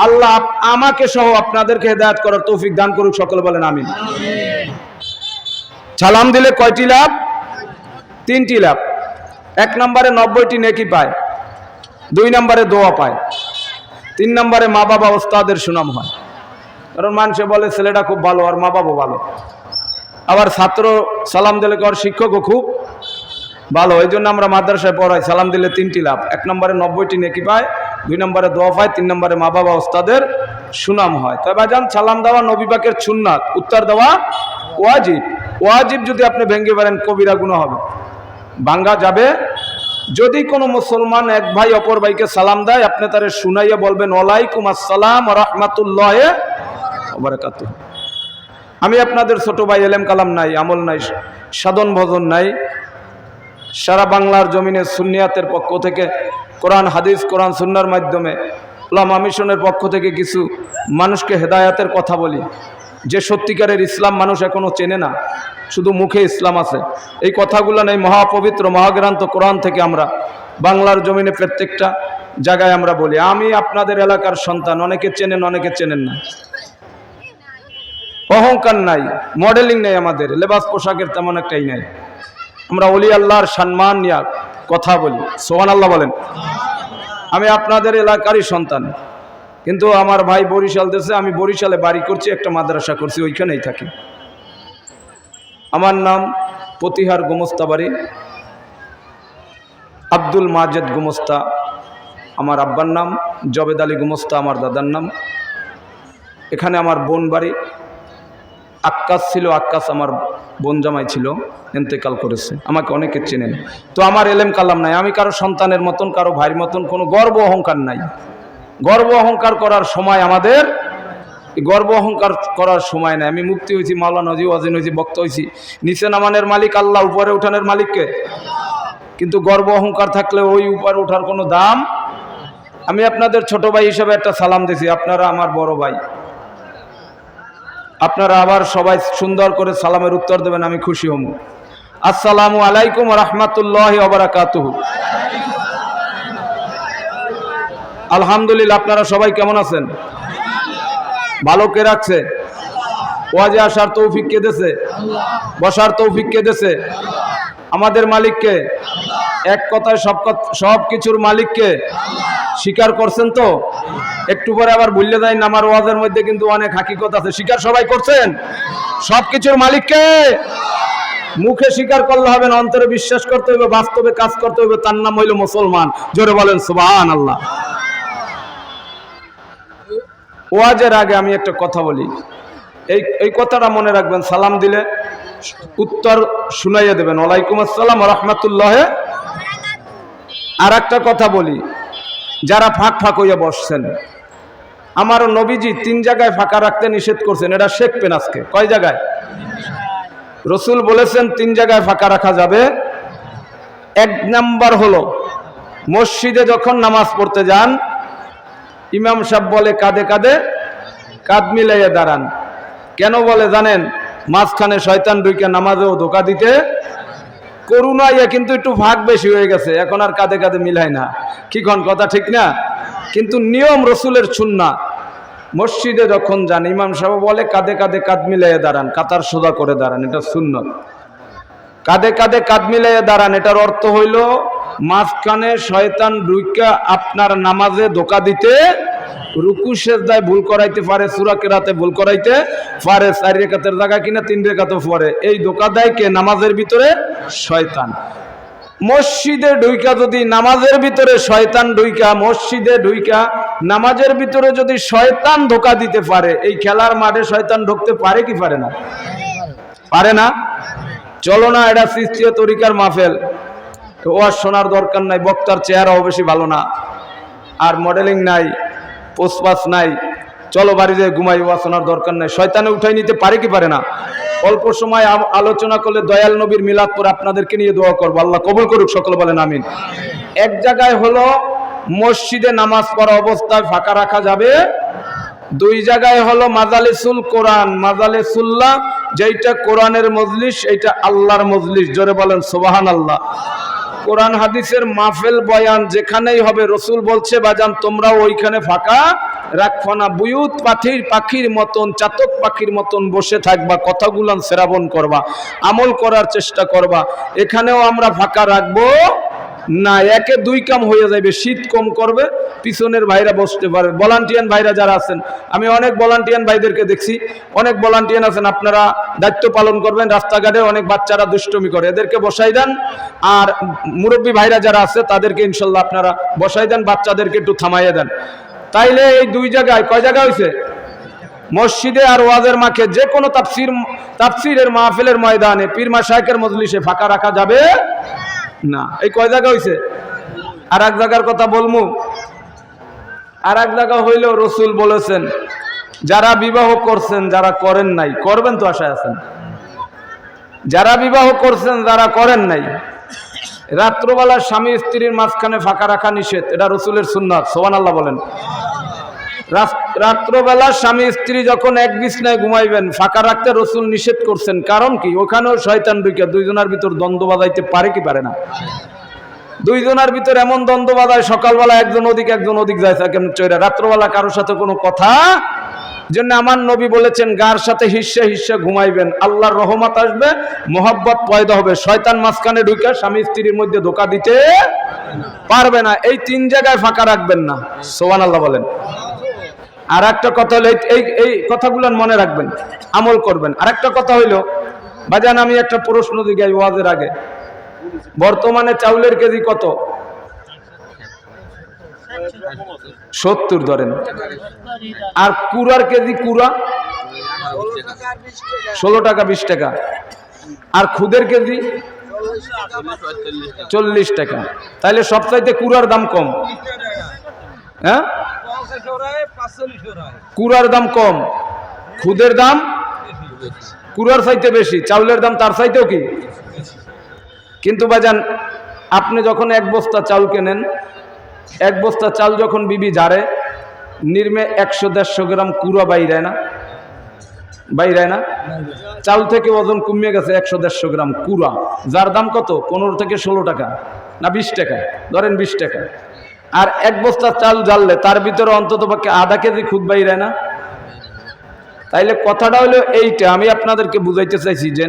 আল্লাহ আমাকে সহ আপনাদেরকে হেদায়েত করার তৌফিক দান করুক, সকলে বলেন আমিন। সালাম দিলে কয়টি লাভ? 3টি লাভ। 1 নম্বরে 90টি নেকি পায়, 2 নম্বরে দোয়া পায়, 3 নম্বরে মা বাবা ওস্তাদের সুনাম হয়। কারণ মানুষে বলে ছেলেটা খুব ভালো আর মা বাবা ভালো, আবার ছাত্র সালাম দিলে ওর শিক্ষকও খুব ভালো। এই জন্য আমরা মাদ্রাসায় পড়াই, সালাম দিলে 3টি লাভ। 1 নম্বরে 90টি নেকি পায়, 2 নম্বরে দোয়া পায়, 3 নম্বরে মা বাবা ওস্তাদের সুনাম হয়। তবে ভাইজান, সালাম দেওয়া নবী পাকের সুন্নাত, উত্তর দেওয়া ওয়াজিব। ওয়াজিব যদি আপনি ভেঙে পারেন কবিরা গুনাহ হবে, ভাঙ্গা যাবে। যদি কোনো মুসলমান এক ভাই অপর ভাইকে সালাম দেয়, আপনি তারে শুনাইয়া বলবেন ওয়ালাইকুম আসসালাম ওয়া রাহমাতুল্লাহি ওয়া বারাকাতুহু। আমি আপনাদের ছোট ভাই, এলেম কালাম নাই, আমল নাই, সাধন ভজন নাই। সারা বাংলার জমিনে সুন্নিয়াতের পক্ষ থেকে কোরআন হাদিস, কোরআন সুন্নাহর মাধ্যমে উলামা মিশনের পক্ষ থেকে কিছু মানুষকে হেদায়েতের কথা বলি। যে সত্যিকারের ইসলাম মানুষ এখনো চেনে না, শুধু মুখে ইসলাম আছে। এই কথাগুলো নেই মহাপবিত্র মহাগ্রন্থ কোরআন থেকে আমরা বাংলার জমিনে প্রত্যেকটা জায়গায় আমরা বলি। আমি আপনাদের এলাকার সন্তান, অনেকে চেনেন, অনেকে চেনেন না। অহংকার নাই, মডেলিং নেই, আমাদের লেবাস পোশাকের তেমন একটাই নাই। আমরা ওলি আল্লাহর সম্মান নিয়ে কথা বলি। সুবহানাল্লাহ বলেন। আমি আপনাদের এলাকারই সন্তান, কিন্তু আমার ভাই বরিশাল দেশে, আমি বরিশালে বাড়ি করছি, একটা মাদ্রাসা করছি, ওইখানেই থাকি। আমার নাম প্রতিহার গোমস্তা বাড়ি, আব্দুল মাজেদ গোমস্তা আমার আব্বার নাম, জবেদ আলী গোমস্তা আমার দাদার নাম। এখানে আমার বোন বাড়ি। আক্কাস ছিল, আক্কাস আমার বোন জামাই ছিল, ইন্তেকাল করেছে। আমাকে অনেকে চেনেন। তো আমার এলেম কালাম নাই, আমি কারো সন্তানের মতন, কারো ভাইয়ের মতন কোনো গর্ব অহংকার নাই। গর্ব অহংকার করার সময় আমাদের, গর্ব অহংকার করার সময় নাই। আমি মুফতি হয়েছি, মাওলানা হয়েছি, ওয়াজিন হয়েছি, বক্তা হয়েছি। নিচে নামানের মালিক আল্লাহ, উপরে উঠানের মালিককে। কিন্তু গর্ব অহংকার থাকলে ওই উপরে ওঠার কোনো দাম। আমি আপনাদের ছোট ভাই হিসেবে একটা সালাম দিছি, আপনারা আমার বড় ভাই, আপনারা আবার সবাই সুন্দর করে সালামের উত্তর দেবেন, আমি খুশি হব। আসসালামু আলাইকুম ওয়া রাহমাতুল্লাহি ওয়া বারাকাতুহু। আলহামদুলিল্লাহ। আপনারা সবাই কেমন আছেন? ভালো কে রাখছে? ওয়াজে আসার তৌফিক কে দিয়েছে? বসার তৌফিক কে দিয়েছে? আমাদের মালিককে। এক কথায় সব কিছুর মালিককে স্বীকার করছেন তো? একটু পরে আবার ভুলে যাই না, আমার ওয়াজের মধ্যে কিন্তু অনেক হাকিকত আছে। স্বীকার সবাই করছেন? সব কিছুর মালিককে। মুখে স্বীকার করলে হবে না, অন্তরে বিশ্বাস করতে হবে, বাস্তবে কাজ করতে হবে। তার নাম হইল মুসলমান। জোরে বলেন সুবহানাল্লাহ। ওয়াজের আগে আমি একটা কথা বলি, এই কথাটা মনে রাখবেন। সালাম দিলে উত্তর শুনাইয়া দেবেন ওয়ালাইকুম আসসালাম ওয়া রাহমাতুল্লাহি। আর একটা কথা বলি, যারা ফাঁক ফাঁক হইয়া বসছেন, আমার নবীজি 3 জায়গায় ফাঁকা রাখতে নিষেধ করছেন। এটা শিখবেন আজকে। কয় জায়গায়? রসুল বলেছেন 3 জায়গায় ফাঁকা রাখা যাবে। 1 নাম্বার হলো মসজিদে যখন নামাজ পড়তে যান, ইমাম সাহেব বলে কাঁধে কাঁধে কাঁধ মিলাইয়া দাঁড়ান। কেন বলে জানেন? মাঝখানে শয়তান ঢুকে নামাজেও ধোকা দিতে করুণা ইয়া, কিন্তু একটু ভাগ বেশি হয়ে গেছে, এখন আর কাঁধে কাঁধে মিলাই না। কি কোন কথা ঠিক না? কিন্তু নিয়ম রসুলের সুন্নাহ। মসজিদে যখন যান, ইমাম সাহেব বলে কাঁধে কাঁধে কাঁধ মিলাইয়া দাঁড়ান, কাতার সোজা করে দাঁড়ান, এটা সুন্নাত। কাঁধে কাঁধে কাঁধ মিলাইয়া দাঁড়ান, এটার অর্থ হইল মাঝখানে শয়তান ঢুইকা আপনার নামাজে ধোকা দিতে, রুকু সেজদায় ভুল করাইতে পারে, সূরা কিরাতে ভুল করাইতে পারে, 4 রাকাতের জায়গা কিনা 3 রাকাতও পড়ে। এই ধোকা দেয় কে? নামাজের ভিতরে শয়তান। মসজিদে ঢুইকা যদি নামাজের ভিতরে শয়তান ঢুইকা, মসজিদে ঢুইকা নামাজের ভিতরে যদি শয়তান ধোকা দিতে পারে, এই খেলার মাঠে শয়তান ঢুকতে পারে কি পারে না? পারে না? চলো না, এটা চিশতিয়া তরিকার মাহফিল, ওয়াজ শোনার দরকার নাই। বক্তার চেহারাও বেশি ভালো না, আর মডেলিং নাই, পোস্টপাস নাই। চলো বাড়ি যেয়ে ঘুমাই, ওয়াজ শোনার দরকার নাই। শয়তানে উঠাই নিতে পারে কি পারে না? অল্প সময় আলোচনা করলে দয়াল নবীর মিলাদ পরে আপনাদেরকে নিয়ে দোয়া করবো, আল্লাহ কবুল করুক, সকলে বলেন আমিন। এক জায়গায় হলো মসজিদে নামাজ পড়া অবস্থায় ফাঁকা রাখা যাবে। 2 জায়গায় হলো মাজালিসুল কোরআন, মাজালিসুল্লাহ, যেটা কোরআনের মজলিস, এটা আল্লাহর মজলিস। জোরে বলেন সুবহানাল্লাহ। কোরআন হাদিসের মাহফিল বয়ান যেখানেই হবে, রসুল বলছে বাজান তোমরা ওইখানে ফাঁকা রাখবা না, বুয়ুত পাখির মতন, চাতক পাখির মতন বসে থাকবা, কথাগুলো শ্রাবণ করবা, আমল করার চেষ্টা করবা। এখানেও আমরা ফাঁকা রাখবো না, একে দুই কাম হয়ে যাবে, শীত কম করবে, পিছনের ভাইরা বসতে পারবে। ভলান্টিয়ার ভাইরা যারা আছেন, আমি অনেক ভলান্টিয়ার ভাইদেরকে দেখছি, অনেক ভলান্টিয়ার আছেন, আপনারা দায়িত্ব পালন করবেন। রাস্তাঘাটে অনেক বাচ্চারা দুষ্টুমি করে, এদেরকে বসাই দেন। আর মুরব্বী ভাইরা যারা আছে তাদেরকে ইনশাল্লাহ আপনারা বসাই দেন, বাচ্চাদেরকে একটু থামাইয়ে দেন। তাইলে এই দুই জায়গায়, কয় জায়গা হয়েছে? মসজিদে আর ওয়াজের মাঠে, যে কোনো তাফসিরের মাহফিলের ময়দানে, পীর মাশায়েখের মজলিসে ফাঁকা রাখা যাবে না। এই কয় জায়গা হয়েছে? আর এক জায়গার কথা বলমু, আর এক জায়গা হইলেও রসুল বলেছেন, যারা বিবাহ করছেন, যারা করেন নাই, করবেন তো আশায় আছেন, যারা বিবাহ করছেন, যারা করেন নাই, রাত্রবেলা স্বামী স্ত্রীর মাঝখানে ফাঁকা রাখা নিষেধ, এটা রসুলের সুন্নাত। সুবহানাল্লাহ বলেন। রাত্রবেলা স্বামী স্ত্রী যখন এক বিছনায় ঘুমাইবেন, ফাঁকা রাখতে রসুল নিষেধ করছেন। কারণ কি? ওখানেও শয়তান ঢুকে দুইজনের ভিতর দ্বন্দ্ব বাজাইতে পারে কি পারে না? দুইজনের ভিতর এমন দ্বন্দ্ব বাজায়, সকালবেলা একজন ওদিক যায়, কেমন চৈরা, রাত্রবেলা কারোর সাথে কোনো কথা। জন্য আমার নবী বলেছেন, গার সাথে হিস্সা ঘুমাইবেন, আল্লাহর রহমত আসবে, মোহাব্বত পয়দা হবে, শয়তান মাঝখানে ঢুকে স্বামী স্ত্রীর মধ্যে ধোঁকা দিতে পারবে না। এই তিন জায়গায় ফাঁকা রাখবেন না। সুবহানাল্লাহ বলেন। আর একটা কথা হলো, এই কথাগুলো মনে রাখবেন, আমল করবেন। আর একটা কথা হইলো, বাজান আমি একটা প্রশ্ন দিই ওয়াজের আগে, বর্তমানে চাউলের কেজি কত? 70 ধরেন। আর কুড়ার কেজি, কুড়া 16 টাকা 20 টাকা। আর খুদের কেজি 40 টাকা। তাইলে সবচাইতে কুড়ার দাম কম। হ্যাঁ, কুড়ার দাম কম, খুদের দাম কুড়ার চাইতে বেশি, চাউলের দাম তার চাইতেও কি। কিন্তু বাজান, আপনি যখন এক বস্তা চাউল কেনেন, এক বস্তা চাল যখন বিবি ঝাড়ে, নির্মে 100-150 গ্রাম কুড়া বাইরায় না? চাউল থেকে ওজন কমিয়ে গেছে 100-150 গ্রাম কুড়া, যার দাম কত? 15 থেকে 16 টাকা না 20 টাকা, ধরেন 20 টাকা। আর এক বস্তা চাল জ্বাললে তার ভিতরে অন্তত পক্ষে আধা কেজি খুদ বাইরায় না? তাইলে কথাটা হলো এইটা, আমি আপনাদেরকে বুঝাইতে চাইছি যে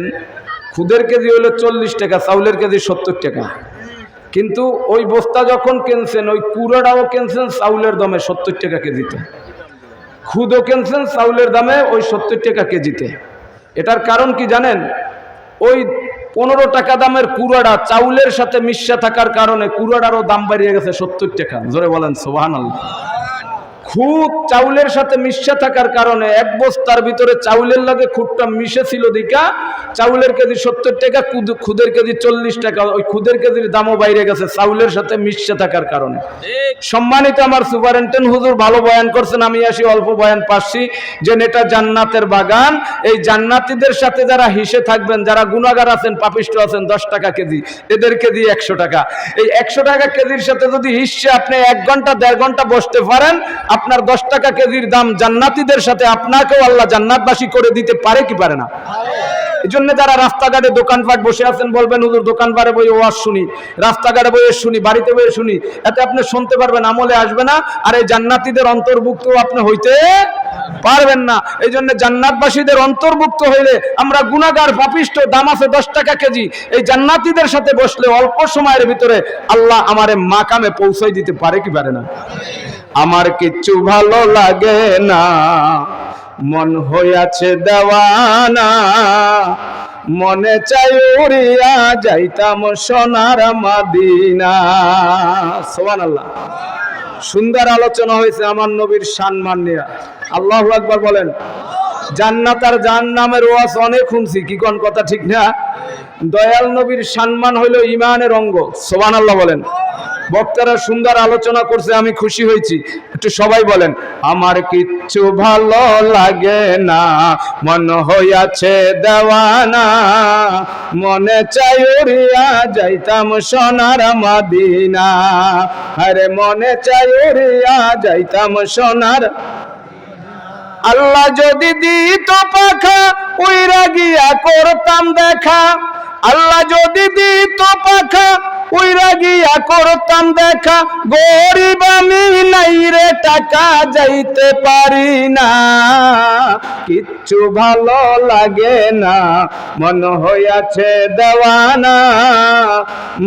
খুদের কেজি হলো 40 টাকা, চাউলের কেজি 70 টাকা। কিন্তু ওই বস্তা যখন কিনছেন, ওই কুড়াটাও কিনছেন চাউলের দামে 70 টাকা কেজিতে, খুদও কিনছেন চাউলের দামে ওই 70 টাকা কেজিতে। এটার কারণ কি জানেন? ওই 15 টাকা দামের কুড়াটা চাউলের সাথে মিশা থাকার কারণে কুড়াটারও দাম বাড়িয়ে গেছে 70 টাকা। জোরে বলেন সুবহানাল্লাহ। খুদ চাউলের সাথে মিশা থাকার কারণে এক বস্তার ভিতরে চাউলের লাগে খুদটা মিশে ছিল দিকা, চাউলের কেজি 70 টাকা, খুদের কেজি 40 টাকা। ওই খুদের কেজির দামও বাইরে গেছে চাউলের সাথে মিশে থাকার কারণে। সম্মানিত আমার সুপারিনটেন্ডেন্ট হুজুর ভালো বয়ান করছেন, আমি আসি অল্প বয়ান পাচ্ছি, যে এটা জান্নাতের বাগান। এই জান্নাতীদের সাথে যারা হিসে থাকবেন, যারা গুনাহগার আছেন, পাপিষ্ট আছেন, 10 টাকা কেজি, এদের কেজি 100 টাকা। এই 100 টাকা কেজির সাথে যদি হিসে আপনি 1 ঘন্টা 1.5 ঘন্টা বসতে পারেন, আপনার 10 টাকা কেজির দাম জান্নাতীদের সাথে আপনাকেও আল্লাহ জান্নাতবাসী করে দিতে পারে কি পারে না? এই জন্য যারা রাস্তাঘাটে দোকানপাট বসে আছেন, বলবেন হুজুর দোকানপাটে বই ওয়াজ শুনি, রাস্তাঘাটে বইয়ে শুনি, বাড়িতে বইয়ে শুনি, এতে আপনি শুনতে পারবেন, আমলে আসবে না। আর এই জান্নাতীদের অন্তর্ভুক্ত আপনি হইতে পারবেন না। এই জন্য জান্নাতবাসীদের অন্তর্ভুক্ত হইলে, আমরা গুনাহগার পাপিষ্ট, দাম আছে 10 টাকা কেজি, এই জান্নাতীদের সাথে বসলে অল্প সময়ের ভিতরে আল্লাহ আমারে মাকামে পৌঁছাই দিতে পারে কি পারে না? আমার কিচ্ছু ভালো লাগে না, মন হইয়াছে দেওয়ানা, মনে চাই উড়িয়া যাইতাম সোনার মদিনা। সুবহানাল্লাহ। সুন্দর আলোচনা হয়েছে আমার নবীর সম্মান নিয়ে। আল্লাহু আকবার বলেন। জান্নাত আর জাহান্নামের ওয়াজ অনেক শুনছি, কি কোন কথা ঠিক না? দয়াল নবীর সম্মান হইল ইমানের অঙ্গ। সুবহানাল্লাহ বলেন। বক্তারা সুন্দর আলোচনা করছে, আমি খুশি হয়েছি। একটু সবাই বলেন, আমার কিচ্ছু ভালো লাগে না, মন হইয়াছে দেওয়ানা, মনে চাই উড়িয়া যাইতাম সোনার মদিনা। আরে মনে চাই উড়িয়া যাইতাম সোনার। আল্লাহ যদি দিত পাখা, উইরা গিয়া করতাম দেখা, আল্লাহ যদি দিত পাখা উইরা গিয়া করতাম দেখা, গরিব আমি নাই রে টাকা যাইতে পারি না, কিচ্ছু ভালো লাগে না, মন হইয়াছে দেওয়ানা,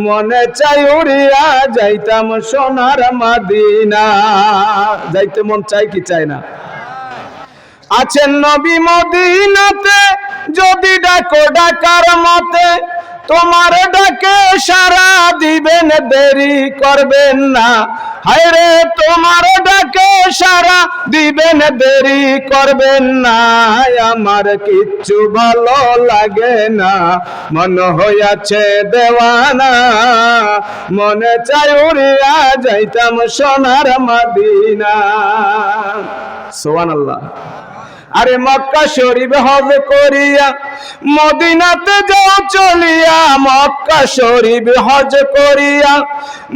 মনে চাই উড়িয়া যাইতাম সোনার মদিনা। যাইতে মন চাই কি চাই না? আছেন নবী মদিনাতে, যদি ডাকো ডাকার মতে, তোমার ডাকে সারা দিবেন, দেরি করবেন না। হায় রে তোমার ডাকে সারা দিবেন, দেরি করবেন না। আমার কিচ্ছু ভালো লাগে না, মন হইয়াছে দেওয়ানা, মনে চাই উড়িয়া যাইতাম সোনার মদিনা। সুবহানাল্লাহ। আরে মক্কা শরীফ হজ করিয়া মদিনাতে যাও চলিয়া, মক্কা শরীফ হজ করিয়া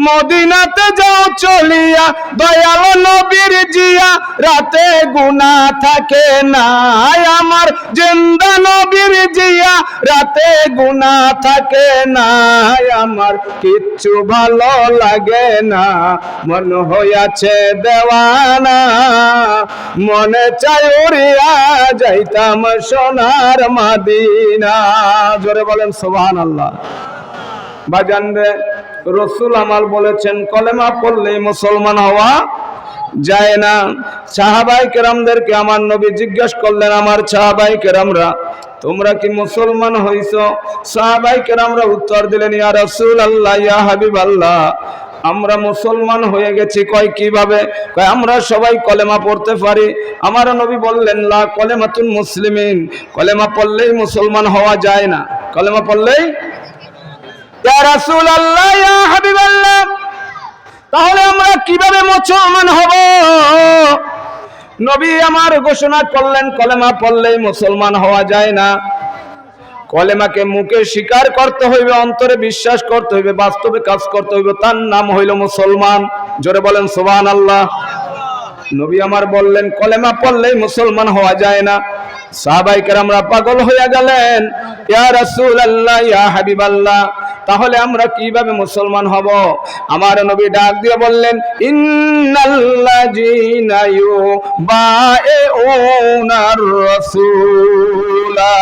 মদিনাতে যাও চলিয়া, দয়াল নবীর জিয়া রাতে গুনাহ থাকে না। আমার জিন্দা নবীর জিয়া রাতে গুনাহ থাকে না। আমার কিচ্ছু ভালো লাগে না, মন হইয়াছে দেওয়ানা, মনে চাই উড়িয়া যাইতাম সোনার মদিনা। জোরে বলেন সুবহানাল্লাহ। বাজান রে, রাসূল আমার বলেছেন কলেমা পড়লেই মুসলমান হওয়া যায় না। সাহাবায়ে কেরামদেরকে আমার নবী জিজ্ঞেস করলেন, আমার সাহাবায়ে কেরামরা তোমরা কি মুসলমান হইছো? সাহাবায়ে কেরামরা উত্তর দিলেন, ইয়া রাসূলুল্লাহ, ইয়া হাবিবাল্লাহ, আমরা মুসলমান হয়ে গেছি। কয় কিভাবে? কয় আমরা সবাই কলেমা পড়তে পারি। আমার নবী বললেন, লা কলেমাতুল মুসলিমিন, কলেমা পড়লেই মুসলমান হওয়া যায় না। কলেমা পড়লেই, ইয়া রাসূলুল্লাহ, ইয়া হাবিবাল্লাহ, তাহলে আমরা কিভাবে মুসলমান হব? নবী আমার ঘোষণা করলেন কলেমা পড়লেই মুসলমান হওয়া যায় না। কলেমাকে মুখে স্বীকার করতে হইবে, অন্তরে বিশ্বাস করতে হইবে, বাস্তবে কাজ করতে হইবে, তার নাম হইল মুসলমান। জোরে বলেন সুবহানাল্লাহ। নবী আমার বললেন কলেমা পড়লেই মুসলমান হওয়া যায় না। সাহাবায়ে কেরামরা পাগল হয়ে গেলেন, ইয়া রাসূলুল্লাহ, ইয়া হাবিবাল্লাহ, তাহলে আমরা কিভাবে মুসলমান হব? আমার নবী ডাক দিয়ে বললেন, ইন্নাল্লাযীনা ইউবাইউনার রাসূলা।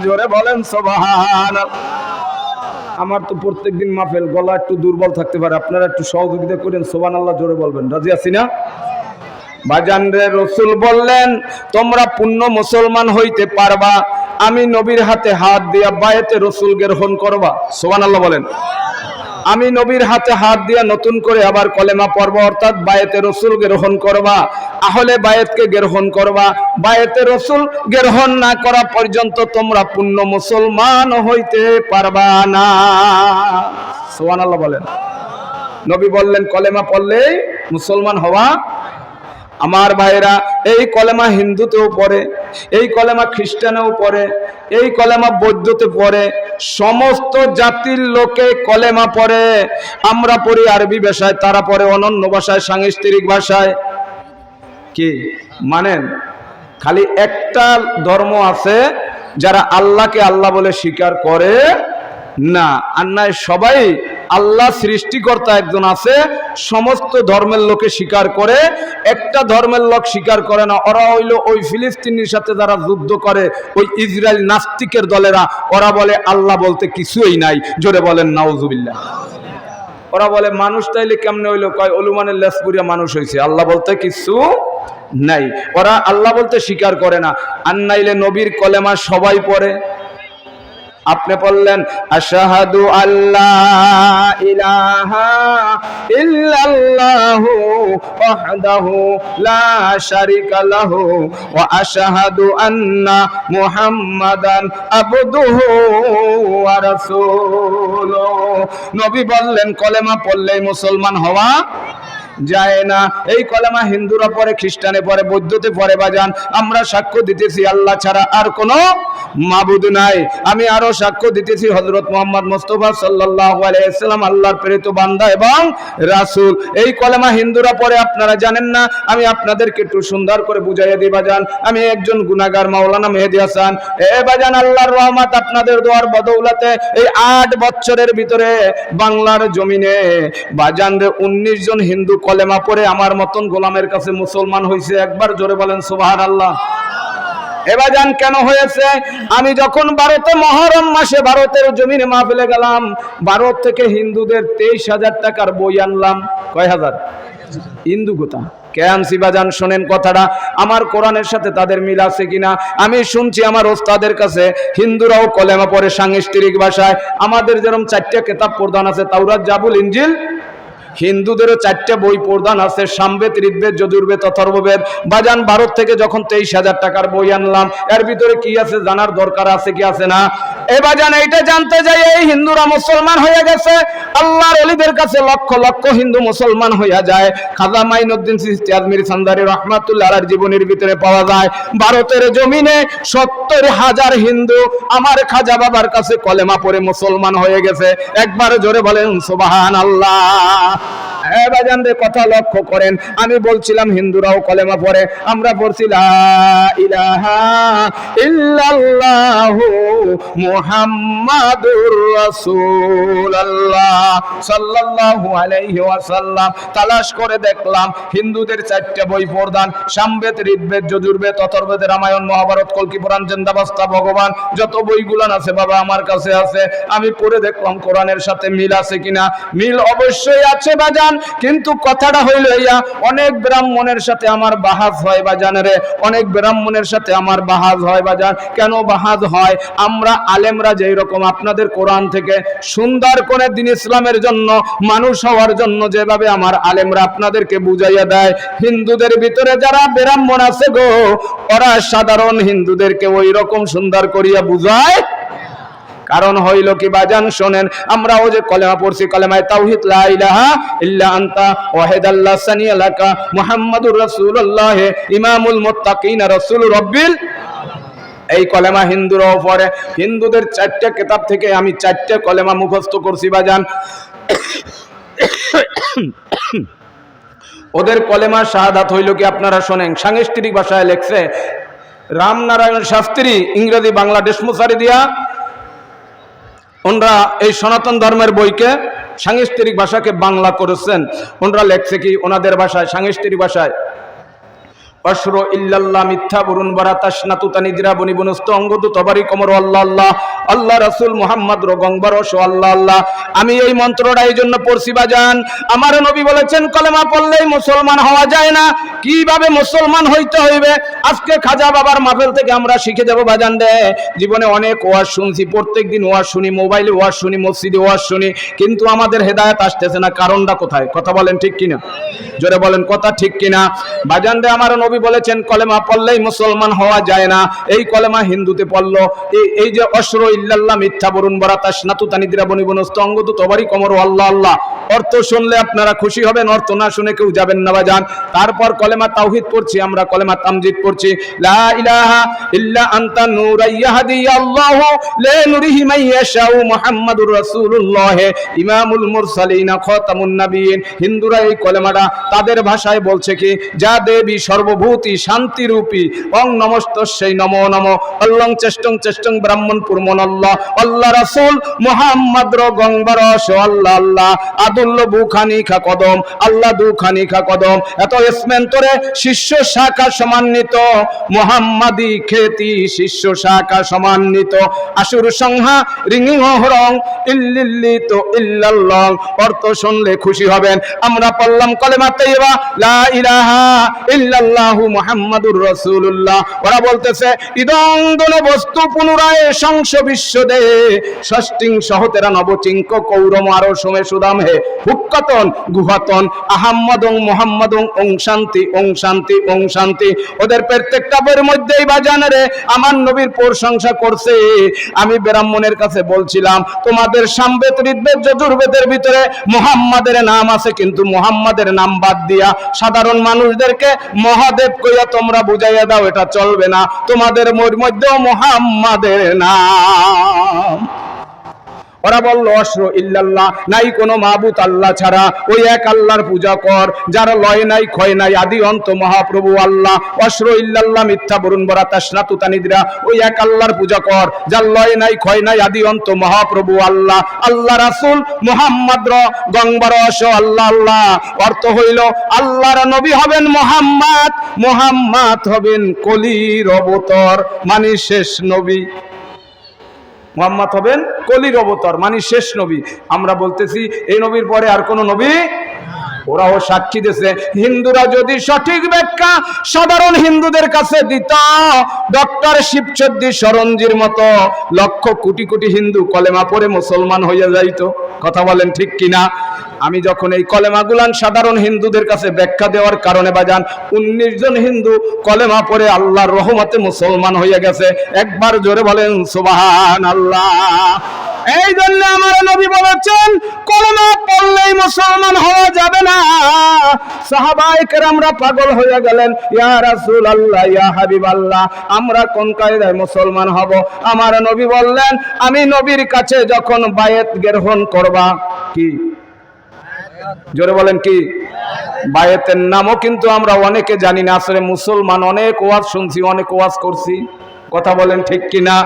জোরে বলেন সুবহানাল্লাহ। আমার তো প্রত্যেকদিন মাহফিল, গলা একটু দুর্বল থাকতে পারে, আপনারা একটু সহযোগিতা করেন, সুবহানাল্লাহ জোরে বলবেন। রাজি আছি না? বাজান রে, রাসূল বললেন তোমরা পূর্ণ মুসলমান হইতে পারবা আমি নবীর হাতে হাত দিয়া বায়াতে রাসূল গ্রহণ করবা। সুবহানাল্লাহ বলেন। আমি নবীর হাতে হাত দিয়া নতুন করে আবার কলেমা পড়ব, অর্থাৎ বায়াতে রাসূল গ্রহণ করবা। আহলে বায়াতকে গ্রহণ করবা। বায়াতে রাসূল গ্রহণ না করা পর্যন্ত তোমরা পূর্ণ মুসলমান হইতে পারবা না। সুবহানাল্লাহ বলেন। নবী বললেন কলেমা পড়লেই মুসলমান হওয়া। আমার ভাইরা, এই কলেমা হিন্দুতেও পড়ে, এই কলেমা খ্রিস্টানেও পড়ে, এই কলেমা বৌদ্ধতে পড়ে, সমস্ত জাতির লোকে কলেমা পড়ে। আমরা পড়ি আরবি ভাষায়, তারা পড়ে অনন্য ভাষায়, সাংস্কৃতিক ভাষায়। কি মানেন? খালি একটা ধর্ম আছে যারা আল্লাহকে আল্লাহ বলে স্বীকার করে না, আর নাই সবাই আল্লাহ সৃষ্টিকর্তা একজন আছে, সমস্ত ধর্মের লোকে স্বীকার করে। একটা ধর্মের লোক স্বীকার করে না, ওরা হইল ওই ফিলিস্তিনির সাথে যারা যুদ্ধ করে, ওই ইসরায়েল নাস্তিকের দলেরা। ওরা বলে আল্লাহ বলতে কিছুই নাই। জোরে বলেন নাউজুবিল্লাহ। ওরা বলে মানুষ তাইলে কেমনে হইলো? কয় অলুমানের লেসপুরিয়া মানুষ হয়েছে, আল্লাহ বলতে কিছু নাই। ওরা আল্লাহ বলতে স্বীকার করে না। আর নাইলে নবীর কলেমা সবাই পড়ে। আপনি বললেন আশহাদু আল্লাহ ইলাহা ইল্লাল্লাহু ওয়াহদাহু লা শারীকা লাহু ওয়া আশহাদু আন্না মুহাম্মাদান আবদুহু ওয়া রাসূলুহু। নবী বললেন কলেমা পড়লেই মুসলমান হওয়া যায় না। এই কলেমা হিন্দুরা পড়ে, খ্রিস্টানে পড়ে, বৌদ্ধতে পড়ে বাজান। আমরা সাক্ষ্য দিতেছি আল্লাহ ছাড়া আর কোনো মাবুদ নাই। আমি আরো সাক্ষ্য দিতেছি হযরত মুহাম্মদ মুস্তাফা সাল্লাল্লাহু আলাইহি ওয়াসাল্লাম আল্লাহর প্রেরিত বান্দা এবং রাসূল। এই কলেমা হিন্দুরা পড়ে, আপনারা জানেন না। আমি আপনাদেরকে একটু সুন্দর করে বুঝাইয়া দিই বাজান। আমি একজন গুনাহগার মাওলানা মেহেদী হাসান। এ বাজান, আল্লাহর রহমত আপনাদের দোয়ার বদৌলতে এই 8 বছরের ভিতরে বাংলার জমিনে বাজান রে 19 জন হিন্দু কলেমা পড়ে আমার মতন গোলামের কাছে মুসলমান হয়েছে। একবার জোরে বলেন সুবহানাল্লাহ। এবার জান কেন হয়েছে? আমি যখন ভারতে মহরম মাসে ভারতের জমিনে মাহফিলে গেলাম, ভারত থেকে হিন্দুদের 23,000 টাকার বই আনলাম। কয় হাজার? হিন্দু গোতা কেন সিবাজান শোনেন কথাটা, আমার কোরআনের সাথে তাদের মিল আছে কিনা। আমি শুনছি আমার ওস্তাদের কাছে হিন্দুরাও কলেমা পড়ে সাংস্কৃতিক ভাষায়। আমাদের যেরকম 4টা কিতাব প্রদান আছে, তাওরাত, জাবুর, ইনজিল। হিন্দুদেরও 4টা বই প্রদান আছে, সামবেদ, ঋগ্বেদ, যজুর্বেদ, অথর্ববেদ। বাজান ভারত থেকে যখন 23,000 টাকার বই আনলাম, এর ভিতরে কি আছে জানার দরকার আছে কি আছে না? এ বাজান এইটা জানতে যাই এই হিন্দুরা মুসলমান হয়ে গেছে। আল্লাহর ওলিদের কাছে লক্ষ লক্ষ হিন্দু মুসলমান হইয়া যায়। খাজা মাইনুদ্দিন চিশতি আজমিরি সান্দারি রাহমাতুল্লাহ আলাইহির জীবনীর ভিতরে পাওয়া যায়, ভারতের জমিনে 70,000 হিন্দু আমার খাজা বাবার কাছে কলেমা পড়ে মুসলমান হয়ে গেছে। একবার জোরে বলেন সুবহানাল্লাহ। বাজান রে কথা লক্ষ্য করেন, আমি বলছিলাম হিন্দুরাও কলেমা পড়ে, আমরা পড়ছি লা ইলাহা ইল্লাল্লাহু মুহাম্মাদুর রাসূলুল্লাহ সাল্লাল্লাহু আলাইহি ওয়াসাল্লাম। তালাশ করে দেখলাম হিন্দুদের 4টা বই প্রদান, সামবেদ, ঋগ্বেদ, যজুর্বেদ, অথর্ববেদ, রামায়ণ, মহাভারত, কল্কি পুরাণ, জিন্দাবাস্তা, ভগবান, যত বইগুলান আছে বাবা আমার কাছে আছে। আমি পড়ে দেখলাম কোরআনের সাথে মিল আছে কিনা। মিল অবশ্যই আছে বাজান, কিন্তু কথাটা হইল ইয়া, অনেক ব্রাহ্মণের সাথে আমার বাহাজ হয় বাজান রে, অনেক ব্রাহ্মণের সাথে আমার বাহাজ হয় বাজান। কেন বাহাজ হয়? আমরা আলেমরা যেই রকম আপনাদের কোরআন থেকে সুন্দর করে দিন ইসলামের জন্য, মানুষ হওয়ার জন্য যেভাবে আমার আলেমরা আপনাদেরকে বুঝাইয়া দেয়, হিন্দুদের ভিতরে যারা ব্রাহ্মণ আছে গো, ওরা সাধারণ হিন্দুদেরকে ওই রকম সুন্দর করিয়া বুঝায়। কারণ হইল কি বাজান শোনেন, আমরা ও যে কলেমা পড়ছি, কলেমায়ে তাওহীদ লা ইলাহা ইল্লা আনতা ওয়াহিদাল্লাহ সানিয়া লাকা মুহাম্মাদুর রাসূলুল্লাহ ইমামুল মুত্তাকিন রাসূলুর রাব্বিল। এই কলেমা হিন্দুরাও পড়ে। হিন্দুদের 4টা কিতাব থেকে আমি 4টা কলেমা মুখস্থ করছি বাজান। ওদের কলেমা শাহাদাত হইল কি আপনারা শোনেন, সাংস্কৃতিক ভাষায় লেখছে রামনারায়ণ শাস্ত্রী, ইংরেজি বাংলা ডেসমুসারি দিয়া ওনরা এই সনাতন ধর্মের বইকে সাংস্কৃতিক ভাষাকে বাংলা করেছেন। ওনরা লেখছে কি ওনাদের ভাষায়, সাংস্কৃতিক ভাষায়, অশরু ইল্লাল্লাহ মিথ্যা বুরুন বারাতাশনাতু তানিদিরা বনি বনস্ত অঙ্গদু তবারি কমর আল্লাহ আল্লাহ আল্লাহ রাসূল মুহাম্মদ রগংবার ও আল্লাহ আল্লাহ। আমি এই মন্ত্রটা এই জন্য পড়ছি বাজান, আমার নবী বলেছেন কলেমা পড়লেই মুসলমান হওয়া যায় না। কিভাবে মুসলমান হইতে হইবে আজকে খাজা বাবার মাহফিল থেকে আমরা শিখে যাব বাজান রে। জীবনে অনেক ওয়াজ শুনছি, প্রত্যেকদিন ওয়াজ শুনি, মোবাইলে ওয়াজ শুনি, মসজিদে ওয়াজ শুনি, কিন্তু আমাদের হেদায়েত আসতেছে না। কারণটা কোথায়? কথা বলেন ঠিক কিনা, জোরে বলেন কথা ঠিক কিনা বাজান রে। আমার নবী বলেছেন কলেমা পড়লেই মুসলমান হওয়া যায় না। এই কলেমা হিন্দুতে পড়লো, এই যে অশরু ইল্লাল্লাহ মিথ্যা বরুন বারাতাশনাতু তানিদিরা বনি বনস্ত অঙ্গদু তবারি কমর আল্লাহ আল্লাহ। অর্থ শুনলে আপনারা খুশি হবেন, অর্থ না শুনে কেউ যাবেন না বাজান। তারপর কলেমা তাওহীদ পড়ছি আমরা, কলেমা তামজিদ পড়ছি, লা ইলাহা ইল্লা আনতা নূরান ইয়াহদি আল্লাহু লিনুরিহি মান ইয়াশাউ মুহাম্মাদুর রাসূলুল্লাহ ইমামুল মুরসালিন খাতামুন নবিয়্যিন। হিন্দুরা এই কলেমাটা তাদের ভাষায় বলছে কি, যা দেবী সর্বভূতি শান্তিরূপী ওং নমস্তস্যৈ নমো নমো অল্লং চেষ্টং চেষ্টং ব্রাহ্মণ পুরমনল্লাহ আল্লাহ রাসূল মুহাম্মদ রগংবার আল্লাহ আল্লাহ আদুল্ল বুখানি খা কদম আল্লাহ দুখানি খা কদম। এত ইসমেন্তরে শিষ্য শাখা সমান্বিত মুহাম্মাদি খ্যাতি শিষ্য শাখা সমান্বিত আসুর সংহা রিঙ্গিং হরং ইল্লিল্লিত ইল্লাল্লাহ। অর্থ শুনলে খুশি হবেন। আমরা পড়লাম কলেমা তাইয়্যিবা লা ইলাহা ইল্লাল্লাহ ইল্লাল্লাহু মুহাম্মাদুর রাসূলুল্লাহ। ওরা বলতেছে ইদং বস্তু পুনরায় সংস বিশ্ব দে ষষ্ঠিং সহতেরা নবচিঙ্ক কৌরম আরো সমে সুদাম হে হুক্কাতন গুহাতন আহাম্মাদং মুহাম্মাদং ওং শান্তি ওং শান্তি ওং শান্তি। ওদের প্রত্যেকটা বইয়ের মধ্যেই বাজান রে আমার নবীর প্রশংসা করছে। আমি ব্রাহ্মণের কাছে বলছিলাম তোমাদের সামবেদ ঋগ্বেদ যজুর্বেদের ভিতরে মুহাম্মাদের নাম আছে, কিন্তু মুহাম্মাদের নাম বাদ দিয়া সাধারণ মানুষদেরকে মহাদেব কইয়া তোমরা বুঝাইয়া দাও, এটা চলবে না। তোমাদের মধ্যেও মুহাম্মাদের নাম। ওরা বলল অশ্র ইল্লাল্লাহ, নাই কোনো মাবুদ আল্লাহ ছাড়া, ওই এক আল্লাহর পূজা কর যার লয় নাই ক্ষয় নাই, আদি অন্ত মহাপ্রভু আল্লাহ। অশ্র ইল্লাল্লাহ মিথ্যা বরুণ বরা তাসনাতু তানিদ্রা, ওই এক আল্লাহর পূজা কর যার লয় নাই ক্ষয় নাই, আদি অন্ত মহাপ্রভু আল্লাহ। আল্লাহ রাসূল মুহাম্মদ র গংবার অশ আল্লাহ আল্লাহ, অর্থ হইল আল্লাহর নবী হবেন মুহাম্মদ, মুহাম্মদ হবেন কলির অবতর মানে শেষ নবী। মুহাম্মদ হবেন কলির অবতার মানে শেষ নবী। আমরা বলতেছি এই নবীর পরে আর কোন নবী? ওরাও সাক্ষী দিয়েছে। হিন্দুরা যদি সঠিক ব্যাখ্যা সাধারণ হিন্দুদের কাছে দিত, ডক্টর শিবচন্দ্র শরণজির মতো লক্ষ কোটি কোটি হিন্দু কলেমা পড়ে মুসলমান হইয়া যাইতো। কথা বলেন ঠিক কিনা? আমি যখন এই কলেমাগুলান সাধারণ হিন্দুদের কাছে ব্যাখ্যা দেওয়ার কারণে বাজান 19 জন হিন্দু কলেমা পড়ে আল্লাহর রহমতে মুসলমান হইয়া গেছে। একবার জোরে বলেন সুবহানাল্লাহ। এই জন্য আমার নবী বলেছেন কলেমা পড়লেই মুসলমান হওয়া যাবে না। সাহাবায়ে কেরামরা পাগল হয়ে গেলেন, ইয়া রাসূলুল্লাহ ইয়া হাবিবাল্লাহ আমরা কোন কায়দায় মুসলমান হব? আমার নবী বললেন আমি নবীর কাছে যখন বায়াত গ্রহণ করবা, কি জোরে বলেন কি? বায়াতের নামও কিন্তু আমরা অনেকে জানি না। আসলে মুসলমান অনেক ওয়াজ শুনছি, অনেক ওয়াজ করছি। কথা বলেন ঠিক কিনা?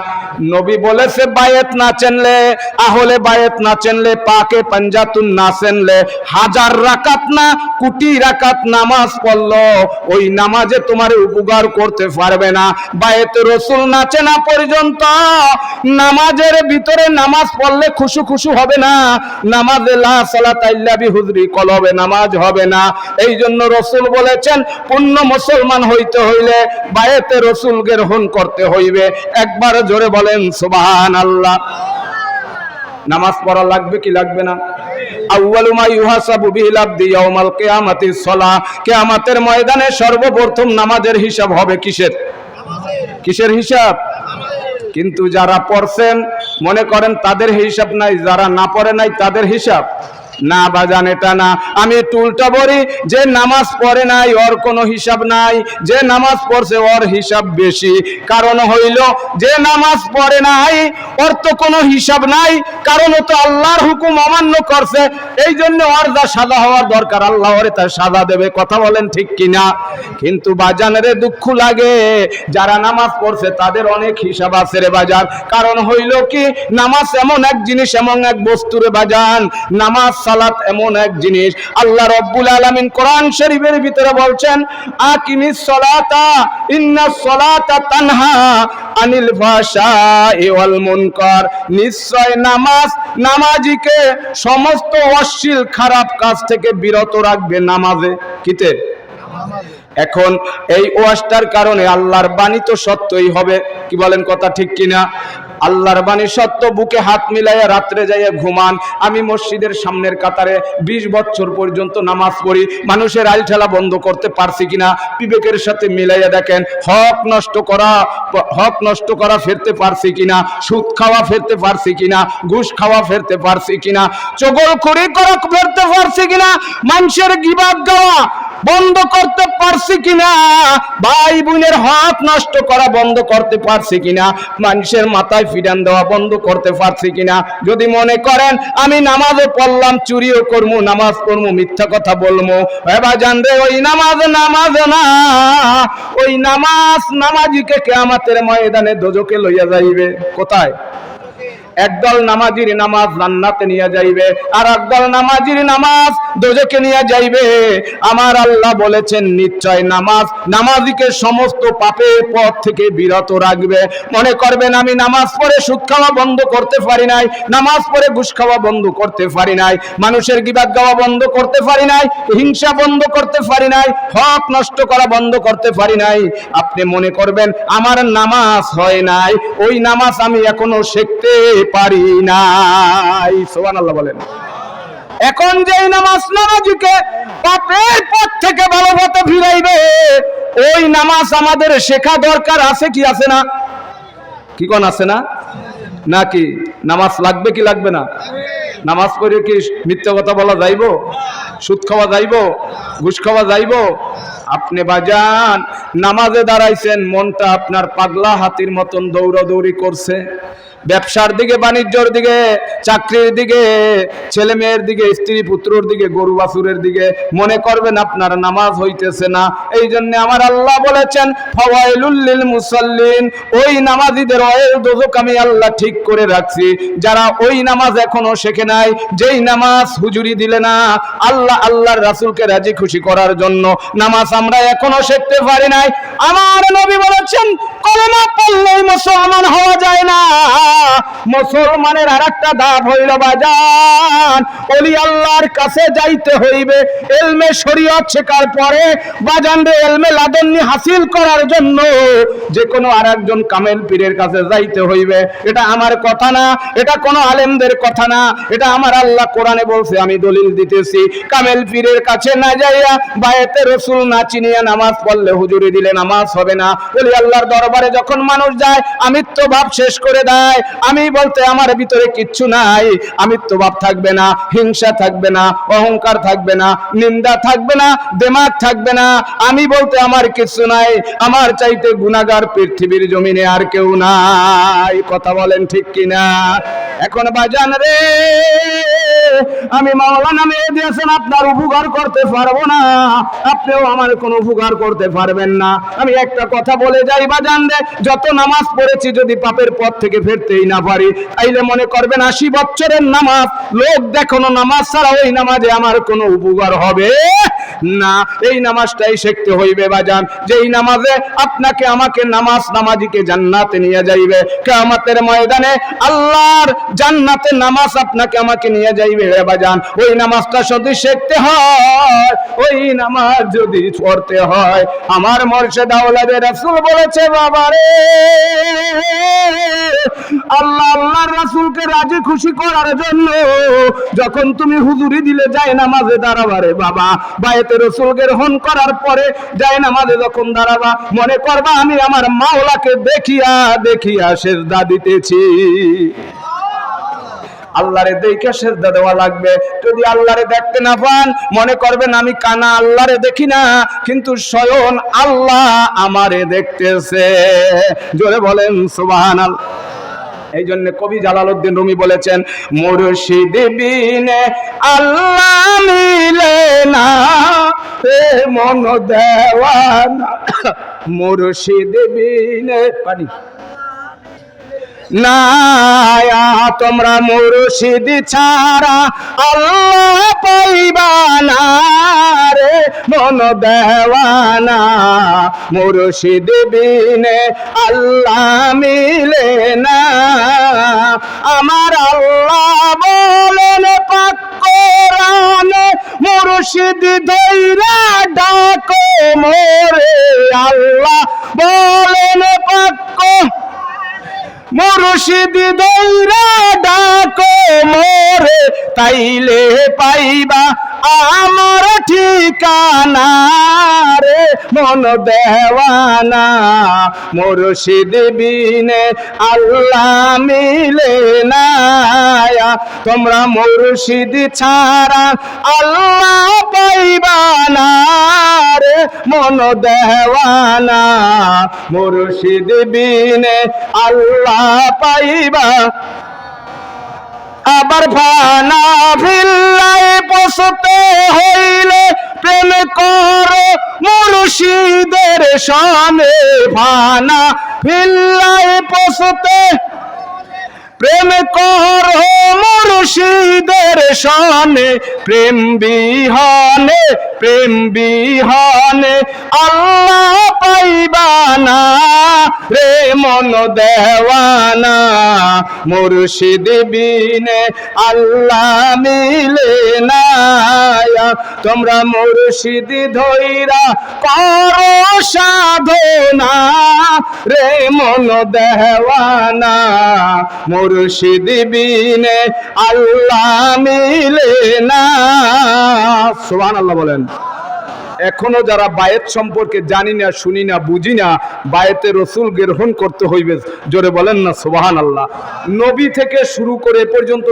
নবী বলেছে বায়াত না চিনলে, আহলে বায়াত না চিনলে, পাকে পাঞ্জাতুন না চিনলে, 1000 রাকাত না কোটি রাকাত নামাজ পড়লো ওই নামাজে তোমার উপকার করতে পারবে না। বায়াত রাসূল না চেনা পর্যন্ত নামাজের ভিতরে নামাজ পড়লে খুশু খুশু হবে না, নামাজে লা সালাতা ইল্লা বিহুজরি কলবে নামাজ হবে না। এই জন্য রাসূল বলেছেন পূর্ণ মুসলমান হইতে হইলে বায়াতে রাসূল গ্রহণ করতে হইবে। একবার জোরে বলেন সুবহানাল্লাহ। নামাজ পড়া লাগবে কি লাগবে না? আউয়ালু মা ইউহাসাবু বিল আবদি ইয়াউমাল কিয়ামাতিস সালাহ, কিয়ামতের ময়দানে সর্বপ্রথম নামাজের হিসাব হবে কিসের? কিসের হিসাব? কিন্তু যারা পড়ছেন মনে করেন তাদের হিসাব নাই, যারা না পড়ে নাই তাদের হিসাব না বাজান, এটা না। আমি উল্টা বলি, যে নামাজ পড়ে নাই ওর কোনো হিসাব নাই, যে নামাজ পড়ছে ওর হিসাব বেশি। কারণ হইল যে নামাজ পড়ে নাই ওর তো কোনো হিসাব নাই, কারণ ও তো আল্লাহর হুকুম অমান্য করছে। এই জন্য ওর যা সাজা হওয়ার দরকার আল্লাহ ওরে তার সাজা দেবে। কথা বলেন ঠিক কিনা? কিন্তু বাজানের দুঃখ লাগে যারা নামাজ পড়ছে তাদের অনেক হিসাব আছে রে বাজান। কারণ হইল কি নামাজ এমন এক জিনিস, এমন এক বস্তু রে বাজান, নামাজ সালাত এমন এক জিনিস আল্লাহ রাব্বুল আলামিন কোরআন শরীফের ভিতরে বলছেন আকিমিস সালাতা ইন্নাস সালাতা তানহা আনিল ফাহশাই ওয়াল মুনকার। নিশ্চয় নামাজ নামাজিকে সমস্ত অশ্লীল খারাপ কাজ থেকে বিরত রাখবে। নামাজে কিতে এখন এই ওয়াজটার কারণে আল্লাহর বাণী তো সত্যই হবে। কি বলেন কথা ঠিক কিনা? আল্লাহর বাণী সত্য। বুকে হাত মিলাইয়া রাত্রে যাইয়া ঘুমান। আমি মসজিদের সামনের কাতারে 20 বছর পর্যন্ত নামাজ পড়ি। মানুষের আইল ঠেলা বন্ধ করতে পারছি কিনা বিবেকের সাথে মিলাইয়া দেখেন। হক নষ্ট করা ফেরতে পারছি কিনা, সুদ খাওয়া ফেরতে পারছি কিনা, ঘুষ খাওয়া ফেরতে পারছি কিনা, চগলখড়ি করা ফেরতে পারছি কিনা, মানুষের গীবত গাওয়া বন্ধ করতে পারছি কিনা, ভাই বোনের হক নষ্ট করা বন্ধ করতে পারছি কিনা, মানুষের মাথায় ফিরান দেওয়া বন্ধ করতে পারছি কিনা। যদি মনে করেন আমি নামাজও পড়লাম, চুরিও করবো, নামাজ পড়বো, মিথ্যা কথা বলবো, এবার জানবে ওই নামাজ না, ওই নামাজিকে কিয়ামতের ময়দানে দোজখে লইয়া যাইবে। কোথায়? একদল নামাজির নামাজ জান্নাতে নিয়ে যাইবে, আর একদল নামাজির নামাজ দোজখে নিয়ে যাইবে। আমার আল্লাহ বলেছেন নিশ্চয় নামাজ নামাজিকে সমস্ত পাপের পথ থেকে বিরত রাখবে। মনে করবেন আমি নামাজ পড়ে সুদ খাওয়া বন্ধ করতে পারি নাই, নামাজ পড়ে ঘুষ খাওয়া বন্ধ করতে পারি নাই, মানুষের গীবাত গাওয়া বন্ধ করতে পারি নাই, হিংসা বন্ধ করতে পারি নাই, হক নষ্ট করা বন্ধ করতে পারি নাই। আপনি মনে করবেন আমার নামাজ হয় নাই, ওই নামাজ আমি এখনো শিখতে পারি নাই। সুবহানাল্লাহ বলেন। এখন যেই নামাজ নামাজিকে পাপের পথ থেকে ভালো পথে ফিরাইবে, ওই নামাজ আমাদের শেখা দরকার আছে কি আছে না? কি কোন আছে না? নাকি নামাজ লাগবে কি লাগবে না? নামাজ পড়ে কি মিথ্যা কথা বলা যাইব? সুদ খাওয়া যাইব? ঘুষ খাওয়া যাইব? আপনি বাজান নামাজে দাঁড়াইছেন, মনটা আপনার পাগলা হাতির মতন দৌড়াদৌড়ি করছে, ব্যবসার দিকে, বাণিজ্যর দিকে, চাকরির দিকে, ছেলে মেয়ের দিকে, স্ত্রী পুত্রর দিকে, গরু বাছুরের দিকে, মনে করবেন আপনার নামাজ হইতেছে না। এই জন্য আমার আল্লাহ বলেছেন ফাওয়াইলুল লিল মুসাল্লিন, ওই নামাজীদের ওয়াইল দোজখ আমি আল্লাহ ঠিক করে রাখছি, যারা ওই নামাজ এখনো শেখে নাই, যেই নামাজ হুজুরি দিলে না আল্লাহ আল্লাহর রাসূলকে রাজি খুশি করার জন্য নামাজ আমরা এখনো শিখতে পারি নাই। আমার নবী বলেছেন কলেমা পড়লেই মুসলমান হওয়া যায় না, মুসলমানের আরেকটা ধাপ হইল বাজান ওলি আল্লাহর কাছে যাইতে হইবে। ইলমে শরীয়ত শেখার পরে বাজান রে ইলমে লাদুন্নি হাসিল করার জন্য যে কোনো আরেকজন কামেল পীরের কাছে যাইতে হইবে। এটা আমার কথা না, এটা কোনো আলেমদের কথা না, এটা আমার আল্লাহ কোরআনে বলছে, আমি দলিল দিতেছি। কামেল পীরের কাছে না যাইয়া বায়াতে রাসূল না চিনিয়া নামাজ পড়লে হুজুরি দিলে নামাজ হবে না। ওলি আল্লাহর দরবারে যখন মানুষ যায় আমিত্ব ভাব শেষ করে দেয়। আমি বলতে আমার ভিতরে কিচ্ছু নাই, আমিত্ব ভাব থাকবে না, হিংসা থাকবে না, অহংকার থাকবে না, নিন্দা থাকবে না, দেমাগ থাকবে না। আমি বলতে আমার কিচ্ছু নাই, আমার চাইতে গুনাহগার পৃথিবীর জমিনে আর কেউ নাই। কথা বলেন ঠিক কিনা? এখন বাজান রে আমি মাওলানা মেয়ে দিয়েছেন, আপনার উপকার করতে পারবো না, আপনিও আমার কোনো উপকার করতে পারবেন না। আমি একটা কথা বলে যাই বাজান রে, যত নামাজ পড়েছি যদি পাপের পথ থেকে ফিরতেই না পারি, তাইলে মনে করবেন 80 বছরের নামাজ লোক দেখানো নামাজ ছাড়া ওই নামাজে আমার কোনো উপকার হবে না। এই নামাজটাই শিখতে হইবে বাজান, যেই নামাজে আপনাকে আমাকে নামাজ নামাজিকে জান্নাতে নিয়ে যাইবে। কিয়ামতের ময়দানে আল্লাহর জান্নাতে নামাজ আপনাকে আমাকে নিয়ে যাইবে রে বাজান। ওই নামাজটা যদি শিখতে হয়, ওই নামাজ যদি পড়তে হয়, আমার মুর্শিদ আওলাদে রাসূল বলেছে বাবারে আল্লাহ আল্লাহর রাসূলকে রাজি খুশি করার জন্য যখন তুমি হুজুরি দিলে যায় নামাজে দাঁড়াবারে বাবা, বায়াতে রাসূলকে গ্রহণ করার পরে যায় নামাজে যখন দাঁড়াবা, মনে করবা আমি আমার মাওলাকে দেখিয়া দেখিয়া সিজদা দিতেছি। আল্লাহরে দেখে সিজদা দেওয়া লাগবে। যদি আল্লাহরে দেখতে না পান মনে করবেন আমি কানা, আল্লাহরে দেখি না, কিন্তু স্বয়ং আল্লাহ আমারে দেখতেছে। জোরে বলেন সুবহানাল্লাহ। এই জন্য কবি জালালউদ্দিন রুমি বলেছেন মুর্শিদ বিনে আল্লাহ মিলে না মন দেওয়ানা, মুর্শিদ বিনে পানি না তোমরা মুর্শিদ ছাড়া আল্লাহ পাইবা না রে মন দেওয়ানা, মুর্শিদ বিনে আল্লাহ মিলে না। আমার আল্লাহ বলেন পাক কোরআনে মুর্শিদ ধইরা ডাকো মোরে, আল্লাহ বলেন পাক মুর্শিদ ধইরা ডাকো মোরে, তাইলে পাইবা আমার ঠিকানা রে মন দেওয়ানা, মুর্শিদ বিনে আল্লাহ মিলে না। তোমরা মুর্শিদ ছাড়া আল্লাহ পাইবা না রে মন দেওয়ানা, মুর্শিদ বিনে আল্লাহ পাইবা। আবার ফানা ফিল্লায় পৌঁছতে হইলে প্রেম করো মুর্শিদের সনে, ফানা ফিল্লায় পৌঁছতে প্রেম করো মুর্শিদের শানে, প্রেম বিহনে আল্লাহ পাইবা না রে মন দেওয়ানা, মুর্শিদ বিনে আল্লাহ মিলে না। তোমরা মুর্শিদ ধইরা করো সাধনা রে মন দেওয়ানা, মুর্শিদ বিনে আল্লাহ মিলে না। সুবহানাল্লাহ বলেন। এখনো যারা বায়েত সম্পর্কে জানি না, শুনি না, বুঝি না, বায়েতে রসুল গ্রহণ করতে হইবে, জোরে বলেন না সুবহানাল্লাহ। নবী থেকে শুরু করে এ পর্যন্ত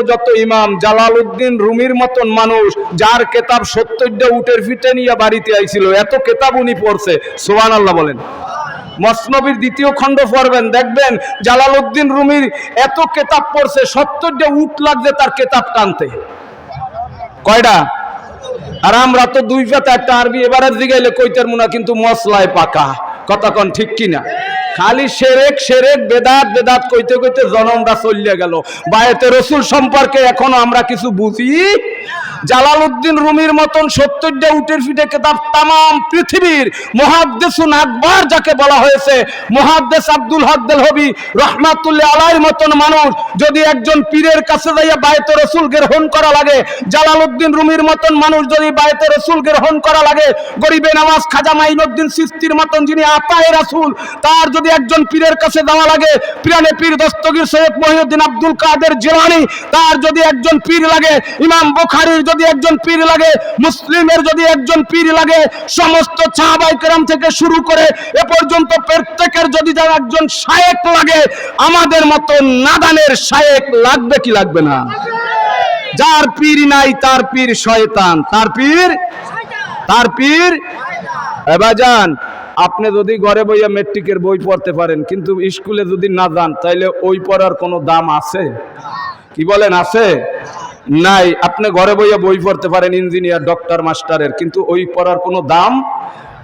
যত ইমাম জালালউদ্দিন রুমির মতন মানুষ, যার কেতাব 70টা উটের পিঠে নিয়ে বাড়িতে আইছিল, এত কেতাব উনি পড়ছে, সুবহানাল্লাহ বলেন। মসনবির 2য় খণ্ড পড়বেন, দেখবেন জালালউদ্দিন রুমির এত কেতাব পড়ছে, 70টা উট লাগছে তার কেতাব টানতে। কয়টা? আর আমরা তো 2 পাতা একটা আরবি এবারে জিগাইলে কইতার মুনা, কিন্তু মশলায় পাকা। কথা কোন ঠিক কিনা? খালি সেরেক বেদাত কইতে কইতে জনমটা চলিয়ে গেল। বায়েতে রসুল সম্পর্কে এখনো আমরা কিছু বুঝি। জালালউদ্দিন রুমির মতন 70টা উটের পিঠে কেতাব তাম পৃথিবীর মুহাদ্দিসুন আকবর যাকে বলা হয়েছে, মুহাদ্দিস আব্দুল হক দেলহবি রহমাতুল্লাহ আলাইহির মতন মানুষ যদি একজন পীরের কাছে যাইয়া বায়েতে রসুল গ্রহণ করা লাগে, জালালউদ্দিন রুমির মতন মানুষ যদি বায়েতে রসুল গ্রহণ করা লাগে, গরিবে নওয়াজ খাজা মাইনুদ্দিন চিশতির মতন যিনি আতায়ে রাসূল, তার যদি একজন পীরের কাছে যাওয়া লাগে, পিরানে পীর দস্তগীর সৈয়দ মহিউদ্দিন আব্দুল কাদের জিলানী, তার যদি একজন পীর লাগে, ইমাম বুখারীর যদি একজন পীর লাগে, মুসলিমের যদি একজন পীর লাগে, সমস্ত সাহাবায়ে কেরাম থেকে শুরু করে এ পর্যন্ত প্রত্যেকের যদি যার একজন শায়েখ লাগে, আমাদের মতো নাদানের শায়েখ লাগবে কি লাগবে না? যার পীর নাই তার পীর শয়তান, তার পীর এবাজান। আপনি যদি ঘরে বইয়া মেট্রিকের বই পড়তে পারেন, কিন্তু স্কুলে যদি না যান, তাইলে ওই পড়ার কোনো দাম আছে? কি বলেন, আছে? নাই। আপনি ঘরে বইয়া বই পড়তে পারেন ইঞ্জিনিয়ার, ডক্টর, মাস্টারের, কিন্তু ওই পড়ার কোনো দাম।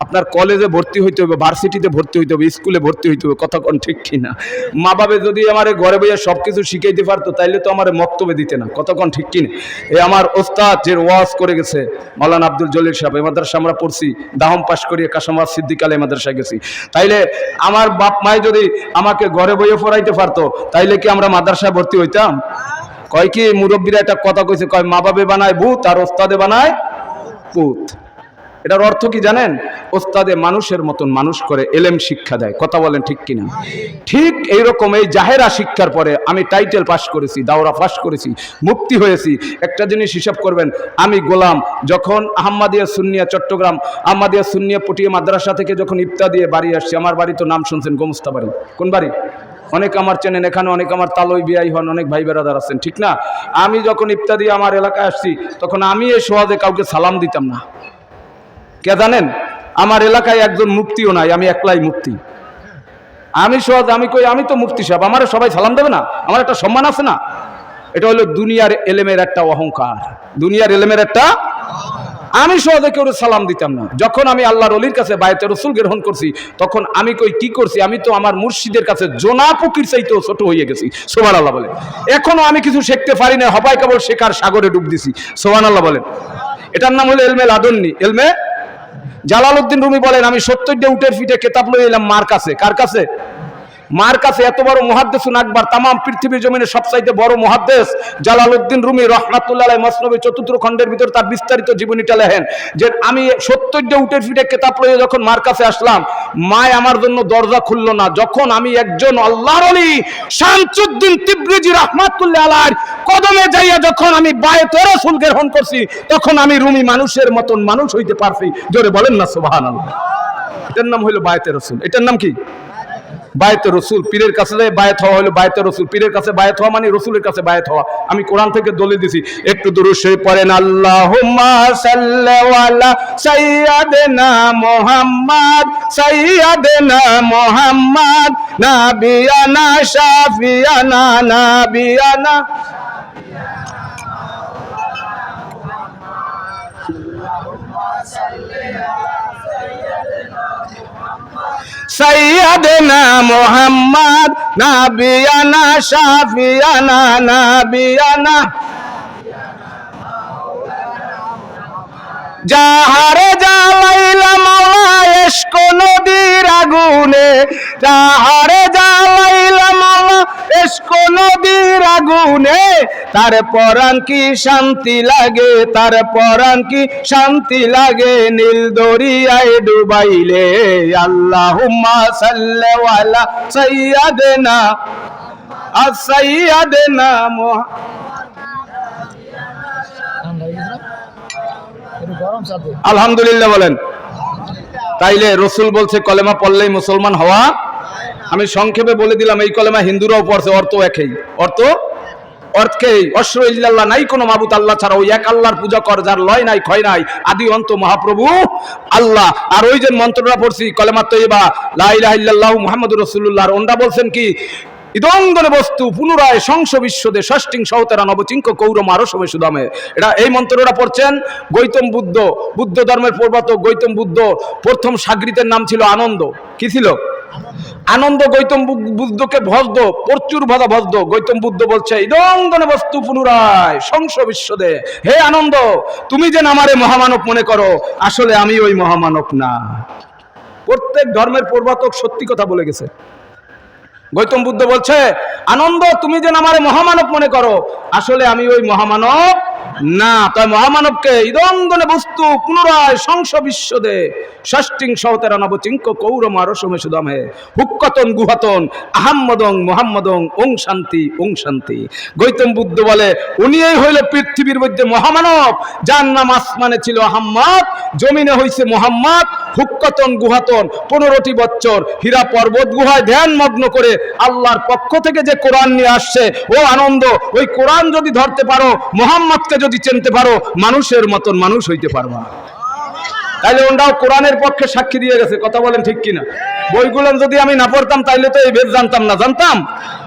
আপনার কলেজে ভর্তি হইতে হবে, ভার্সিটিতে ভর্তি হইতে হবে, স্কুলে ভর্তি হইতে হবে। কথা কোন ঠিক কিনা? মা বাবা যদি আমার ঘরে বইয়া সবকিছু শিখাইতে পারতো, তাইলে তো আমার মক্তবে দিতে না। কথা কোন ঠিক কিনা? এই আমার ওস্তাদ যে ওয়াজ করে গেছে মাওলানা আব্দুল জলিল সাহেব, এই মাদ্রাসা আমরা পড়ছি, দাহম পাশ করিয়ে কাশামাবাদ সিদ্দিক আলী মাদ্রাসায় গেছি। তাইলে আমার বাপ মাই যদি আমাকে ঘরে বইয়ে পড়াইতে পারতো, তাইলে কি আমরা মাদ্রাসায় ভর্তি হইতাম? কয় কি মুরব্বীরা একটা কথা কইছে, কয় মা বাবা বানায় ভূত আর ওস্তাদে বানায় পুত। এটার অর্থ কি জানেন? ওস্তাদে মানুষের মতন মানুষ করে, এলেম শিক্ষা দেয়। কথা বলেন ঠিক কিনা? ঠিক এইরকম এই জাহেরা শিক্ষার পরে আমি টাইটেল পাশ করেছি, দাওরা পাশ করেছি, মুফতি হয়েছি। একটা জিনিস হিসাব করবেন, আমি গোলাম যখন আহমদিয়া সুন্নিয়া চট্টগ্রাম আহমদিয়া সুন্নিয়া পটিয়া মাদ্রাসা থেকে যখন ইফতা দিয়ে বাড়ি আসছি, আমার বাড়ি তো নাম শুনছেন গোমস্তা বাড়ি। কোন বাড়ি? অনেক আমার চেনেন, এখানে অনেক আমার তালই বিয়াই হন, অনেক ভাই বেরাদার আছেন, ঠিক না? আমি যখন ইফতা দিয়ে আমার এলাকায় আসছি, তখন আমি এই সহজে কাউকে সালাম দিতাম না। কে জানেন? আমার এলাকায় একজন মুফতিও নাই, আমি একলাই মুফতি। আমি সহজ, আমি কই আমি তো মুফতি সাহেব, আমার সবাই সালাম দেবে না? আমার একটা সম্মান আছে না? এটা হলো দুনিয়ার এলেমের একটা অহংকার, দুনিয়ার এলেমের একটা। আমি সহজে কেউ সালাম দিতাম না। যখন আমি আল্লাহর ওলির কাছে বায়েতে রসুল গ্রহণ করছি, তখন আমি কই কি করছি? আমি তো আমার মুর্শিদের কাছে জোনা পুকির চাইতেও ছোট হয়ে গেছি। সুবহানাল্লাহ বলে। এখনো আমি কিছু শিখতে পারি না, হবাই কেবল শেখার সাগরে ডুব দিছি। সুবহানাল্লাহ বলেন। এটার নাম হলো এলমে লাদুন্নি, এলমে। জালালউদ্দিন রুমি বলেন, আমি 70টা উটের পিঠে কেতাব লই এলাম মার কাছে। কার কাছে? মার কাছে। এত বড় মুহাদ্দিসুন আকবর, তাম পৃথিবীর জমিনে সবচাইতে বড় মুহাদ্দিস জালালউদ্দিন রুমি রহমাতুল্লাহ আলাইহি মসনবী 4th খণ্ডের ভিতর তার বিস্তারিত জীবনীটা লেখেন যে আমি 70টা উটের পিঠে কেতাব লইয়ে যখন মার কাছে আসলাম, মা আমার জন্য দরজা খুলল না। যখন আমি একজন আল্লাহর ওলি শামসুদ্দিন তিবরিজি রহমাতুল্লাহ আলাইহির কদমে যাইয়া যখন আমি বায়েতে রাসূল গ্রহণ করছি, তখন আমি রুমি মানুষের মতন মানুষ হইতে পারছি। জোরে বলেন না সুবহানাল্লাহ। এটার নাম হলো বায়েতে রাসূল। এটার নাম কি? বায়েতে রসুল। পীরের কাছে বায়াত হওয়া হলো বায়েতে রসুল। পীরের কাছে বায়াত হওয়া মানে রসুলের কাছে বায়াত হওয়া। আমি কোরআন থেকে দলিল দিছি, একটু দুরূদ শরীফ পড়েন। আল্লাহুম্মা সাল্লি আলা সাইয়্যিদিনা মুহাম্মদ, সাইয়্যিদিনা মুহাম্মদ, নাবিয়ানা শাফিয়ানা, নাবিয়ানা সাইয়্যিদানা মুহাম্মদ নাবিয়ানা শাফিয়ানা নাবিয়ানা যাহারে জ্বালাইলা মাওলা ইশক নদীর আগুনে, যাহারে জ্বালাইলা মাওলা ইশক নদীর আগুনে, তার পরাণ কি শান্তি লাগে, তার পরাণ কি শান্তি লাগে নীল দরিয়ায় ডুবাইলে। আল্লাহুম্মা সাল্লি আলা সাইয়্যিদিনা সাইয়্যিদিনা আলহামদুলিল্লাহ বলেন। তাইলে রসুল বলছে কলেমা পড়লেই মুসলমান হওয়া। আমি সংক্ষেপে বলে দিলাম, এই কলেমা হিন্দুরাও পড়ছে, অর্থ একই, অর্থকেই অশ্র ইল্লাল্লাহ, নাই কোনো মাবুদ আল্লাহ ছাড়া, ওই এক আল্লাহর পূজা কর যার লয় নাই ক্ষয় নাই, আদি অন্ত মহাপ্রভু আল্লাহ। আর ওই যে মন্ত্রটা পড়ছি কলেমা তৈয়বা লা ইলাহা ইল্লাল্লাহু মুহাম্মাদুর রাসূলুল্লাহ, ওনটা বলছেন কি ইদঙ্গনে বস্তু পুনরায় সংস বিশ্বদে ষষ্ঠিং সহতেরা নবচিঙ্ক কৌরম আরো সময় সুদামে। এটা এই মন্ত্রটা পড়ছেন গৌতম বুদ্ধ, বুদ্ধ ধর্মের প্রবর্তক গৌতম বুদ্ধ। প্রথম সাগরিতের নাম ছিল আনন্দ। কি ছিল? আনন্দ। গৌতম বুদ্ধকে ভজদ, প্রচুর ভাষা ভজদ। গৌতম বুদ্ধ বলছে ইদঙ্গনে বস্তু পুনরায় সংস বিশ্বদে, হে আনন্দ তুমি যেন আমারে মহামানব মনে করো, আসলে আমি ওই মহামানব না। প্রত্যেক ধর্মের প্রবর্তক সত্যি কথা বলে গেছে। গৌতম বুদ্ধ বলছে আনন্দ তুমি যেন আমারে মহামানব মনে করো, আসলে আমি ওই মহামানব না। তাই মহামানবকে ইদঙ্গনে বস্তু পুনরায় সংস বিশ্বদে ষষ্ঠিং সহতেরা নবচিঙ্ক কৌরম আরসমে সুদামে হুক্কতন গুহাতন আহাম্মদং মোহাম্মদং ওং শান্তি ওং শান্তি। গৌতম বুদ্ধ বলে উনিই হইল পৃথিবীর মধ্যে মহামানব, যার নাম আসমানে ছিল আহাম্মদ, জমিনে হইছে মোহাম্মদ। হুক্কতন গুহাতন 15টি বছর হীরা পর্বত গুহায় ধ্যান মগ্ন করে আল্লাহর পক্ষ থেকে যে কোরআন নিয়ে আসছে, ও আনন্দ ওই কোরআন যদি ধরতে পারো, মোহাম্মদকে যদি চিনতে পারো, মানুষের মতন মানুষ হইতে পারবা। তাইলে ওনারাও কোরআনের পক্ষে সাক্ষী দিয়ে গেছে। কথা বলেন ঠিক কিনা? বইগুলো যদি আমি না পড়তাম তাইলে তো এই ভেদ জানতাম না। জানতাম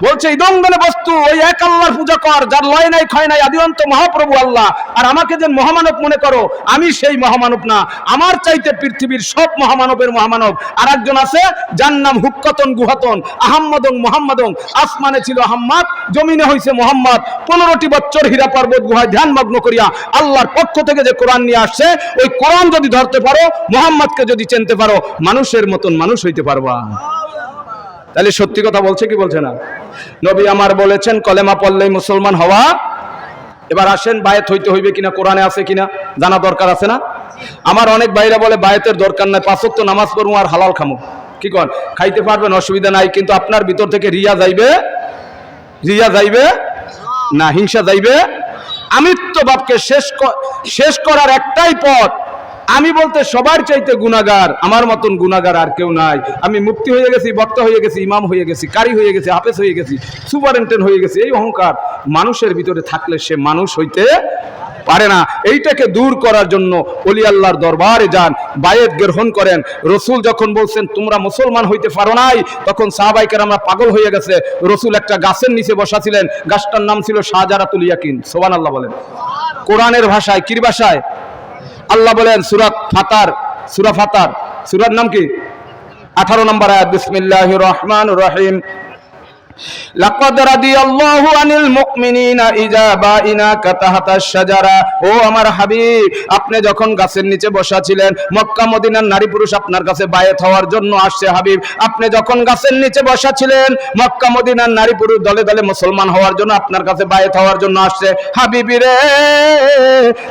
বলছে ইদঙ্গনে বস্তু ওই এক আল্লাহর পূজা কর যার লয় নাই ক্ষয় নাই, আদি অন্ত মহাপ্রভু আল্লাহ। আর আমাকে যে মহামানব মনে করো, আমি সেই মহামানব না। আমার চাইতে পৃথিবীর সব মহামানবের মহামানব আর একজন আছে, যার নাম হুক্কতন গুহাতন আহাম্মদং মোহাম্মদং। আসমানে ছিল আহাম্মদ, জমিনে হইছে মোহাম্মদ। 15টি বছর হীরা পর্বত গুহায় ধ্যান মগ্ন করিয়া আল্লাহর পক্ষ থেকে যে কোরআন নিয়ে আসছে, ওই কোরআন যদি ধরতে পারো, মোহাম্মদকে যদি চিনতে পারো, মানুষের মতন মানুষ হইতে পারবা। তাহলে সত্যি কথা বলছে কি বলছে না? নবী আমার বলেছেন কলেমা পড়লেই মুসলমান হওয়া। এবার আসেন বায়াত হইতে হইবে কিনা, কোরআনে আছে কিনা জানা দরকার আছে না? আমার অনেক ভাইরা বলে বায়াতের দরকার নাই, 5 ওয়াক্ত নামাজ পড়বো আর হালাল খামো। কি কন? খাইতে পারবেন, অসুবিধা নাই, কিন্তু আপনার ভিতর থেকে রিয়া যাইবে না হিংসা যাইবে? আমিত্বভাবকে শেষ করার একটাই পথ। আমি বলতে সবার চাইতে গুনাহগার, আমার মতন গুনাহগার আর কেউ নাই। আমি মুফতি হয়ে গেছি, বক্তা হয়ে গেছি, ইমাম হয়ে গেছি, কারি হয়ে গেছি, হাফেজ হয়ে গেছি, সুপারিনটেন্ডেন্ট হয়ে গেছি। এই অহংকার মানুষের ভিতরে থাকলে সে মানুষ হইতে পারে না। এইটাকে দূর করার জন্য ওলি আল্লাহর দরবারে যান, বায়াত গ্রহণ করেন। রসুল যখন বলছেন তোমরা মুসলমান হইতে পারো নাই, তখন সাহাবায়ে কেরামরা পাগল হয়ে গেছে। রসুল একটা গাছের নিচে বসা ছিলেন, গাছটার নাম ছিল শাহজারাতুল ইয়াকিন। সুবহানাল্লাহ বলেন। কোরআনের ভাষায়, কি ভাষায়? আল্লাহ বলেন সূরা ফাতার, সূরার নাম কি? 18 নম্বর আয়াত, বিসমিল্লাহির রহমানির রহিম। লাকাদ রাদিয়াল্লাহু আনিল মুমিনিনা ইযা বাইনাকা তাহতাশ শাজারা। ও আমার হাবিব, আপনি যখন গাছের নিচে বসা ছিলেন, মক্কা মদিনার নারী পুরুষ আপনার কাছে বায়াত হওয়ার জন্য আসছে। হাবিব, আপনি যখন গাছের নিচে বসা ছিলেন, মক্কা মদিনার নারী পুরুষ দলে দলে মুসলমান হওয়ার জন্য আপনার কাছে বায়াত হওয়ার জন্য আসছে। হাবিবি রে,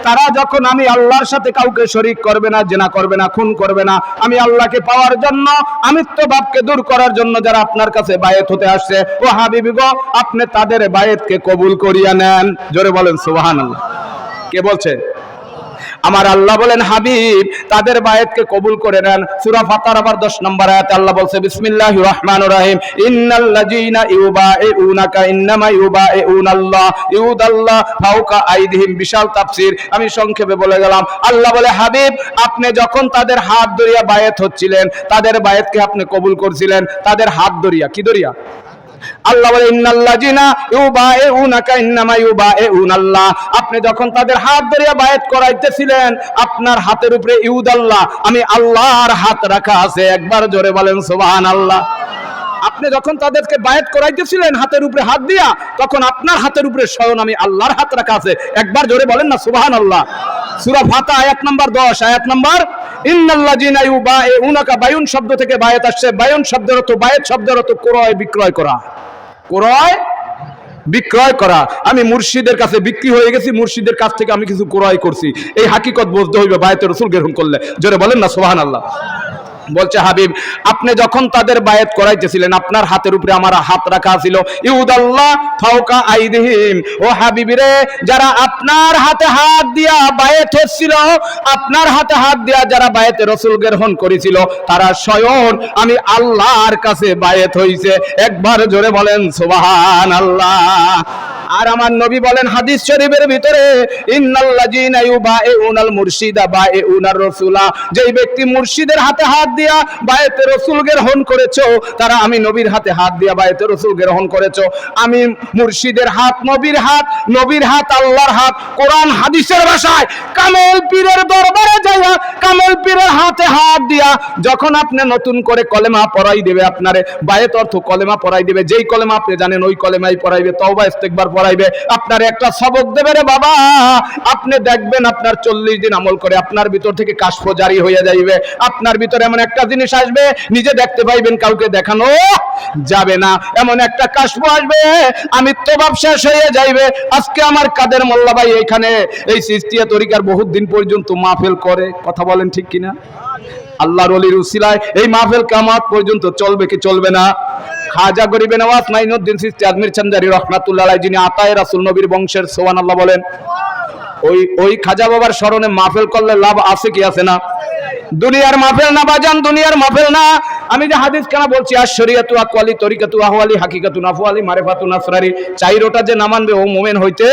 তারা যখন আমি আল্লাহর সাথে কাউকে শরীক করবে না, জিনা করবে না, খুন করবে না, আমি আল্লাহকে পাওয়ার জন্য, আমিত্বভাবকে দূর করার জন্য যারা আপনার কাছে বায়াত হতে আসছে, ও হাবিবি গো, আপনি তাদের বায়াতকে কবুল করিয়া নেন। জোরে বলেন সুবহানাল্লাহ। কে বলছে? আমার আল্লাহ বলেন হাবিব তাদের বায়াতকে কবুল করে নেন। সূরা ফাতার আবার 10 নম্বর আয়াতে আল্লাহ বলছে বিসমিল্লাহির রহমানির রহিম, ইন্নাল্লাযীনা ইউবাইউনাকা ইন্নামা ইউবাইউনাল্লাহ ইউদাল্লাহ ফাওকা আইদিহিম। বিশাল তাফসীর, আমি সংক্ষেপে বলে গেলাম। আল্লাহ বলে হাবিব, আপনি যখন তাদের হাত ধরিয়া বায়াত হচ্ছিলেন, তাদের বায়াতকে আপনি কবুল করছিলেন, তাদের হাত ধরিয়া। কি ধরিয়া? আল্লাহ বলে ইন্নাল্লাযিনা ইউবাইউনাকা ইন্নামা ইউবাইউনাল্লাহ, আপনি যখন তাদের হাত ধরে বায়াত করাইতেছিলেন আপনার হাতের উপরে ইউদাল্লাহ, আমি আল্লাহর হাত রাখা আছে। একবার জোরে বলেন সুবহানাল্লাহ। আপনি যখন তাদেরকে বায়াত করাইতেছিলেন হাতের উপরে হাত দিয়া, তখন আপনার হাতের উপরে স্বয়ং আমি আল্লাহর হাত রাখা আছে। একবার জোরে বলেন না সুবহানাল্লাহ। সূরা ফাতিহা আয়াত নাম্বার 10, আয়াত নাম্বার ইন্নাল্লাযিনা ইউবাইউনাকা, বায়ুন শব্দ থেকে বায়াত আসছে। বায়ুন শব্দের অর্থ, বায়াত শব্দের অর্থ ক্রয় বিক্রয় করা। ক্রয় বিক্রয় করা। আমি মুর্শিদের কাছে বিক্রি হয়ে গেছি, মুর্শিদের কাছ থেকে আমি কিছু ক্রয় করছি, এই হাকিকত বুঝতে হইবে বায়াতে রাসূল গ্রহণ করলে। জোরে বলেন না সুবহানাল্লাহ। বলছে হাবিব, আপনি যখন তাদের বায়াত করাইতেছিলেন আপনার হাতের উপরে আমার হাত রাখা ছিল। ইউদাল্লাহ ফাওকা আইদিহিম, ও হাবিব রে, যারা আপনার হাতে হাত দিয়া বায়াত হচ্ছিল, আপনার হাতে হাত দিয়া যারা বায়াতে রাসূল গ্রহণ করেছিল, তারা স্বয়ং আমি আল্লাহর কাছে বায়াত হইছে। একবার জোরে বলেন সুবহানাল্লাহ। আর আমার নবী বলেন হাদিস শরীফের ভিতরে, ইন্নাল্লাযিনা ইউবাইউনাল মুরশিদা বাইউনার রাসূলা, যেই ব্যক্তি মুর্শিদের হাতে হাত দিয়া বায়াতে রাসূল গ্রহণ করেছো, তারা আমি নবীর হাতে হাত দিয়া বায়াতে রাসূল গ্রহণ করেছো। আমি মুর্শিদের হাত নবীর হাত, নবীর হাত আল্লাহর হাত। কোরআন হাদিসের ভাষায় কামেল পীরের দরবারে যাইয়া কামেল পীরের হাতে হাত দিয়া যখন আপনি নতুন করে কলেমা পড়াই দেবে, আপনারে বায়াত অর্থ কলেমা পড়াই দেবে, যেই কলেমা আপনি জানেন ওই কলেমাই পড়াইবে, তওবা ইস্তেগফার পড়াইবে, আপনার একটা সবক দেবে রে বাবা। আপনি দেখবেন আপনার 40 দিন আমল করে আপনার ভিতর থেকে কাশফ জারি হয়ে যাইবে। আপনার ভিতরে এমন একটা জিনিস আসবে, নিজে দেখতে পাইবেন, কাউকে দেখানো যাবে না, এমন একটা কাশফ আসবে, আমিত্বভাব শেষ হয়ে যাইবে। আজকে আমার কাদের মোল্লা ভাই এখানে এই চিশতিয়া তরিকার বহুত দিন পর্যন্ত মাহফিল করে, কথা বলেন ঠিক কিনা? আল্লাহর ওলির উসিলায় এই মাহফিল কিয়ামত পর্যন্ত চলবে কি চলবে না? খাজা গরিবে নওয়াজ মাইনুদ্দিন চিশতি আজমির চান্দারি রাহমাতুল্লাহ আলাইহি, যিনি আতায়ে রাসূল নবীর বংশের, সুবহানাল্লাহ বলেন। ওই খাজা বাবার স্মরণে মাহফিল করলে লাভ আছে কি আছে না? দুনিয়ার মাহফিল না বাজান, দুনিয়ার মাহফিল না। আমি যে হাদিস কেন বলছি, আর শরীয়তু আকওয়ালি, তরিকাতু আহওয়ালি, হাকিকাতু নাফওয়ালি, মারিফাতু নাসরারি, চাইরোটা যে না মানবে ও মুমিন হইতে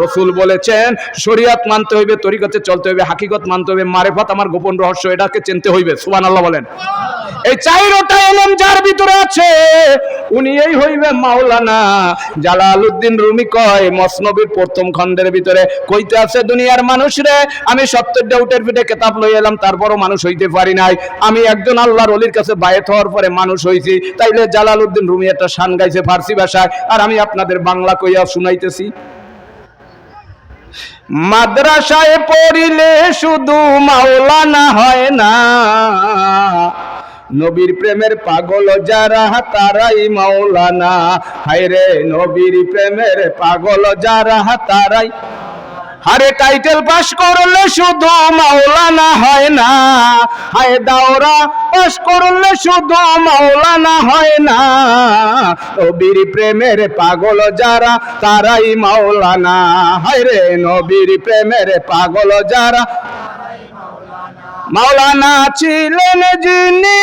রাসূল বলেছেন শরীয়ত মানতে হইবে, তরিকতে চলতে হইবে, হাকিকত মানতে হইবে, মারিফাত আমার গোপন রহস্য এটাকে চিনতে হইবে। সুবহানাল্লাহ বলেন। এই চাইরোটা ইলম যার ভিতরে আছে উনি এই হইবে মাওলানা জালালউদ্দিন রুমি। কয় মসনবির প্রথম খণ্ডের ভিতরে কইতে আছে, দুনিয়ার মানুষ রে, আমি 70 ডাউটের পিঠে কিতাব লই এলাম, তারপরও মানুষ হইতে পারি নাই। আমি একজন আল্লাহর ওলির কাছে বায়াত হওয়ার পরে মানুষ হইছি। তাইলে জালালউদ্দিন রুমি একটা শান গাইছে ফার্সি ভাষায়, আর আমি আপনাদের বাংলা কইয়া শুনাইতেছি। মাদ্রাসায় পড়িলে শুধু মাওলানা হয় না, নবীর প্রেমের পাগল যারা তারাই মাওলানা। হায়রে নবীর প্রেমের পাগল যারা তারাই। আরে টাইটেল পাস করলে শুধু মাওলানা হয় না, হায় দাওরা পাস করলে শুধু মাওলানা হয় না, নবীর প্রেমের পাগল যারা তারাই মাওলানা। হায়রে নবীর প্রেমের পাগল যারা মাওলানা ছিলেন যিনি,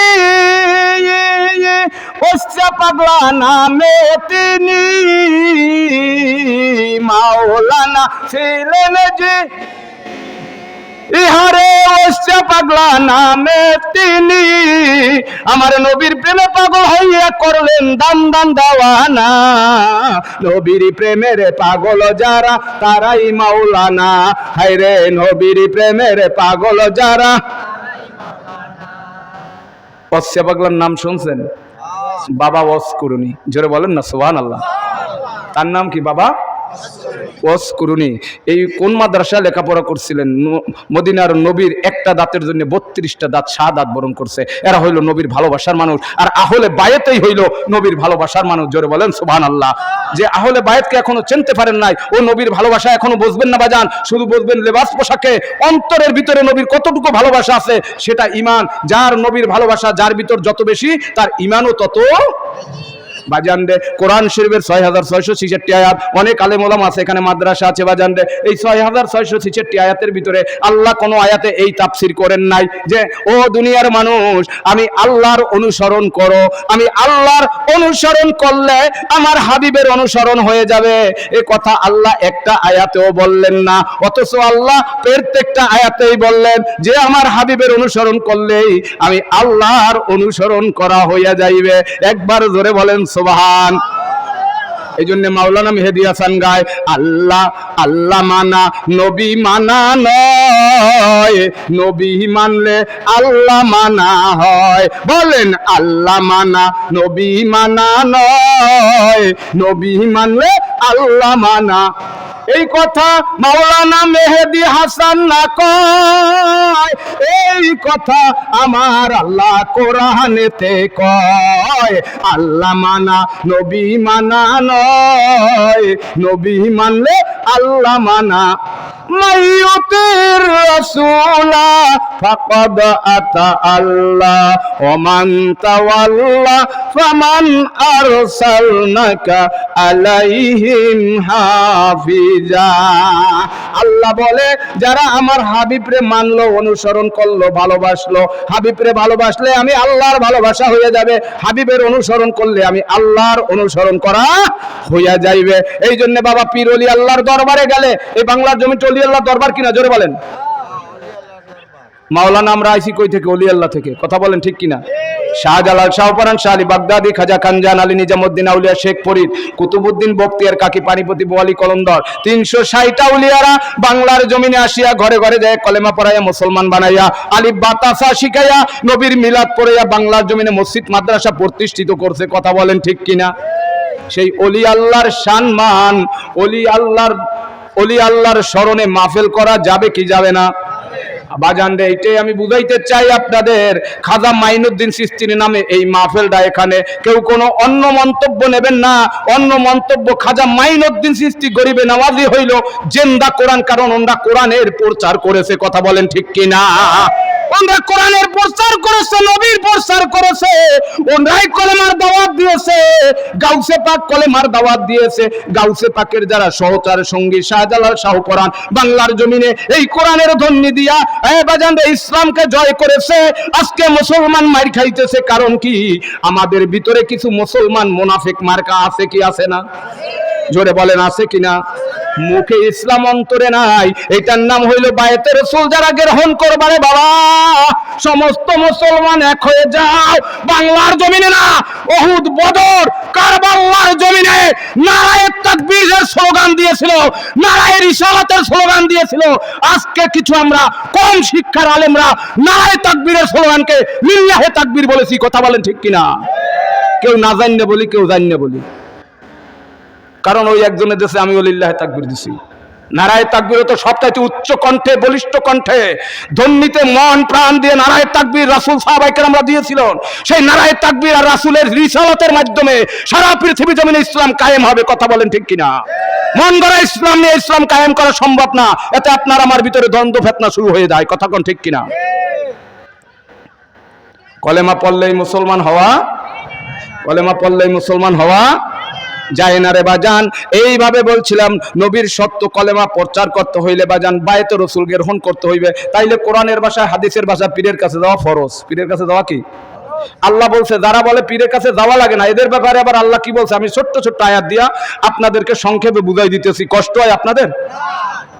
ওস্তা পাগলা নামে তিনি, মাওলানা ছিলেন যে ইহারে ওস্তা পাগলা নামে তিনি, আমার নবীর প্রেমে পাগল হইয়া করলেন দান দান দেওয়ানা, নবীর প্রেমের পাগল যারা তারাই মাওলানা। হায়রে নবীর প্রেমের পাগল যারা। ওস্তা পাগলার নাম শুনছেন? বাবা ওয়াজ করুনি, জোরে বলেন না সুবহানাল্লাহ। তার নাম কি? বাবা ওয়াজ করুনি। এই কোন মাদ্রাসায় লেখাপড়া করছিলেন? মদিনার নবীর একটা দাঁতের জন্য 32টা দাঁত শাহাদাত বরণ করছে। এরা হইল নবীর ভালোবাসার মানুষ, আর আহলে বায়াতেই হইল নবীর ভালোবাসার মানুষ। জোরে বলেন সুবহানাল্লাহ। যে আহলে বায়াতকে এখনো চিনতে পারেন নাই, ও নবীর ভালোবাসা এখনো বুঝবেন না বাজান। শুধু বুঝবেন লেবাস পোশাকে, অন্তরের ভিতরে নবীর কতটুকু ভালোবাসা আছে সেটা ঈমান। যার নবীর ভালোবাসা যার ভিতর যত বেশি, তার ঈমানও তত বাজান রে কোরআন শরীফের 6666 আয়াত, অনেক আলেম ওলামা আছে, এখানে মাদ্রাসা আছে বাজান রে। এই 6666 আয়াতের ভিতরে আল্লাহ কোনো আয়াতে এই তাফসীর করেন নাই যে ও দুনিয়ার মানুষ আমি আল্লাহর অনুসরণ করো, আমি আল্লাহর অনুসরণ করলে আমার হাবিবের অনুসরণ হয়ে যাবে। এ কথা আল্লাহ একটা আয়াতেও বললেন না, অথচ আল্লাহ প্রত্যেকটা আয়াতেই বললেন যে আমার হাবিবের অনুসরণ করলেই আমি আল্লাহর অনুসরণ করা হইয়া যাইবে। একবার জোরে বলেন সুবহান। এই জন্য মাওলানা মেহেদী হাসান গায়, আল্লাহ আল্লাহ মানা নবী মানা নয়, নবী মানলে আল্লাহ মানা হয়। বলেন আল্লাহ মানা নবী মানা নয়, নবী মানলে আল্লাহ মানা। এই কথা মাওলানা মেহেদী হাসান না কয়, এই কথা আমার আল্লাহ কোরআনেতে কয়। আল্লাহ মানা নবী মানা নয়, নবী মানলে আল্লাহ মানা। মাইয়ুতির রাসূলা ফাকাদ আতা আল্লাহ ওয়া মান তাওয়াল্লা ফামান আরসালনাকা আলাইহিম হাফিজা। আল্লাহ বলে যারা আমার হাবিবরে মানলো, অনুসরণ করলো, ভালোবাসলো, হাবিবরে ভালোবাসলে আমি আল্লাহর ভালোবাসা হয়ে যাবে, হাবিবের অনুসরণ করলে আমি আল্লাহর অনুসরণ করা হইয়া যাইবে। এই জন্য বাবা পীর ওলি আল্লাহর দরবারে গেলে, এই বাংলার জমিতে ওলি আল্লাহ দরবার কিনা জোরে বলেন। মাওলানা আমরা আইসি কই থেকে? ওলি আল্লাহ থেকে। কথা বলেন ঠিক কিনা? শাহজালাল, শাহপরান, শাহ আলী বাগদাদি, খাজা খানজান, আলী নিজামুদ্দিন আউলিয়া, শেখ ফরিদ, কুতুবুদ্দিন বখতিয়ার কাকি, পানিপতি, বোয়ালি, কলন্দর, 360টা আউলিয়ারা বাংলার জমিনে আসিয়া ঘরে ঘরে যায় কলেমা পড়াইয়া মুসলমান বানাইয়া, আলিফ বাতাসা শিখাইয়া, নবীর মিলাদ পড়াইয়া বাংলার জমিনে মসজিদ মাদ্রাসা প্রতিষ্ঠিত করছে। কথা বলেন ঠিক কিনা? সেই অলি আল্লাহর সম্মান, অলি আল্লাহর স্মরণে মাহফিল করা যাবে কি যাবে না? বাজান রে, এইটাই আমি বুঝাইতে চাই আপনাদের। খাজা মাইনুদ্দিন চিশতির নামে এই মাহফিলটা, এখানে কেউ কোনো অন্য মন্তব্য নেবেন না। অন্য মন্তব্য, খাজা মাইনুদ্দিন চিশতি গরিবে নামাজি হইল জেন্দা কোরআন, কারণ ওনরা কোরআনের প্রচার করেছে। কথা বলেন ঠিক কিনা? ওনরা কোরআনের প্রচার করেছে, নবীর প্রচার করেছে, ওনরাই কলেমার দাওয়াত দিয়েছে, গাউসে পাক কলেমার দাওয়াত দিয়েছে। গাউসে পাকের যারা সহচার সঙ্গী শাহজালাল, শাহপরান বাংলার জমিনে এই কোরআনের ধ্বনি দিয়া বাজান ইসলামকে জয় করেছে। আজকে মুসলমান মার খাইতেছে, কারণ কি? আমাদের ভিতরে কিছু মুসলমান মুনাফিক মার্কা আছে কি আছে না? জোরে বলেন আছে কিনা? মুখে ইসলাম, অন্তরে নাই। এটার নাম হইল বায়াতে রাসূল। যারা গ্রহণ করবারে বাবা, সমস্ত মুসলমান এক হয়ে যাও। বাংলার জমিনে না, উহুদ, বদর, কারবালার জমিনে নারায়ে তাকবীরের স্লোগান দিয়েছিল, নারায়ে রিসালাতের স্লোগান দিয়েছিল। আজকে কিছু আমরা কম শিক্ষার আলেমরা নারায়ে তাকবীরের স্লোগানকে লিল্লাহে তাকবীর বলেছি। কথা বলেন ঠিক কিনা? কেউ না জানলে বলি, কেউ জানলে বলি, কারণ ওই একজনের দেশে আমি লিল্লাহে তাকবীর দিছি। নারায়ে তাকবীর তো সবচাইতে উচ্চ কণ্ঠে, বলিষ্ঠ কণ্ঠে, ধ্বনিতে মন প্রাণ দিয়ে নারায়ে তাকবীর রাসূল সাহাবায়ে কেরামরা দিয়েছিলেন। সেই নারায়ে তাকবীর আর রাসূলের রিসালাতের মাধ্যমে সারা পৃথিবী জমিনে ইসলাম কায়েম হবে। কথা বলেন ঠিক কিনা? মন গড়া ইসলাম নিয়ে ইসলাম কায়েম করা সম্ভব না। এতে আপনার আমার ভিতরে দ্বন্দ্ব ফেতনা শুরু হয়ে যায়। কথা কোন ঠিক কিনা? কলেমা পড়লেই মুসলমান হওয়া, কলেমা পড়লেই মুসলমান হওয়া যায় না রে বাজান। এইভাবে বলছিলাম, নবীর সত্য কলেমা প্রচার করতে হইলে বাজান বায়াতে রাসূল গ্রহণ করতে হইবে। তাইলে কোরআনের ভাষায়, হাদিসের ভাষায় পীরের কাছে যাওয়া ফরজ। পীরের কাছে যাওয়া কি? আল্লাহ বলছে যারা বলে পীরের কাছে যাওয়া লাগে না, এদের ব্যাপারে আবার আল্লাহ কি বলছে আমি ছোট্ট ছোট্ট আয়াত দিয়া আপনাদেরকে সংক্ষেপে বুঝাই দিতেছি। কষ্ট হয় আপনাদের?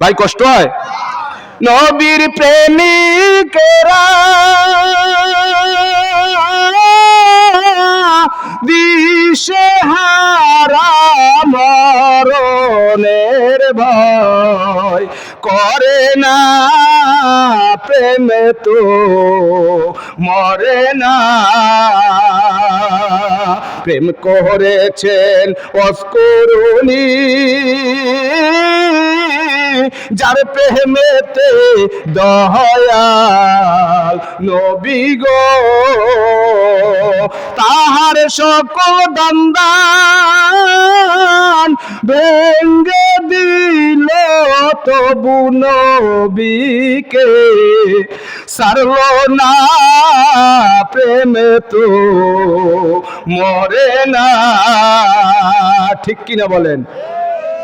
ভাই কষ্ট হয়? নবীর প্রেমিকেরা দিশেহারা মরণের ভয় করে না, প্রেমে তো মরে না। প্রেম করেছেন অস্করণী, যার প্রেমেতে দয়াল নবী গো, তাহার সকল দান ভেঙ্গে দিল তবু নবীকে ছাড়ল না, প্রেমে তো মরে না। ঠিক কিনা বলেন?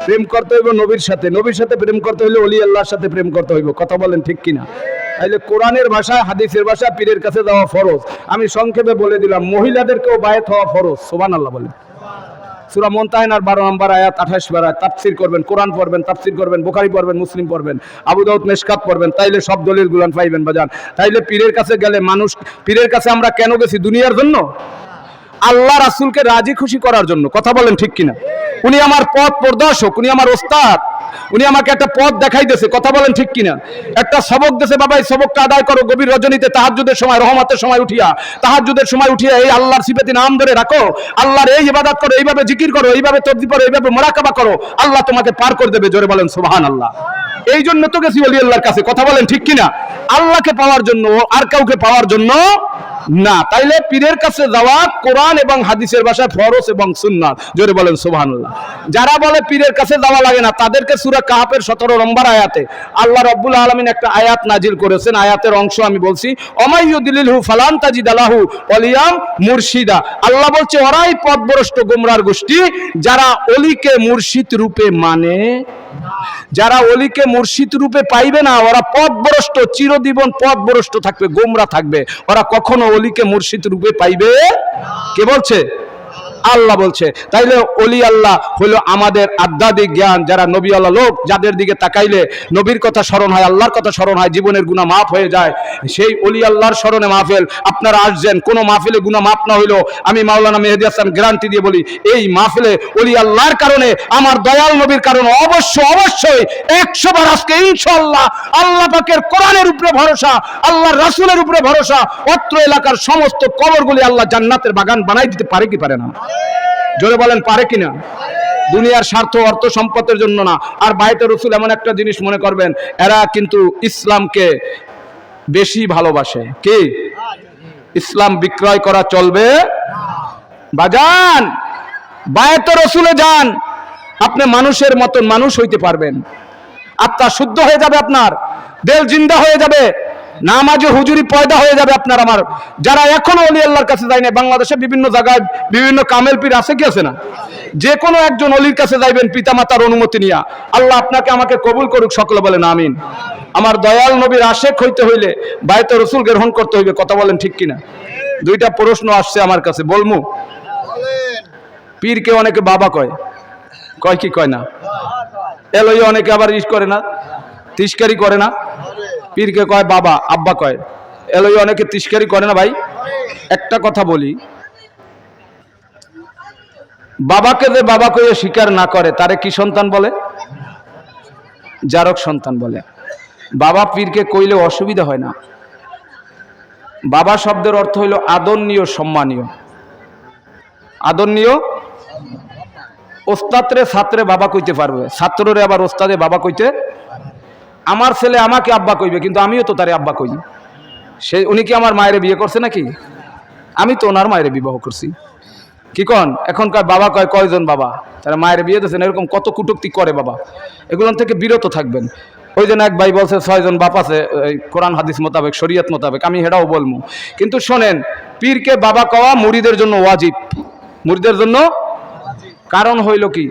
প্রেম করতে হইব নবীর সাথে, নবীর সাথে প্রেম করতে হইলে ওলি আল্লাহর সাথে প্রেম করতে হইব। কথা বলেন ঠিক কিনা? তাইলে কোরআনের ভাষা, হাদিসের ভাষা, পীরের কাছে যাওয়া ফরজ। আমি সংক্ষেপে বলে দিলাম, মহিলাদেরকেও বায়াত হওয়া ফরজ। সুবহানাল্লাহ বলেন। সূরা মুনতাহিনার 12 নম্বর আয়াত, 28 নম্বর আয়াত। তাফসীর করবেন, কোরআন পড়বেন, তাফসীর করবেন, বুখারী পড়বেন, মুসলিম পড়বেন, আবু দাউদ, মিশকাত পড়বেন, তাইলে সব দলিলগুলো পাইবেন বাজান। তাইলে পীরের কাছে গেলে মানুষ, পীরের কাছে আমরা কেন গেছি? দুনিয়ার জন্য? আল্লাহ রাসূলকে রাজি খুশি করার জন্য। কথা বলেন ঠিক কিনা? উনি আমার পথ প্রদর্শক, উনি আমার ওস্তাদ, উনি আমাকে একটা পথ দেখাইতেছে। কথা বলেন ঠিক কিনা? একটা সবক দেশে, বাবা এই সবকটা আদায় করো। গভীর রজনীতে তাহাজ্জুদের সময়, রহমতের সময় উঠিয়া, তাহাজ্জুদের সময় উঠিয়া এই আল্লাহর সিফাতি নাম ধরে রাখো, আল্লাহর এই ইবাদত করো, এইভাবে জিকির করো, এইভাবে তাসবিহ পড়ো, এইভাবে মুরাকাবা করো, আল্লাহ তোমাকে পার করে দেবে। জোরে বলেন সুবহানাল্লাহ। এই জন্য তো গেছি ওলি আল্লাহর কাছে। কথা বলেন ঠিক কিনা? আল্লাহকে পাওয়ার জন্য, আর কাউকে পাওয়ার জন্য না। তাইলে পীরের কাছে যাওয়া কোরআন এবং হাদিসের ভাষায় ফরজ এবং সুন্নাত। জোরে বলেন সুবহানাল্লাহ। যারা বলে পীরের কাছে যাওয়া লাগে না, তাদেরকে সূরা কাহফের 17 নম্বর আয়াতে আল্লাহ রাব্বুল আলামিন একটা আয়াত নাজিল করেছেন। আয়াতের অংশ আমি বলছি, অমাইয়ুদিলিলহু ফালান তাজিদ লাহু ওয়ালিয়াম মুরশিদা। আল্লাহ বলছে, ওরাই পথভ্রষ্ট গোমরার গোষ্ঠী যারা অলিকে মুর্শিদ রূপে মানে। যারা অলিকে মুর্শিদ রূপে পাইবে না, ওরা পথভ্রষ্ট, চিরজীবন পথভ্রষ্ট থাকবে, গোমরা থাকবে। ওরা কখনো অলিকে মুর্শিদ রূপে পাইবে। কে বলছে? আল্লাহ বলছে। তাইলে অলি আল্লাহ হলো আমাদের আধ্যাত্মিক জ্ঞান, যারা নবী আল্লাহ লোক, যাদের দিকে তাকাইলে নবীর কথা স্মরণ হয়, আল্লাহর কথা স্মরণ হয়, জীবনের গুনাহ মাফ হয়ে যায়। সেই অলি আল্লাহর স্মরণে মাহফিল। আপনারা আসছেন, কোনো মাহফিলে গুনাহ মাফ না হইলো, আমি মাওলানা মেহেদী হাসান গ্যারান্টি দিয়ে বলি, এই মাহফিলে অলি আল্লাহর কারণে, আমার দয়াল নবীর কারণে অবশ্যই 100 বার আজকে ইনশাআল্লাহ আল্লাহ পাকের কোরআনের উপরে ভরসা, আল্লাহর রাসূলের উপরে ভরসা, অত্র এলাকার সমস্ত কবরগুলি আল্লাহ জান্নাতের বাগান বানাই দিতে পারে কি পারে না? জোরে বলেন, পারে কিনা? দুনিয়ার স্বার্থ, অর্থ সম্পদের জন্য না। আর বায়তে রসুল এমন একটা জিনিস মনে করবেন, এরা কিন্তু ইসলামকে বেশি ভালোবাসে। কি? ইসলাম বিক্রয় করা চলবে বাজান। বায়তে রসুলে যান, আপনি মানুষের মতন মানুষ হইতে পারবেন, আত্মা শুদ্ধ হয়ে যাবে, আপনার দিল জিন্দা হয়ে যাবে, নামাজে হুজুরি পয়দা হয়ে যাবে আপনার আমার। যারা এখনো ওলি আল্লাহর কাছে যায় না, বাংলাদেশে বিভিন্ন জায়গায় বিভিন্ন কামেল পীর আছে কি আছে না? যে কোনো একজন অলির কাছে যাইবেন পিতামাতার অনুমতি নিয়া। আল্লাহ আপনাকে আমাকে কবুল করুক, সকলে বলেন আমিন। আমার দয়াল নবীর আশেক হইতে হইলে বায়তে রসুল গ্রহণ করতে হইবে। কথা বলেন ঠিক কিনা? দুইটা প্রশ্ন আসছে আমার কাছে, বলমু। পীরকে অনেকে বাবা কয়, কয় কি কয় না? এলই অনেকে আবার ইস করে না, তিস্কারি করে না। পীরকে কয় বাবা, আব্বা কয়, এলই অনেকে তিস্কারি করে না। ভাই একটা কথা বলি, বাবাকে যে বাবা কয়ে স্বীকার না করে, তারে কি সন্তান বলে? জারক সন্তান বলে। বাবা পীরকে কইলে অসুবিধা হয় না। বাবা শব্দের অর্থ হইল আদরণীয়, সম্মানীয়। আদরণীয়। ওস্তাদরে ছাত্রে বাবা কইতে পারবে, ছাত্ররে আবার ওস্তাদে বাবা কইতে। আমার ছেলে আমাকে আব্বা কইবে, কিন্তু আমিও তো তারে আব্বা কই। সে উনি কি আমার মায়ের বিয়ে করছে নাকি? আমি তো ওনার মায়ের বিবাহ করছি। কি কন? এখনকার বাবা কয় কয়জন বাবা, তারা মায়ের বিয়ে দিয়েছেন, এরকম কত কুটুক্তি করে বাবা। এগুলো থেকে বিরত থাকবেন। ওই জন্য এক ভাই বলছে 6 জন বাপ আছে কোরআন হাদিস মোতাবেক, শরীয়ত মোতাবেক, আমি হেটাও বলবো। কিন্তু শোনেন, পীরকে বাবা কওয়া মুরিদের জন্য ওয়াজিব, মুরিদের জন্য। কারণ হইল কি,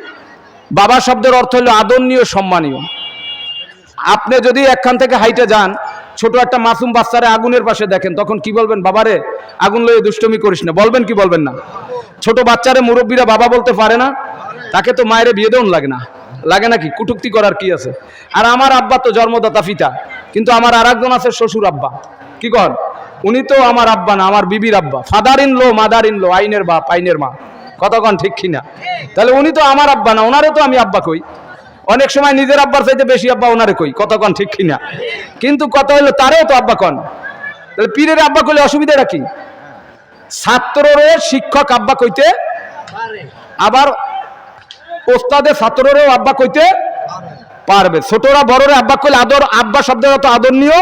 বাবা শব্দের অর্থ হইল আদরণীয়, সম্মানীয়। আপনি যদি একখান থেকে হাইটে যান, ছোট একটা মাসুম বাচ্চারে আগুনের পাশে দেখেন, তখন কি বলবেন? বাবারে আগুন লয়ে দুষ্টমি করিস না, বলবেন কি বলবেন না? ছোট বাচ্চারে মুরব্বীরা বাবা বলতে পারে না? তাকে তো মায়ের বিয়ে দেন লাগে না, লাগে নাকি? কুটুক্তি করার কি আছে? আর আমার আব্বা তো জন্মদাতা পিতা, কিন্তু আমার আর একজন আছে শ্বশুর আব্বা। কি কর? উনি তো আমার আব্বা না, আমার বিবির আব্বা। Father in law, mother in law, আইনের বাপ, আইনের মা। কতক্ষণ ঠিক কিনা? তাহলে উনি তো আমার আব্বা না, ওনারে তো আমি আব্বা কই। অনেক সময় নিজের আব্বার চাইতে বেশি আব্বা ওনারে কই। কতক্ষণ ঠিক কিনা? কিন্তু কথা হলো তারেও তো আব্বা কন। তাহলে পীরের আব্বা কইলে অসুবিধাটা কি? ছাত্ররে শিক্ষক আব্বা কইতে, আবার ওস্তাদের ছাত্ররেও আব্বা কইতে পারবে। ছোটরা বড়রে আব্বা কইলে আদর, আব্বা শব্দের অত আদরণীয়,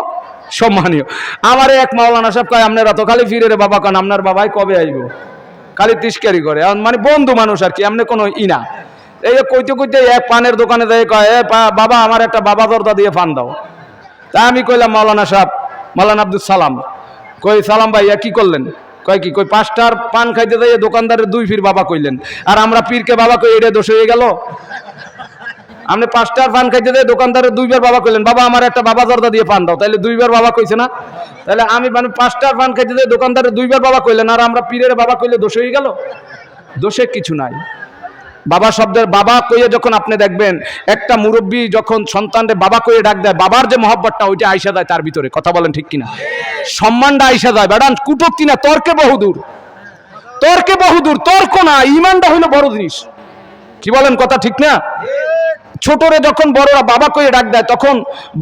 সম্মানীয়। আমার এক মাওলানা সাহেব কয়, আপনারা তো খালি পীরের বাবা কন, আপনার বাবাই কবে আইব? খালি তিস্কারি করে, মানে বন্ধু মানুষ আর কি, এমনি কোনো ইনা। এই কইতে কইতে এক পানের দোকানে যাই কয়, বাবা আমার একটা বাবা দরদা দিয়ে পান দাও। তা আমি কইলাম মাওলানা সাহেব, মাওলানা আব্দুল সালাম, কই সালাম ভাইয়া কি করলেন? কয় কি কই 5টার পান খাইতে যাইয়ে দোকানদারের 2 ফির বাবা কইলেন, আর আমরা পীরকে বাবা কই, এটা দোষ হয়ে গেল? আপনি 5টার পান খাইতে যাই দোকানদারের 2 বার বাবা কইলেন, বাবা আমার একটা বাবা জর্দা দিয়ে পান দাও, তাহলে 2 বার বাবা কইছে না? তাহলে আমি মানে 5টার পান খাইতে যাই দোকানদারের 2 বার বাবা কইলেন, আর আমরা পীরের বাবা কইলে দোষ হয়ে গেল? দোষে কিছু নাই। বাবা শব্দের বাবা কইয়ে যখন আপনি দেখবেন একটা মুরব্বী যখন সন্তানরে বাবা কইয়ে ডাক দেয়, বাবার যে মহব্বতটা ওইটা আইসা যায় তার ভিতরে। কথা বলেন ঠিক কিনা? সম্মানটা আইসা যায়। বেড়ান কুটুক্তি না, তর্কে বহুদূর, তর্কে বহুদূর, তর্ক না, ইমানটা হইলো বড় জিনিস। কি বলেন, কথা ঠিক না? ছোটরে যখন বড়রা বাবা কইয়ে ডাক দেয়, তখন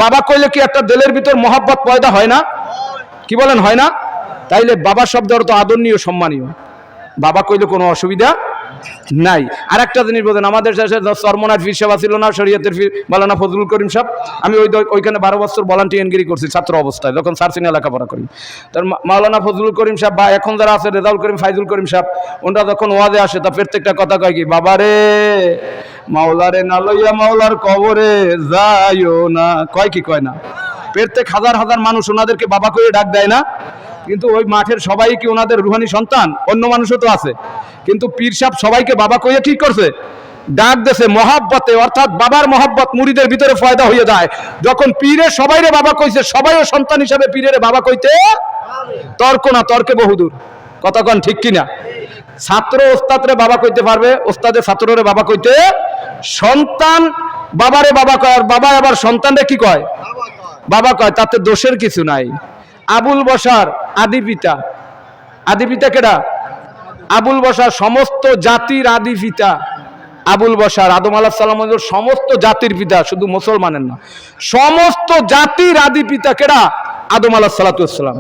বাবা কইলে কি একটা দিলের ভিতর মহব্বত পয়দা হয় না? কি বলেন, হয় না? তাইলে বাবা শব্দ অর্থ আদরণীয়, সম্মানীয়। বাবা কইলে কোনো অসুবিধা নাই। আর একটা জিনিস বলেন, আমাদের শেষে চরমনার ফির সেবা ছিল না, শরীয়তের ফির মাওলানা ফজলুল করিম সাহেব। আমি ওইখানে 12 বছর ভলান্টিয়ারগিরি করছি ছাত্র অবস্থায়, যখন সার্সিনা লেখাপড়া করি। তার মাওলানা ফজলুল করিম সাহেব বা এখন যারা আছে রেজাউল করিম, ফাইজুল করিম সাহেব, ওনারা যখন ওয়াজে আসে তা প্রত্যেকটা কথা কয় কি, বাবারে মাওলারে না লইয়া মাওলার কবরে যাইও না। কয় কি কয় না? প্রত্যেক হাজার হাজার মানুষ ওনাদেরকে বাবা করে ডাক দেয় না? কিন্তু ওই মাঠের সবাই কি ওনাদের রুহানি সন্তান? অন্য মানুষও তো আছে, কিন্তু পীর সাহেব সবাইকে বাবা কইয়া ঠিক করছে, ডাক দেশে মহব্বতে, অর্থাৎ বাবার মহব্বত মুরিদের ভিতরে ফয়দা হয়ে যায়। যখন পীরের সবাইরে বাবা কইছে, সবাইও সন্তান হিসাবে পীরের বাবা কইতে তর্ক না, তর্কে বহুদূর। কথা কন ঠিক কিনা? ছাত্র ওস্তাদরে বাবা কইতে পারবে, ওস্তাদে ছাত্ররে বাবা কইতে, সন্তান বাবারে বাবা কয়, আর বাবা আবার সন্তানরে কি কয়? বাবা কয়। তাতে দোষের কিছু নাই। আবুল বশার আদি পিতা, আদি পিতা কেডা? আবুল বশার, সমস্ত জাতির আদি পিতা আবুল বশার। আদম আলাইহিস সালাম সমস্ত জাতির পিতা, শুধু মুসলমানের না, সমস্ত জাতির আদি পিতা কেডা? আদম আলাইহিস সালাম।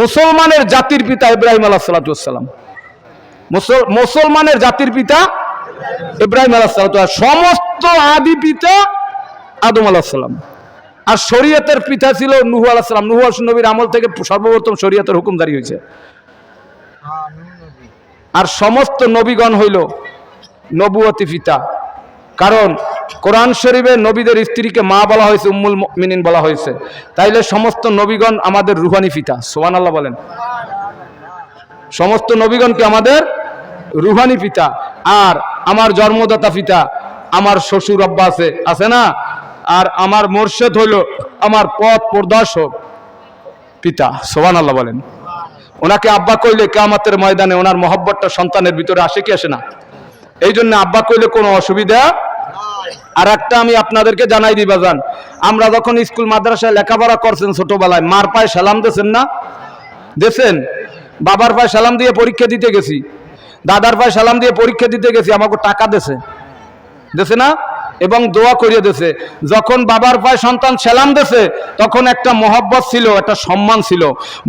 মুসলমানের জাতির পিতা ইব্রাহিম আলাইহিস সালাম। মুসলমানের জাতির পিতা ইব্রাহিম আলাইহিস সালাম। সমস্ত আদি পিতা আদম আলাইহিস সালাম। আর শরীয়তের পিতা ছিল নূহ আলাইহিস সালাম। নূহ নবীর আমল থেকে সর্বপ্রথম শরীয়তের হুকুম জারি হয়েছে। আর সমস্ত নবীগণ হইল নবুয়তি পিতা, কারণ কোরআন শরীফে নবীদের স্ত্রীকে মা বলা হয়েছে, উম্মুল মুমিনিন বলা হয়েছে। তাইলে সমস্ত নবীগণ আমাদের রুহানি পিতা। সুবহানাল্লাহ বলেন। সমস্ত নবীগণকে আমাদের রুহানি পিতা। আর আমার জন্মদাতা পিতা আমার শ্বশুর আব্বা আছে, আছে না? আর আমার মুর্শিদ হইল আমার পথ প্রদর্শক পিতা। সুবহানাল্লাহ বলেন। ওনাকে আব্বা কইলে কিয়ামতের ময়দানে ওনার মহব্বতটা সন্তানের ভিতরে আসে কি আসে না? এই জন্য আব্বা কইলে কোনো অসুবিধা। আর একটা আমি আপনাদেরকে জানাই দিবা যান, আমরা যখন স্কুল মাদ্রাসায় লেখাপড়া করছেন ছোটবেলায়, মার পায়ে সালাম দিয়েছেন না? দিয়েছেন? বাবার পায়ে সালাম দিয়ে পরীক্ষা দিতে গেছি, দাদার পায়ে সালাম দিয়ে পরীক্ষা দিতে গেছি, আমাকে টাকা দিয়েছে, দিয়েছে না? এবং দোয়া করিয়ে দিয়েছে। যখন বাবার পায়ে সন্তান সালাম দিয়েছে তখন একটা মহব্বত ছিল, একটা সম্মান ছিল।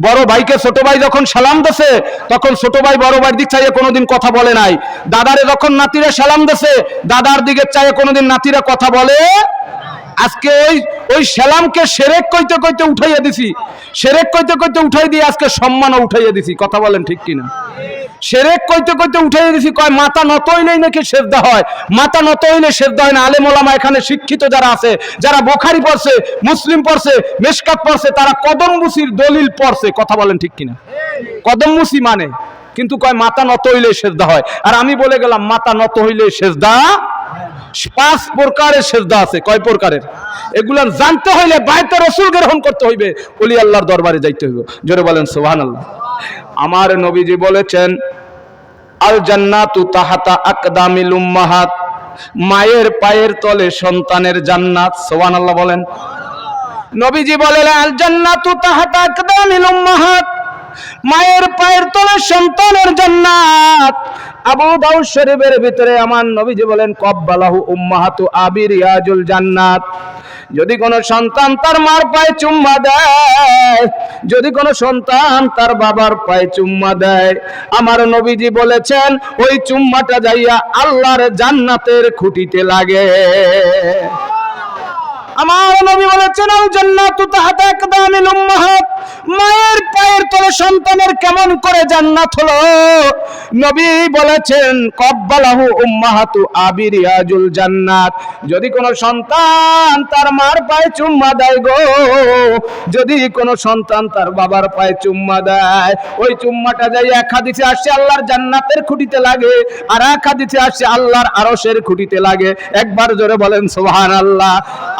বড় ভাইকে ছোট ভাই যখন সালাম দিয়েছে তখন ছোট ভাই বড় ভাইয়ের দিক চাইয়ে কোনোদিন কথা বলে নাই। দাদারে যখন নাতিরা সালাম দিয়েছে দাদার দিকে চাইয়ে কোনোদিন নাতিরা কথা বলে। আজকে ওই সালামকে শিরক কইতে কইতে উঠাইয়া দিছি, শিরক কইতে কইতে উঠাই দিয়ে আজকে সম্মানও উঠাইয়া দিছি। কথা বলেন ঠিক কিনা? শিরক কইতে কইতে উঠাইয়া দিছি। কয় মাথা নত হইলেই নাকি সেজদা হয়, মাথা নত হইলে সেজদা হয় না। আলেম ওলামা এখানে শিক্ষিত যারা আছে, যারা বুখারী পড়ছে, মুসলিম পড়ছে, মিশকাত পড়ছে, তারা কদম মুসির দলিল পড়ছে। কথা বলেন ঠিক কিনা? কদম মুসি মানে, কিন্তু কয় মাথা নত হইলে সেজদা হয়। আর আমি বলে গেলাম মাথা নত হইলে সেজদা 5 প্রকারের সেজদা আছে। কয় প্রকারের? এগুলা জানতে হইলে বায়তে রাসূল গ্রহণ করতে হইবে, ওলি আল্লাহর দরবারে যাইতে হইবে। জোরে বলেন সুবহানাল্লাহ। আমার নবীজি বলেছেন আল জান্নাতু তাহাতা আকদামিল উম্মাহাত, মায়ের পায়ের তলে সন্তানের জান্নাত। সুবহানাল্লাহ বলেন। নবীজি বলেন আল জান্নাতু তাহাতা আকদামিল উম্মাহাত, মায়ের পায়ের তলে সন্তানের জান্নাত। আবু দাউদ শরীফের ভিতরে আমার নবীজি বলেন কব্বালাহু উম্মাহাতু আবিরিয়াজুল জান্নাত। যদি কোনো সন্তান তার মার পায়ে চুম্মা দেয়, যদি কোনো সন্তান তার বাবার পায়ে চুম্মা দেয়, আমার নবীজি বলেছেন ওই চুম্মাটা যাইয়া আল্লাহর জান্নাতের খুঁটিতে লাগে। আমার নবী বলেছেন আল জান্নাতু তাহতা আকদামিল উম্মাহাত, মায়ের পায়ের তলে সন্তানের কেমন করে জান্নাত হলো? নবী বলেছেন কব্বালাহু উম্মাহাতু আবিরিয়াজুল জান্নাত, যদি কোনো সন্তান তার মার পায়ে চুম্মা দেয় গো, যদি কোনো সন্তান তার বাবার পায়ে চুম্মা দেয়, ওই চুম্মাটা যাই এক হাদিসে আসছে আল্লাহর জান্নাতের খুঁটিতে লাগে, আর এক হাদিসে আসছে আল্লাহর আরশের খুঁটিতে লাগে। একবার জোরে বলেন সুবহানাল্লাহ।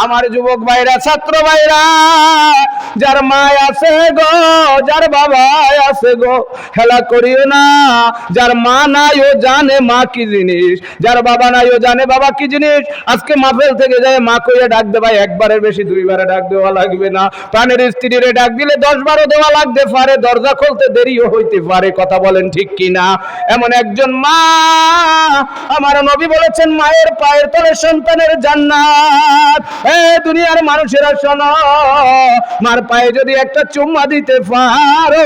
আমার যুবক ভাইরা, ছাত্র ভাইরা, যার মা আছে গো, যার বাবা আছে গো, হেলা করিও না। যার মা নাই ও জানে মা কি জিনিস, যার বাবা নাই ও জানে বাবা কি জিনিস। আজকে মাহফিল থেকে যায় মা কইয়া ডাক দে ভাই, একবারের বেশি দুইবারে ডাক দেওয়া লাগবে না। প্রাণের স্ত্রীরে ডাক দিলে 10-12 দেওয়া লাগতে পারে, দরজা খুলতে দেরিও হইতে পারে। কথা বলেন ঠিক কিনা? এমন একজন মা, আমার নবী বলেছেন মায়ের পায়ের তলে সন্তানের জান্নাত। এ দুনিয়ার মানুষেরা শোনো, মার পায়ে যদি একটা চুম্মা দিতে পারো,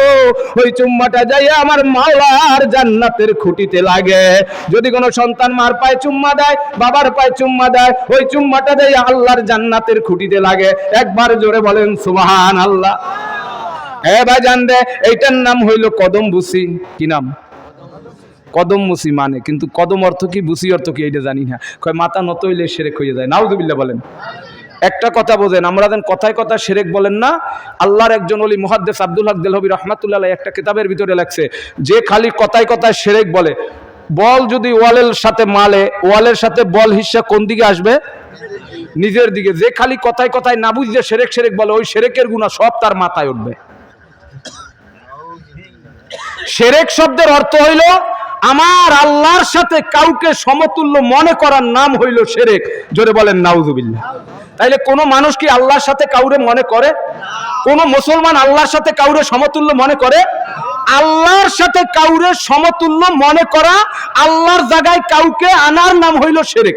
ওই চুম্মাটা যাইয়া আমার মাওলার জান্নাতের খুঁটিতে লাগে। যদি কোনো সন্তান মার পায়ে চুম্মা দেয়, বাবার পায়ে চুম্মা দেয়, ওই চুম্মাটা যাইয়া আল্লাহর জান্নাতের খুঁটিতে লাগে। একবার জোরে বলেন সুবহানাল্লাহ। এ ভাইজান রে, এইটার নাম হইল কদম বুসি। কি নাম? কদম মুসি মানে, কিন্তু কদম অর্থ কি, বুসি অর্থ কি এইটা জানি না। কয় মাথা নত হইলে শিরক হয়ে যায়। নাউযুবিল্লাহ বলেন। একটা কথা বোঝেন, আমরা যেন কথায় কথায় শিরক বলেন না। আল্লাহর একজন ওলি মুহাদ্দিস আব্দুল হক দেলহবী রাহমাতুল্লাহ আলাইহি একটা কিতাবের ভিতরে লেখছে, যে খালি কথায় কথায় শিরক বলে, বল যদি ওয়ালের সাথে মালে, ওয়ালের সাথে বল হিস্সা কোন দিকে আসবে? নিজের দিকে। যে খালি কথায় কথায় না বুঝে শিরক শিরক বলে, ওই শিরকের গুনাহ সব তার মাথায় উঠবে। শিরক শব্দের অর্থ হইল আমার আল্লাহর সাথে কাউকে সমতুল্য মনে করার নাম হইল শিরক। জোরে বলেন নাউযুবিল্লাহ। তাইলে কোন মানুষ কি আল্লাহর সাথে কাউরে মনে করে? কোন মুসলমান আল্লাহর সাথে কাউরে সমতুল্য মনে করে? আল্লাহর সাথে কাউরে সমতুল্য মনে করা, আল্লাহর জায়গায় কাউকে আনার নাম হইল শিরক।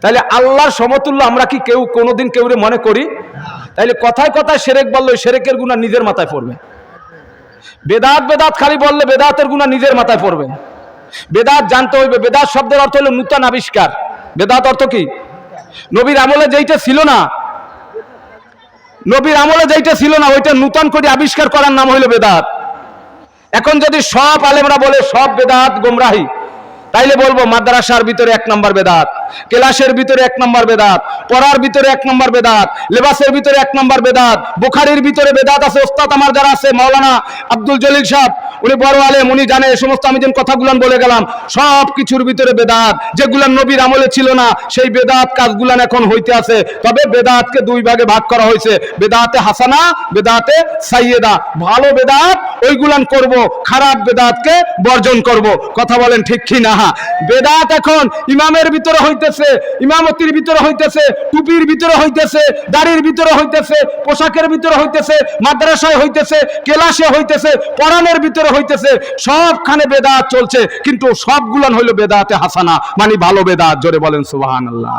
তাইলে আল্লাহর সমতুল্য আমরা কি কেউ কোনোদিন কেউরে মনে করি? তাইলে কথায় কথায় শিরক বললে শিরকের গুনাহ নিজের মাথায় পড়বে। বেদাত বেদাত খালি বললে বেদাতের গুনাহ নিজের মাথায় পড়বে। বেদাত জানতে হইবে। বেদাত শব্দের অর্থ হলো নূতন আবিষ্কার। বেদাত অর্থ কি? নবীর আমলে যেইটা ছিল না, নবীর আমলে যেইটা ছিল না ওইটা নূতন করে আবিষ্কার করার নাম হইল বেদাত। এখন যদি সব আলেমরা বলে সব বেদাত গোমরাহি, তাইলে বলবো মাদ্রাসার ভিতরে 1 নম্বর বেদাত, ক্লাসের ভিতরে 1 নম্বর বেদাত, পড়ার ভিতরে 1 নম্বর বেদাত, লেবাসের ভিতরে 1 নম্বর বেদাত, বুখারীর ভিতরে বেদাত আছে। ওস্তাদ আমার যারা আছে, মাওলানা আব্দুল জলিল সাহেব, উনি বড় আলেম, উনি জানে এই সমস্ত আমি যেন কথাগুলো বলে গেলাম, সব কিছুর ভিতরে বেদাত। যেগুলো নবীর আমলে ছিল না সেই বেদাত কাজগুলো এখন হইতে আছে। তবে বেদাতকে 2 ভাগে ভাগ করা হয়েছে, বেদাতে হাসানা, বেদাতে সাইয়্যেদা। ভালো বেদাত ওইগুলান করব, খারাপ বেদাতকে বর্জন করব। কথা বলেন ঠিক কি না? বেদাত এখন ইমামের ভিতরে হইতেছে, ইমামতির ভিতরে হইতেছে, টুপির ভিতরে হইতেছে, দাড়ির ভিতরে হইতেছে, পোশাকের ভিতরে হইতেছে, মাদ্রাসায় হইতেছে, ক্লাসে হইতেছে, পড়ানোর ভিতরে হইতেছে, সবখানে বেদাত চলছে। কিন্তু সবগুলান হইল বেদাতে হাসানা, মানে ভালো বেদাত। জোরে বলেন সুবহানাল্লাহ।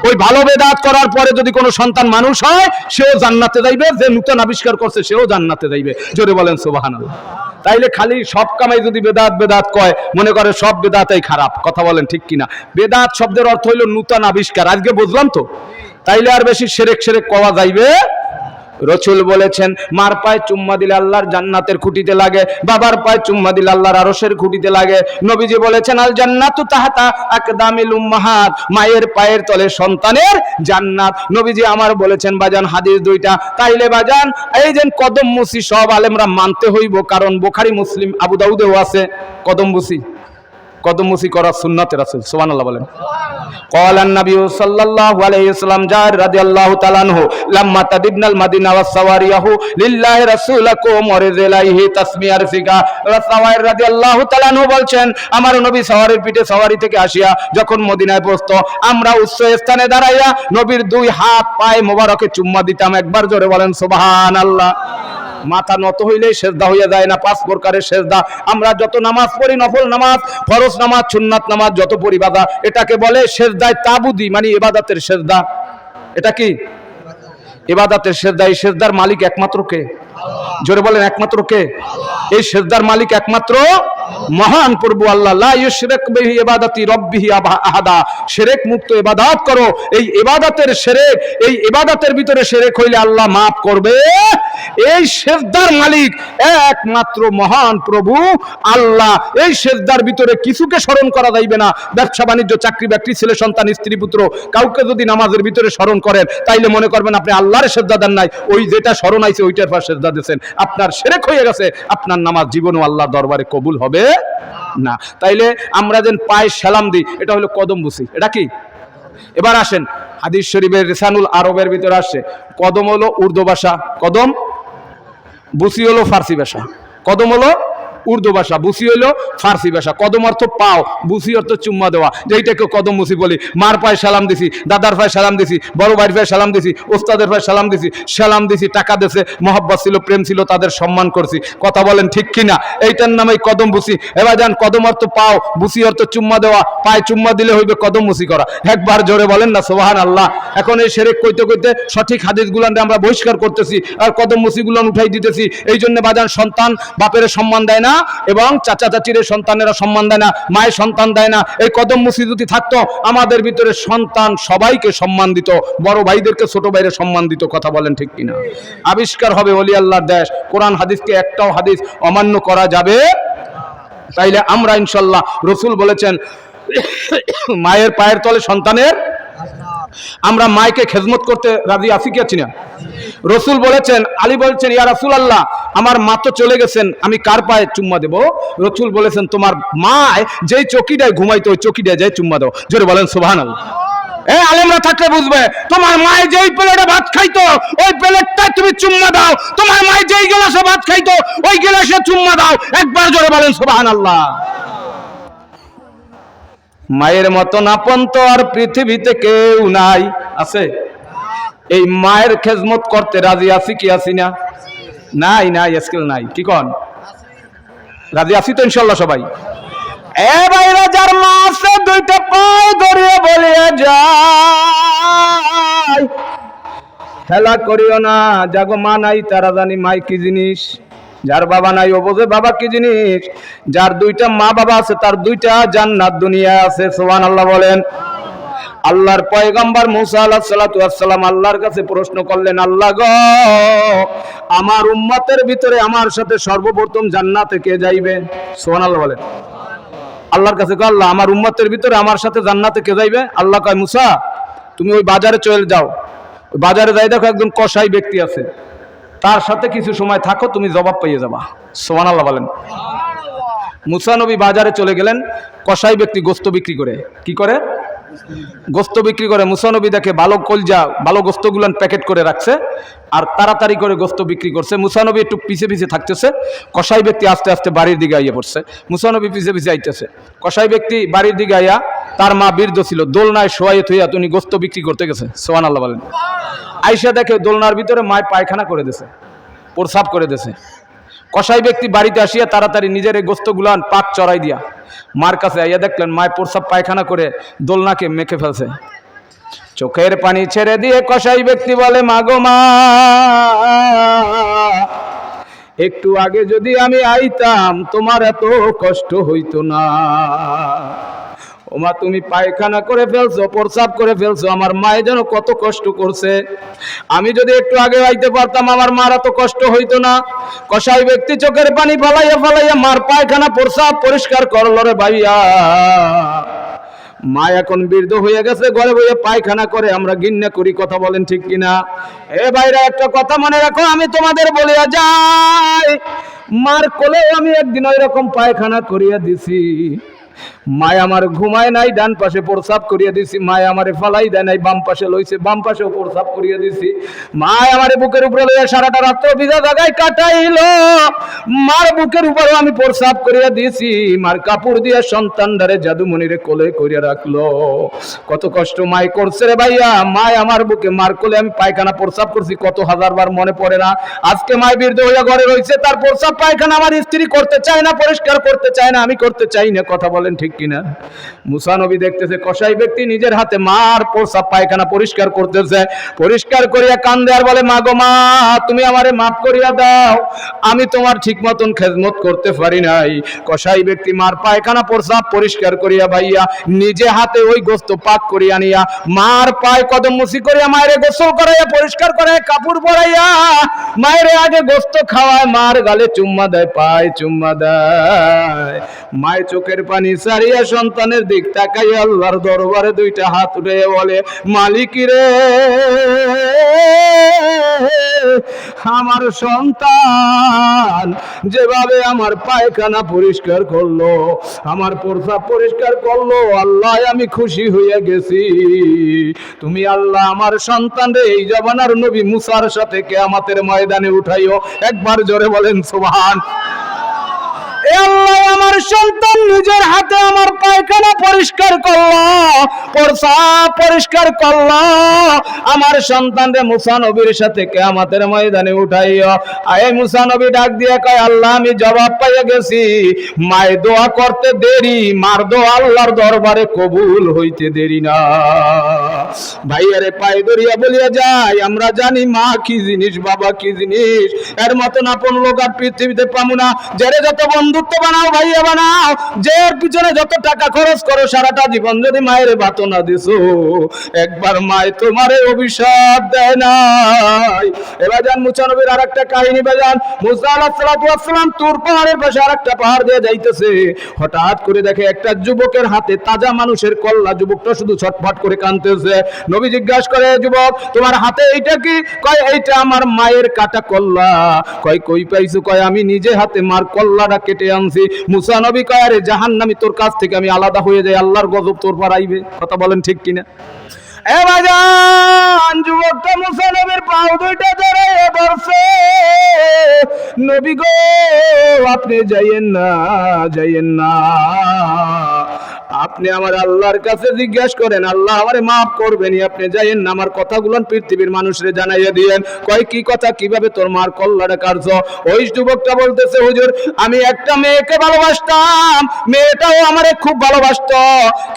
ওই ভালো বেদাত করার পরে যদি কোনো সন্তান মানুষ হয়, সেও জান্নাতে যাইবে, যে নূতন আবিষ্কার করছে সেও জান্নাতে যাইবে। জোরে বলেন সুবহানাল্লাহ। তাইলে খালি সব কামাই যদি বেদাত বেদাত কয়, মনে করে সব বেদাতই খারাপ। কথা বলেন ঠিক কিনা? বেদাত শব্দের অর্থ হইল নূতন আবিষ্কার। আজকে বুঝলাম তো? তাইলে আর বেশি শিরক শিরক কওয়া যাইবে। রাসূল বলেছেন মার পায়ে চুম্মা দিলে আল্লাহর জান্নাতের খুঁটিতে লাগে, বাবার পায়ে চুম্মা দিলে আল্লাহর আরশের খুঁটিতে লাগে। নবীজি বলেছেন আল জান্নাতু তাহতা আকদামিল উম্মাহাত, মায়ের পায়ের তলে সন্তানের জান্নাত। নবীজি আমার বলেছেন বাজান হাদিস 2টা। তাইলে বাজান এই যে কদম মুসি সব আলেমরা মানতে হইব, কারণ বুখারী মুসলিম আবু দাউদেও আছে কদম মুসি। কদম মুসি করা সুন্নাতে রাসূল। সুবহানাল্লাহ বলেন। قال النبي صلى الله عليه وسلم جار رضي الله تعالى عنه لما تدبنا المدينة والسواريه لله رسولكم ورزلائه تسمية رفقا। সাওয়ার রাদিয়াল্লাহু তাআলা আনহু বলছেন আমার নবী সাওয়ারের পিঠে সাওয়ারি থেকে আসিয়া যখন মদিনায় পৌঁছতো, আমরা উচ্চ স্থানে দাঁড়াইয়া নবীর 2 হাত পায়ে মোবারকে চুম্মা দিতাম। একবার জোরে বলেন সুবহানাল্লাহ। মাথা নত হইলেই সেজদা হইয়া যায় না, 5 প্রকারের সেজদা। আমরা যত নামাজ পড়ি, নফল নামাজ, ফরজ নামাজ, সুন্নাত নামাজ যত পড়ি বাদা, এটাকে বলে সেজদায়ে তাবুদি, মানে ইবাদতের সেজদা। এটা কি? ইবাদতের সেজদা। এই সেজদার মালিক একমাত্র কে? আল্লাহ। জোরে বলেন একমাত্র কে? আল্লাহ। এই সেজদার মালিক একমাত্র মহান প্রভু আল্লাহ, লা ইউশরিক বিহি ইবাদাতি রাব্বিহি আহাদা, শিরক মুক্ত ইবাদত করো। এই ইবাদতের শিরক, এই ইবাদতের ভিতরে শিরক হইলে আল্লাহ maaf করবে। এই সিজদার মালিক একমাত্র মহান প্রভু আল্লাহ। এই সিজদার ভিতরে কিছুকে স্মরণ করা যাইবে না। ব্যবসা বাণিজ্য, চাকরি বাকরি, ছেলে সন্তান, স্ত্রী পুত্র, কাউকে যদি নামাজের ভিতরে স্মরণ করেন তাইলে মনে করবেন আপনি আল্লাহর সিজদা দেন নাই, ওই যেটা স্মরণ আইছে ওইটার পর সিজদা দিয়েছেন, আপনার শিরক হয়ে গেছে। আপনার নামাজ জীবনও আল্লাহ দরবারে কবুল হবে না। তাইলে আমরা যেন পায়ে সালাম দিই, এটা হলো কদম বুসি। এটা কি? এবার আসেন হাদিস শরীফের লিসানুল আরবের ভিতরে আসছে, কদম হলো উর্দু ভাষা, কদম বুসি হলো ফার্সি ভাষা। কদম হলো উর্দু ভাষা, বুসি হলো ফার্সি ভাষা। কদম অর্থ পাও, বুসি অর্থ চুম্মা দেওয়া, যেটাকে কদম বুসি বলি। মার পায়ে সালাম দিছি, দাদার পায়ে সালাম দিছি, বড় ভাইয়ের পায়ে সালাম দিছি, ওস্তাদের পায়ে সালাম দিছি, টাকা দিয়েছে, মহব্বত ছিল, প্রেম ছিল, তাদের সম্মান করছি। কথা বলেন ঠিক কিনা? এইটার নামই কদম বুসি। এবার যান, কদম অর্থ পাও, বুসি অর্থ চুম্মা দেওয়া। পায়ে চুম্মা দিলে হইবে কদম বুসি করা। একবার জোরে বলেন না সুবহানাল্লাহ। এখন এই শিরক কইতে কইতে সঠিক হাদিসগুলো আমরা বহিষ্কার করতেছি আর কদম মুসিগুলো উঠাই দিতেছি। এই জন্য বাজান, সন্তান বাপের সম্মান দেয় না এবং চাচা চাচির সন্তানেরা সম্মান দেয় না, মায়ের সন্তান দেয় না। এই কদম মুসি যদি থাকতো, আমাদের ভিতরে সন্তান সবাইকে সম্মান দিত, বড় ভাইদেরকে ছোট ভাইরে সম্মান দিত। কথা বলেন ঠিক কিনা? আবিষ্কার হবে ওলি আল্লাহর দেশ। কোরআন হাদিসকে একটাও হাদিস অমান্য করা যাবে। তাইলে আমরা ইনশাল্লাহ, রসুল বলেছেন মায়ের পায়ের তলে সন্তানের, আমরা মায়কে খেদমত করতে রাজি আছি কি আছি না? রসুল বলেছেন, আলী বলেছেন, ইয়া রাসূলুল্লাহ, আমার মা তো চলে গেছেন, আমি কার পায়ে চুম্মা দেব? রসুল বলেছেন, তোমার মা যেই চকিটায় ঘুমাইতো ওই চকিটায় যাই চুম্মা দাও। জোরে বলেন সুবহানাল্লাহ। আলেমরা থাকলে বুঝবে, তোমার মায়ে যেই প্লেটে ভাত খাইতো ওই প্লেটটায় তুমি চুম্মা দাও। তোমার মায়ে যেই গ্লাসে ভাত খাইতো ওই গ্লাসে চুম্মা দাও। একবার জোরে বলেন সুবহানাল্লাহ। মায়ের মতন আপন তো আর পৃথিবীতে কেউ নাই। আছে? এই মায়ের খেজমত করতে রাজি আছি কি আছি না? নাই, নাই, আজকাল নাই। কি কন? রাজি আছি তো ইনশাল্লাহ সবাই? এ ভাইরা, যার মা আছে দুইটা পায়ে ধরিয়ে বলিয়া যায়, খেলা করিও না, জাগো মা নাই তারা জানি মাই কি জিনিস। যার বাবা নাই ও বোঝে বাবা কি জিনিস। যার দুইটা মা বাবা আছে তার দুইটা জান্নাত দুনিয়া আছে। সুবহানাল্লাহ বলেন। আল্লাহর পয়গম্বর মুসা আলাইহিস সালাতু ওয়াস সালাম আল্লাহর কাছে প্রশ্ন করলেন, আল্লাহ গো, আমার উম্মতের ভিতরে আমার সাথে সর্বপ্রথম জান্নাতে কে যাইবে? সুবহানাল্লাহ বলেন। আল্লাহর কাছে কয়, আল্লাহ, আমার উম্মতের ভিতরে আমার সাথে জান্নাতে কে যাইবে? আল্লাহ কয়, মুসা, তুমি ওই বাজারে চলে যাও, ওই বাজারে যাই দেখো একজন কসাই ব্যক্তি আছে, তার সাথে কিছু সময় থাকো, তুমি জবাব পেয়ে যাবা। সুবহানাল্লাহ বলেন। মুসা নবী বাজারে চলে গেলেন। কসাই ব্যক্তি গোস্ত বিক্রি করে। কি করে? গোস্ত বিক্রি করে। মুসা নবী দেখে ভালো কলজা, ভালো গোস্তগুলান প্যাকেট করে রাখছে আর তাড়াতাড়ি করে গোস্ত বিক্রি করছে। মুসা নবী একটু পিছে পিছে থাকতেছে। কসাই ব্যক্তি আস্তে আস্তে বাড়ির দিকে আইয়া পড়ছে। মুসা নবী পিছে পিছে আইতেছে। কসাই ব্যক্তি বাড়ির দিকে আইয়া, তার মা বীর্য ছিল, দোলনায় শোয়াইয়ে থইয়া তুমি গোস্ত বিক্রি করতে গেছে। সুবহানাল্লাহ বলেন। আইসা দেখে দোলনার ভিতরে মায় পায়খানা করে দিয়েছে, প্রসাব করে দিয়েছে। কসাই ব্যক্তি বাড়িতে আসিয়া তাড়াতাড়ি নিজের এই গোস্তগুলান পাক চড়াই দিয়া মার কাছে আইয়া দেখলেন মায় প্রসাব পায়খানা করে দোলনাকে মেখে ফেলছে। চোখের পানি ছেড়ে দিয়ে কসাই ব্যক্তি বলে, মাগো মা, একটু আগে যদি আমি আইতাম তোমার এত কষ্ট হইতো না। ওমা, তুমি পায়খানা করে ফেলছো, প্রসাব করে ফেলছো, আমার মায়ে যেন কত কষ্ট করছে। আমি যদি একটু আগে আইতে পারতাম আমার মার এত কষ্ট হইতো না। কসাই ব্যক্তি চোখের পানি ফালাইয়া ফালাইয়া মার পায়খানা প্রসাব পরিষ্কার করলো রে ভাইয়া। মা এখন বৃদ্ধ হয়ে গেছে, ঘরে বইয়ে পায়খানা করে, আমরা ঘৃণা করি। কথা বলেন ঠিক কিনা? এ ভাইরা, একটা কথা মনে রাখো, আমি তোমাদের বলিয়া যাই, মার কোলে আমি একদিন ওই রকম পায়খানা করিয়া দিছি। মায় আমার ঘুমায় নাই, ডান পাশে প্রসাব করিয়া দিছি। মায় আমারে ফালাই দেয় নাই, বাম পাশে লইছে, বাম পাশেও প্রসাব করিয়া দিছি। মায় আমারে বুকের উপরে লইয়া সারাটা রাত্র ভিজা জায়গায় কাটাইল। মার বুকের উপরেও আমি প্রসাব করিয়া দিছি। মার কাপড় দিয়া সন্তানটারে জাদুমণিরে কোলে করিয়া রাখলো। কত কষ্ট মায় করছে রে ভাইয়া। মায় আমার বুকে, মার কোলে আমি পায়খানা প্রসাব করছি কত হাজারবার, মনে পড়ে না? আজকে মায় বৃদ্ধ হইয়া ঘরে রয়েছে, তার প্রসাব পায়খানা আমার স্ত্রী করতে চায় না, পরিষ্কার করতে চায় না, আমি করতে চাই না। কথা বলেন ঠিক কিনা? মুসা নবী দেখতেছে কসাই ব্যক্তি নিজের হাতে মার প্রসাব পায়খানা পরিষ্কার করতেছে। পরিষ্কার করিয়া কান্দে আর বলে, মা গো মা, তুমি আমারে মাফ করিয়া দাও, আমি তোমার ঠিক মতন খেদমত করতে পারি নাই। কসাই ব্যক্তি মার পায়খানা প্রস্রাব পরিষ্কার করিয়া ভাইয়া নিজে হাতে ওই গোস্ত পাক করিয়া নিয়া মার পায় কদম মুসি করিয়া মায়ের গোসল করাইয়া পরিষ্কার করে কাপড় পরাইয়া মায়ের আগে গোস্ত খাওয়ায়, মার গালে চুম্মা দেয়, পায় চুম্মা দেয়। মায়ের চোখের পানি সারিয়া সন্তানের দিক তাকাইয়া আল্লাহর দরবারে দুইটা হাত উঠে বলে, মালিক রে, আমার সন্তান যেভাবে আমার পায়খানা পরিষ্কার করলো, আমার প্রস্রাব পরিষ্কার করলো, আল্লাহ আমি খুশি হয়ে গেছি। তুমি আল্লাহ আমার সন্তানরে এই জমানার নবী মুসার সাথে কিয়ামতের ময়দানে উঠাইও। একবার জোরে বলেন সুবহান। এ আল্লাহ, আমার সন্তান নিজের হাতে আমার পায়খানা পরিষ্কার করলো, প্রস্রাব পরিষ্কার করলো, আমার সন্তানরে মুসা নবীর সাথে কিয়ামতের ময়দানে উঠাইও। আয় মুসা নবী ডাক দিয়ে কয়, আল্লাহ আমি জবাব পাইয়া গেছি। মায়ের দোয়া করতে দেরি, মার দোয়া আল্লাহর দরবারে কবুল হইতে দেরি না। ভাইয়ারে পায়ে ধরিয়া বলিয়া যায়, আমরা জানি মা কি জিনিস, বাবা কি জিনিস, এর মতন আপন লোক আর পৃথিবীতে পাবো না। যারে যত বন্ধুত্ব বানাও, ভাইয়া বানাও, যে এর পিছনে যত টাকা খরচ করো, সারাটা জীবন যদি মায়ের ভাত না দিছো, একবার মায় তোমারে অভিশাপ দেয় নাই। এবার যান মুসা নবীর আর একটা কাহিনী বাজান। মুসা আলাইহিস সালাতু ওয়াস সালাম তুর পাহাড়ের পাশে আর একটা পাহাড় দিয়ে যাইতেছে। হঠাৎ করে দেখে একটা যুবকের হাতে তাজা মানুষের কল্লা। যুবকটা শুধু ছটফট করে কাঁদতেছে। নবী জিজ্ঞাসা করে, যুবক তোমার হাতে এইটা কি? কয় এইটা আমার মায়ের কাটা কল্লা। কয় কই পাইছো? কয় আমি নিজে হাতে মার কল্লাটা কেটে আনছি। মুসা নবী কয়, আরে জাহান্নামী, তোর কাছ থেকে আমি আলাদা হয়ে যাই, আল্লাহর গজব তোর পর আইবে। কথা বলেন ঠিক কিনা? এ বাজান, যুবকটা মুসা নবীর পাও দুইটা ধরছে। নবী গো, আপনি যাইয়েন না, যাইয়েন না, আপনি আমার আল্লাহর কাছে জিজ্ঞাসা করেন, আল্লাহ আমারে মাফ করবেন। আপনি যাইয়েন না, আমার কথাগুলো পৃথিবীর মানুষরে জানাইয়া দিয়েন। কয় কি কথা, কিভাবে তোর মার কল্লাটা কাটছো? ওই যুবকটা বলতেছে, হুজুর আমি একটা মেয়েকে ভালোবাসতাম, মেয়েটাও আমারে খুব ভালোবাসতো,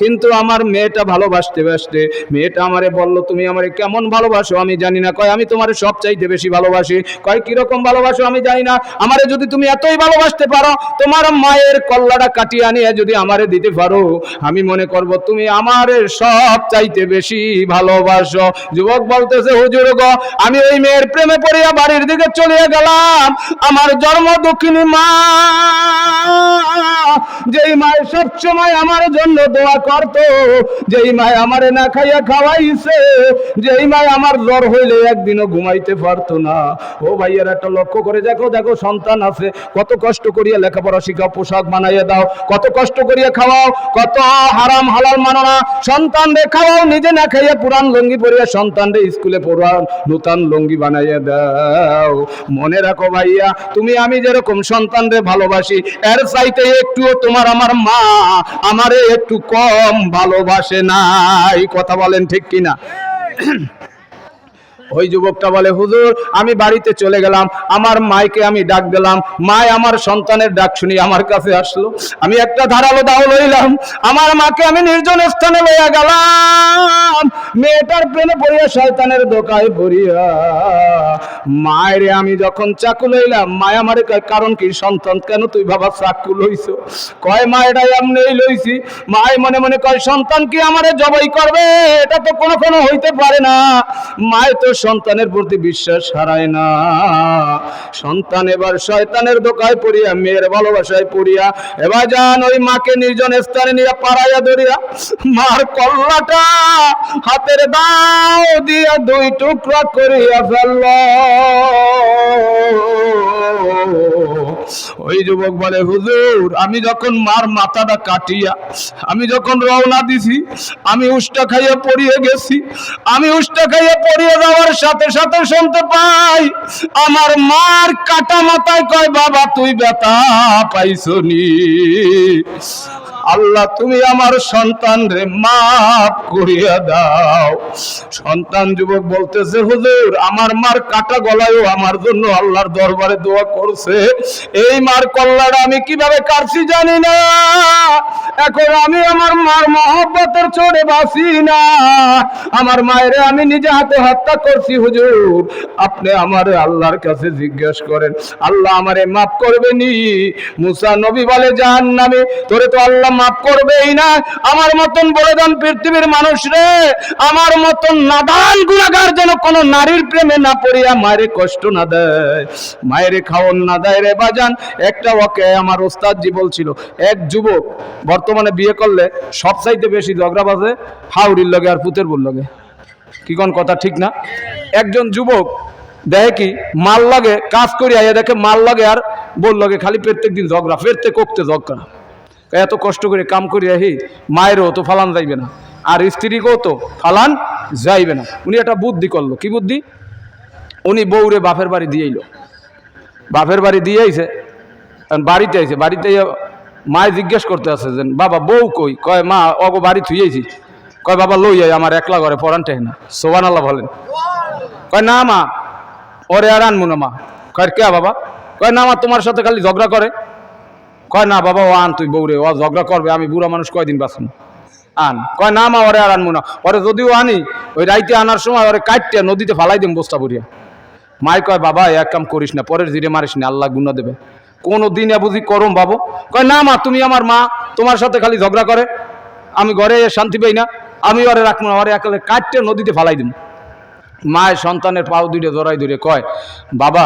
কিন্তু আমার মেয়েটা ভালোবাসতে বাসতে মেয়েটা আমারে বলল, তুমি আমারে কেমন ভালোবাসো আমি জানি না। কয় আমি তোমারে সব চাইতে বেশি ভালোবাসি। কয় কিরকম ভালোবাসো আমি জানি না, আমারে যদি তুমি এতই ভালোবাসতে পারো, তোমার মায়ের কল্লাটা কাটিয়ে আনিয়ে যদি আমারে দিতে পারো, আমি মনে করব তুমি আমারে সব চাইতে বেশি ভালোবাসো। যুবক বলতেছে, হুজুর গো, আমি ওই মেয়ের প্রেমে পড়িয়া বাড়ির দিকে চলে গেলাম। আমার জন্ম দক্ষিণী মা, যেই মায়ের সব সময় আমার জন্য দোয়া করত, যেই মায় আমারে না খাইয়া খাওয়াইছে, যেই মায় আমার জ্বর হইলে একদিনও ঘুমাইতে পারতো না। ও ভাইয়ের একটা লক্ষ্য করে দেখো, দেখো সন্তান আছে, কত কষ্ট করিয়া লেখাপড়া শিখাও, পোশাক বানাইয়া দাও, কত কষ্ট করিয়া খাওয়াও, কত হারাম হালাল মানো না, সন্তান রে খাওয়াও, নিজে না খাইয়া পুরান লঙ্গি পরিয়া সন্তান রে স্কুলে পড়াও, নূতন লঙ্গি বানাইয়া দাও। মনে রাখো ভাইয়া, তুমি আমি যেরকম সন্তান রে ভালোবাসি, এর চাইতে একটুও তোমার আমার মা আমারে একটু কম ভালোবাসে নাই। কথা বলেন ঠিক কিনা? ওই যুবকটা বলে, হুজুর আমি বাড়িতে চলে গেলাম, আমার মাইকে আমি ডাক দিলাম, মায় আমার সন্তানের ডাক শুনি আমার কাছে আসলো। আমি একটা ধারালো দাও লইলাম, আমার মাকে আমি নির্জন স্থানে লইয়া গেলাম। মেয়েটার প্রেমে পড়িয়া শয়তানের দোকায় পড়িয়া মায়েরে আমি যখন চাকু লইলাম, মায় আমারে কয়, কারণ কি সন্তান, কেন তুই বাবা চাকু লইছ? কয় মা এটাই আমি লইছি। মায় মনে মনে কয়, সন্তান কি আমারে জবাই করবে? এটা তো কোনো হইতে পারে না। মায় তো সন্তানের প্রতি বিশ্বাস হারায় না। সন্তান এবার শয়তানের দোকায় পড়িয়া, মেয়ের ভালোবাসায় পড়িয়া, এবার যান ওই মাকে নির্জন স্থানে নিয়ে পাড়াইয়া ধরিয়া মার কল্লাটা হাতের দাও দিয়া দুই টুকরা করিয়া ফেলল। ওই যুবক বলে, হুজুর আমি যখন মার মাথাটা কাটিয়া আমি যখন রওনা দিছি, আমি উষ্টা খাইয়া পড়িয়ে গেছি। আমি উষ্টা খাইয়া পড়িয়ে যাওয়ার সাথে সাথে শুনতে পাই আমার মার কাটা মাথায় কয়, বাবা তুই ব্যথা পাইছনি? আল্লাহ তুমি আমার সন্তান রে মাফ করিয়া দাও। সন্তান যুবক বলতেছে, হুজুর আমার মার কাটা গলায়ও আমার জন্য আল্লাহর দরবারে দোয়া করছে। এই মার কল্লাটা আমি কিভাবে কাটছি জানি না, এখন আমি আমার মার মহব্বতের চড়ে বাঁচি না। আমার মায়েরে আমি নিজে হাতে হত্যা করছি হুজুর, আপনি আমার আল্লাহর কাছে জিজ্ঞেস করেন, আল্লাহ আমারে মাফ করবেনি? মুসা নবী বলে, জাহান্নামে তোরে তো আল্লাহ মাফ করবেই না। আমার মতন বলে দেন পৃথিবীর মানুষ রে, আমার মতন নাদান গুনাহগার যেন কোন নারীর প্রেমে না পড়িয়া মায়ের কষ্ট না দেয়, মায়ের খাওয়ান না দেয় রে বাজান। একটা ওকে আমার ওস্তাদ জি বলছিল, এক যুবক বর্তমানে বিয়ে করলে সবচাইতে বেশি ঝগড়া বাজে হাউরির লগে আর পুতের বোর লগে। কি কোন কথা ঠিক না? একজন যুবক দেখে কি মাল লাগে কাজ করি আইয়া দেখে মাল লাগে আর বোর লগে খালি প্রত্যেক দিন ঝগড়া, ফেরতে কোকতে ঝগড়া। এত কষ্ট করে কাম করি আহি, মায়েরও তো ফালান যাইবে না আর স্ত্রীকেও তো ফালান যাইবে না। উনি একটা বুদ্ধি করলো। কি বুদ্ধি? উনি বউরে বাপের বাড়ি দিয়ে এলো। বাপের বাড়ি দিয়ে আইছে, বাড়িতে আইছে, বাড়িতে মায় জিজ্ঞেস করতে আছে যে বাবা বউ কই? কয় মা অগো বাড়ি থুইয়েছি। কয় বাবা লই আই, আমার একলা ঘরে পরানটাই না। সোবান আল্লাহ বলেন। কয় না মা ওরে আর আনবো না। মা কয় কে বাবা? কয় না মা তোমার সাথে খালি ঝগড়া করে। কয় না বাবা ও আন তুই বউরে, ও ঝগড়া করবে, আমি বুড়া মানুষ কয়দিন বাঁচবো, আন। কয় না মা ওরে আর আনবো না, ওরে যদিও আনি ওই রাইতে আনার সময় ওরে কাটতে নদীতে ফালাই দিম বস্তা ভরিয়া। মাই কয় বাবা এক কাম করিস না, পরের জিরে মারিস না, আল্লাহ গুণা দেবে। কোনো দিন বুঝি করম বাবু? কয় না মা তুমি আমার মা, তোমার সাথে খালি ঝগড়া করে, আমি ঘরে শান্তি পাই না, আমি ওরে রাখবো না, ওরে একেবারে কাটতে নদীতে ফালাই দিম। মায়ের সন্তানের পাও দুইটা জড়াই ধরে কয় বাবা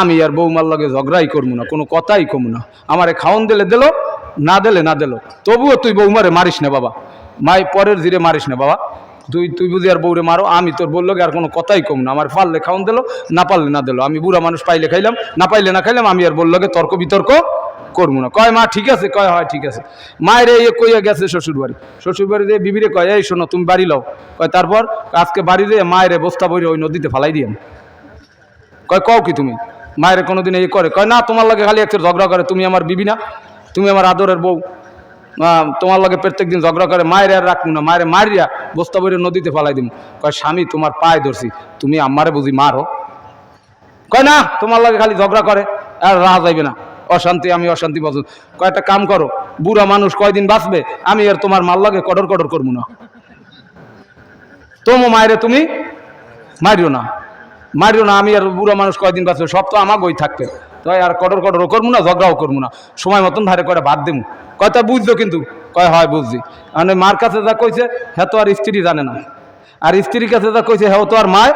আমি আর বৌমার লগে ঝগড়াই করবো না, কোনো কথাই কমু না, আমারে খাওন দিলে দিল, না দিলে না দিল, তবুও তুই বৌমারে মারিস না বাবা। মাই পরের জিরে মারিস না বাবা, তুই বুঝি আর বউরে মারো, আমি তোর বললো আর কোনো কথাই কম না, আমার পারলে খাওন দিল, না পারলে না দিল, আমি বুড়া মানুষ, পাইলে খাইলাম না পাইলে না খাইলাম, আমি আর বললো তর্ক বিতর্ক করবো না। কয় মা ঠিক আছে? কয় হয় ঠিক আছে। মায়ের এই কইয়া গেছে শ্বশুরবাড়ি, শ্বশুরবাড়ি দিয়ে বিবিরে কয় এই শোনো তুমি বাড়ি লও। কয় তারপর? আজকে বাড়ি দিয়ে মায়ের বস্তা বইরে ওই নদীতে ফালাই দিয়ে। কয় কও কি তুমি? মায়ের কোনোদিন এই করে? কয় না তোমার লাগে খালি একটা ঝগড়া করে, তুমি আমার বিবি না, তুমি আমার আদরের বউ, তোমার লগে প্রত্যেক দিন ঝগড়া করে, মায়ের আর রাখবো না, মায়ের মারিয়া বস্তা বইরে নদীতে ফালাই দিব। কয় স্বামী তোমার পায়ে ধরছি, তুমি আমারে বুঝি মারো? কয় না তোমার লগে খালি ঝগড়া করে আর রাহা যাইবে না, অশান্তি, আমি অশান্তি পছন্দ। কয় একটা কাম করো, বুড়া মানুষ কয়দিন বাঁচবে, আমি আর তোমার মাল লাগে কডর কডর করবো না, তোমার মায়েরে তুমি মারিও না, মারিও না, আমি আর বুড়া মানুষ কয়দিন বাঁচবে, সব তো আমার বই থাকবে, তাই আর কডর কডরও করবো না, ঝগড়াও করবো না, সময় মতন ধারে করে ভাত দেবো। কয় তা বুঝছো কিন্তু? কয় হয় বুঝছি। মানে মার কাছে যা কইছে হ্যাঁ তো আর স্ত্রী জানে না, আর স্ত্রীর কাছে যা কইছে হ্যাঁ তো আর মায়,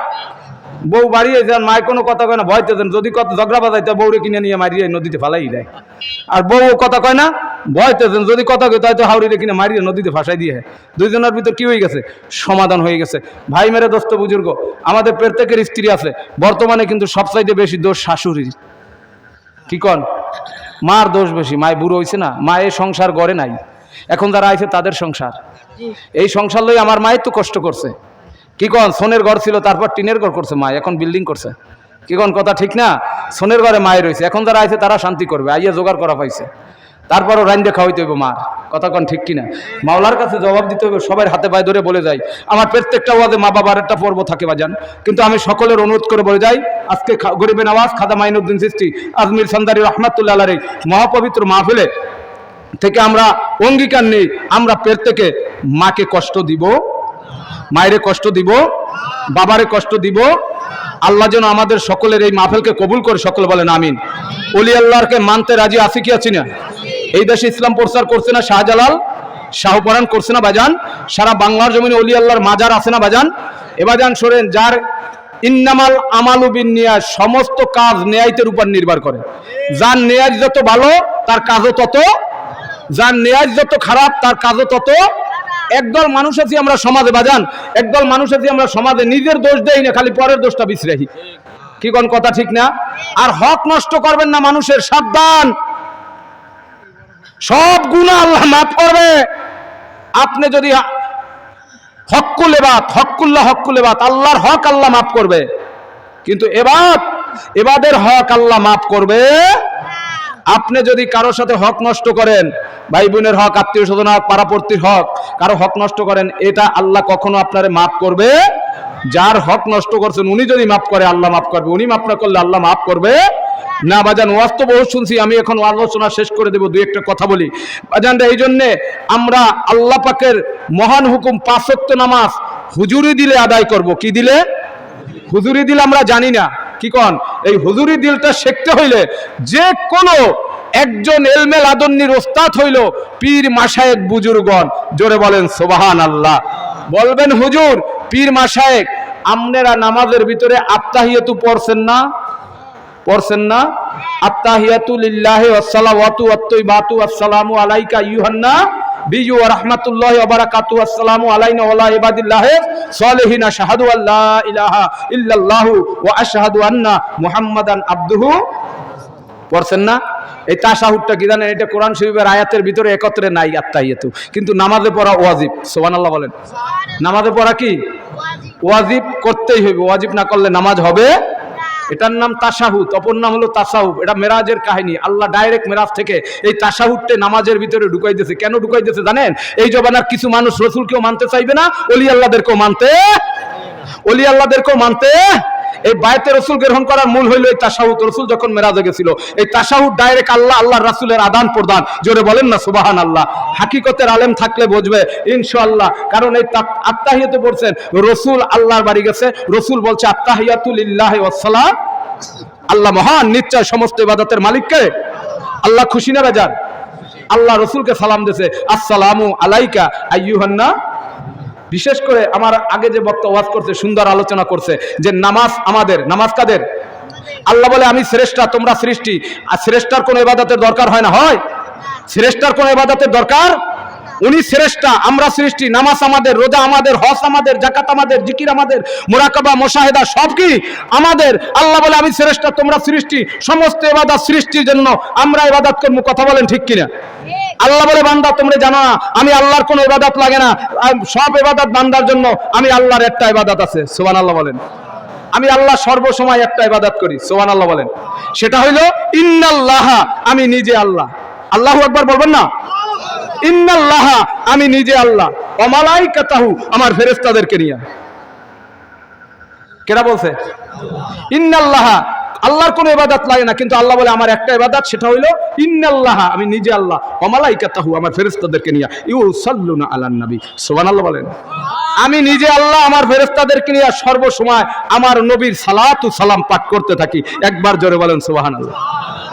বউ বাড়িয়ে যান, মায় কোনো কথা কয় না, ভয়তে দেন, যদি কত ঝগড়া বাজাইতে বউরে কিনে নিয়ে মারিয়ে নদীতে ফালাই দেয়, আর বউ কথা কয় না, ভয়তে দেন, যদি কথা কয় তাই তো হাওড়িরে কিনে মারিয়ে নদীতে ফাঁসাই দিয়ে। দুইজনের ভিতর কি হয়ে গেছে? সমাধান হয়ে গেছে। ভাই মেরে দোস্ত বুজুর্গ, আমাদের প্রত্যেকের স্ত্রী আছে, বর্তমানে কিন্তু সবচাইতে বেশি দোষ শাশুড়ির। কি কন? মার দোষ বেশি, মায় বুড়ো হয়েছে না, মায়ের সংসার গড়ে নাই, এখন যারা আইছে তাদের সংসার, এই সংসার লই আমার মায়ের তো কষ্ট করছে। কি কন? সোনের ঘর ছিল, তারপর টিনের ঘর করছে মা, এখন বিল্ডিং করছে। কি কন কথা ঠিক না? সোনের ঘরে মায়ের রয়েছে, এখন যারা আইছে তারা শান্তি করবে, আইয়া জোগাড় করা পাইছে, তারপরও রাইন্দে খাওয়াইতে হইব মার। কথা কন ঠিক কিনা? মাওলার কাছে জবাব দিতে হবে। সবাই হাতে পায়ে ধরে বলে যাই, আমার প্রত্যেকটা ওয়াজে মা বাবার একটা পর্ব থাকে বাজান, কিন্তু আমি সকলের অনুরোধ করে বলে যাই, আজকে গরিবের আওয়াজ খাজা মাইনুদ্দিন চিশতি আজমির সন্দারি রহমাতুল্লাহ আলাইহি মহাপবিত্র মাহফিলে থেকে আমরা অঙ্গীকার নেই, আমরা প্রত্যেকে মাকে কষ্ট দিব, মায়েরে কষ্ট দিব, বাবারে কষ্ট দিব। আল্লাহ যেন আমাদের সকলের এই মাহফিলকে কবুল করে, সকলে বলেন আমিন। ওলি আল্লাহকে মানতে রাজি আছি কি আছি না? এই দেশে ইসলাম প্রচার করছে না শাহজালাল, শাহপরান করছে না বাজান? সারা বাংলার জমিনে ওলি আল্লাহর মাজার আছে না বাজান? এ বাজান শোনেন, যার ইন্নামাল আমালু বিন্নিয়াস, সমস্ত কাজ নেয়াইতের উপর নির্ভর করে, যার নেয়াজ যত ভালো তার কাজও তত, যার নেয়াজ যত খারাপ তার কাজও তত। একদল মানুষ আছি আমরা সমাজে বাজান, একদল মানুষ আছি আমরা সমাজে নিজের দোষ দেই না, খালি পরের দোষটা বিছরাহি। কি কোন কথা ঠিক না? আর হক নষ্ট করবেন না মানুষের, সাবধান, সব গুনাহ আল্লাহ মাফ করবে। আপনি যদি হক্কুল এবাদ, হক্কুল্লাহ হক্কুল এবাদ, আল্লাহর হক আল্লাহ মাফ করবে, কিন্তু এবাদের হক আল্লাহ মাফ করবে। আপনি যদি কারোর সাথে হক নষ্ট করেন, ভাই বোনের হক, আত্মীয় স্বজন হক, পাড়াপড়তির হক, কারো হক নষ্ট করেন, এটা আল্লাহ কখনো আপনারে মাফ করবে? যার হক নষ্ট করছেন উনি যদি মাফ করে আল্লাহ মাফ করবে, উনি মাফ না করলে আল্লাহ মাফ করবে না বাজান। ওয়াজ তো বহু শুনছি, আমি এখন আলোচনা শেষ করে দেব, দুই একটা কথা বলি বাজান। এই জন্যে আমরা আল্লাহ পাকের মহান হুকুম 5 ওয়াক্ত নামাজ হুজুরি দিলে আদায় করব। কি দিলে? হুজুরি দিল আমরা জানি না, কি কন? এই হুজুরি দিলটা শিখতে হইলে যে কোনো একজন এলমে লাদন্নির ওস্তাদ হইল পীর মাশায়েখ বুজুর্গণ। জোরে বলেন সুবহানাল্লাহ। বলবেন হুজুর পীর মাশায়েখ আপনারা নামাজের ভিতরে আত্তাহিয়াতু পড়ছেন না? পড়ছেন না? আত্তাহিয়াতু লিল্লাহি ওয়াসসালাওয়াতু ওয়াত-তাইয়্যিবাতু আসসালামু আলাইকা আইয়ুহান নাবিয়্যু ওয়া রাহমাতুল্লাহি ওয়া বারাকাতুহু আসসালামু আলাইনা ওয়া আলা ইবাদিল্লাহি সালিহিন আশহাদু আল্লা ইলাহা ইল্লাল্লাহু ওয়া আশহাদু আন্না মুহাম্মাদান আবদুহু। পড়ছেন না? এই তাশাহুদটা কি জানেন? এটা কোরআন শরীফের আয়াতের ভিতরে একত্রে নাই আত্তাহিয়াতু, কিন্তু নামাজে পড়া ওয়াজিব। সুবহানাল্লাহ বলেন। নামাজে পড়া কি ওয়াজিব? করতেই হইবে, ওয়াজিব না করলে নামাজ হবে। এটার নাম তাশাহুদ, অপর নাম হলো তাসাউফ। এটা মেরাজের কাহিনী। আল্লাহ ডাইরেক্ট মেরাজ থেকে এই তাশাহুদটা নামাজের ভিতরে ঢুকাই দিয়েছে। কেন ঢুকাই দিয়েছে জানেন? এই জমানার কিছু মানুষ রসুলকেও মানতে চাইবে না, ওলি আল্লাহদেরকেও মানতে এই বায়াতে রসুল গ্রহণ করার মূল হইল এই তাশাহুদ। রসুল যখন মেরাজে গেছিল এই তাশাহুদ ডাইরেক্ট আল্লাহর রাসূলের আদান প্রদান। জোরে বলেন না সুবহানাল্লাহ। হাকিকতের আলেম থাকলে বুঝবে ইনশাআল্লাহ। কারণ এই আত্তাহিয়াতু পড়ছেন, রসুল আল্লাহর বাড়ি গেছে, রসুল বলছে আত্তাহিয়াতু লিল্লাহি ওয়াসসালাম। আল্লাহ মহান, নিশ্চয় সমস্ত ইবাদতের মালিককে। আল্লাহ খুশি না বেজার? আল্লাহ রসুলকে সালাম দিয়েছে, আসসালামু আলাইকা আইয়ুহান নাবিয়্যু। বিশেষ করে আমার আগে যে বক্তা ওয়াজ করছে, সুন্দর আলোচনা করছে যে নামাজ আমাদের, নামাজ কাদের? আল্লাহ বলে আমি শ্রেষ্ঠা, তোমরা সৃষ্টি। আর শ্রেষ্ঠার কোনো ইবাদতের দরকার হয় না? হয়? শ্রেষ্ঠার কোনো ইবাদতের দরকার? উনি শ্রেষ্ঠা, আমরা সৃষ্টি। নামাজ আমাদের, রোজা আমাদের, হজ আমাদের, যাকাত আমাদের, জিকির আমাদের, মুরাকাবা মুশাহিদা সব কি আমাদের। আল্লাহ বলে আমি শ্রেষ্ঠা, তোমরা সৃষ্টি। সমস্ত ইবাদত সৃষ্টির জন্য, আমরা ইবাদত করব। কথা বলেন ঠিক কিনা? আল্লাহ বলে বান্দা তোমরা জানো না আমি আল্লাহর কোনো ইবাদত লাগে না, সব ইবাদত বান্দার জন্য। আমি আল্লাহর একটা ইবাদত আছে, সুবহানাল্লাহ বলেন। আমি আল্লাহ সর্বসময় একটা ইবাদত করি, সুবহানাল্লাহ বলেন। সেটা হইলো ইন্নাল্লাহা, আমি নিজে আল্লাহ। আল্লাহু আকবার বলবেন না? ইন্নাল্লাহা, আমি নিজে আল্লাহ। ওয়া মালাইকাতাহু, আমার ফেরেশতাদেরকে নিয়ে। কেডা বলছে? ইন্নাল্লাহা, আল্লাহর কোনো ইবাদত লাগে না, কিন্তু আল্লাহ বলে আমার একটা ইবাদত, সেটা হইলো ইন্নাল্লাহা, আমি নিজে আল্লাহ। ওয়া মালাইকাতাহু, আমার ফেরেশতাদেরকে নিয়ে। ইউসাল্লুনা আলান নবী, সুবহানাল্লাহ বলেন। আমি নিজে আল্লাহ, আমার ফেরেশতাদেরকে নিয়ে সর্বসময় আমার নবীর সালাতু সালাম পাঠ করতে থাকি। একবার জোরে বলেন সুবহানাল্লাহ।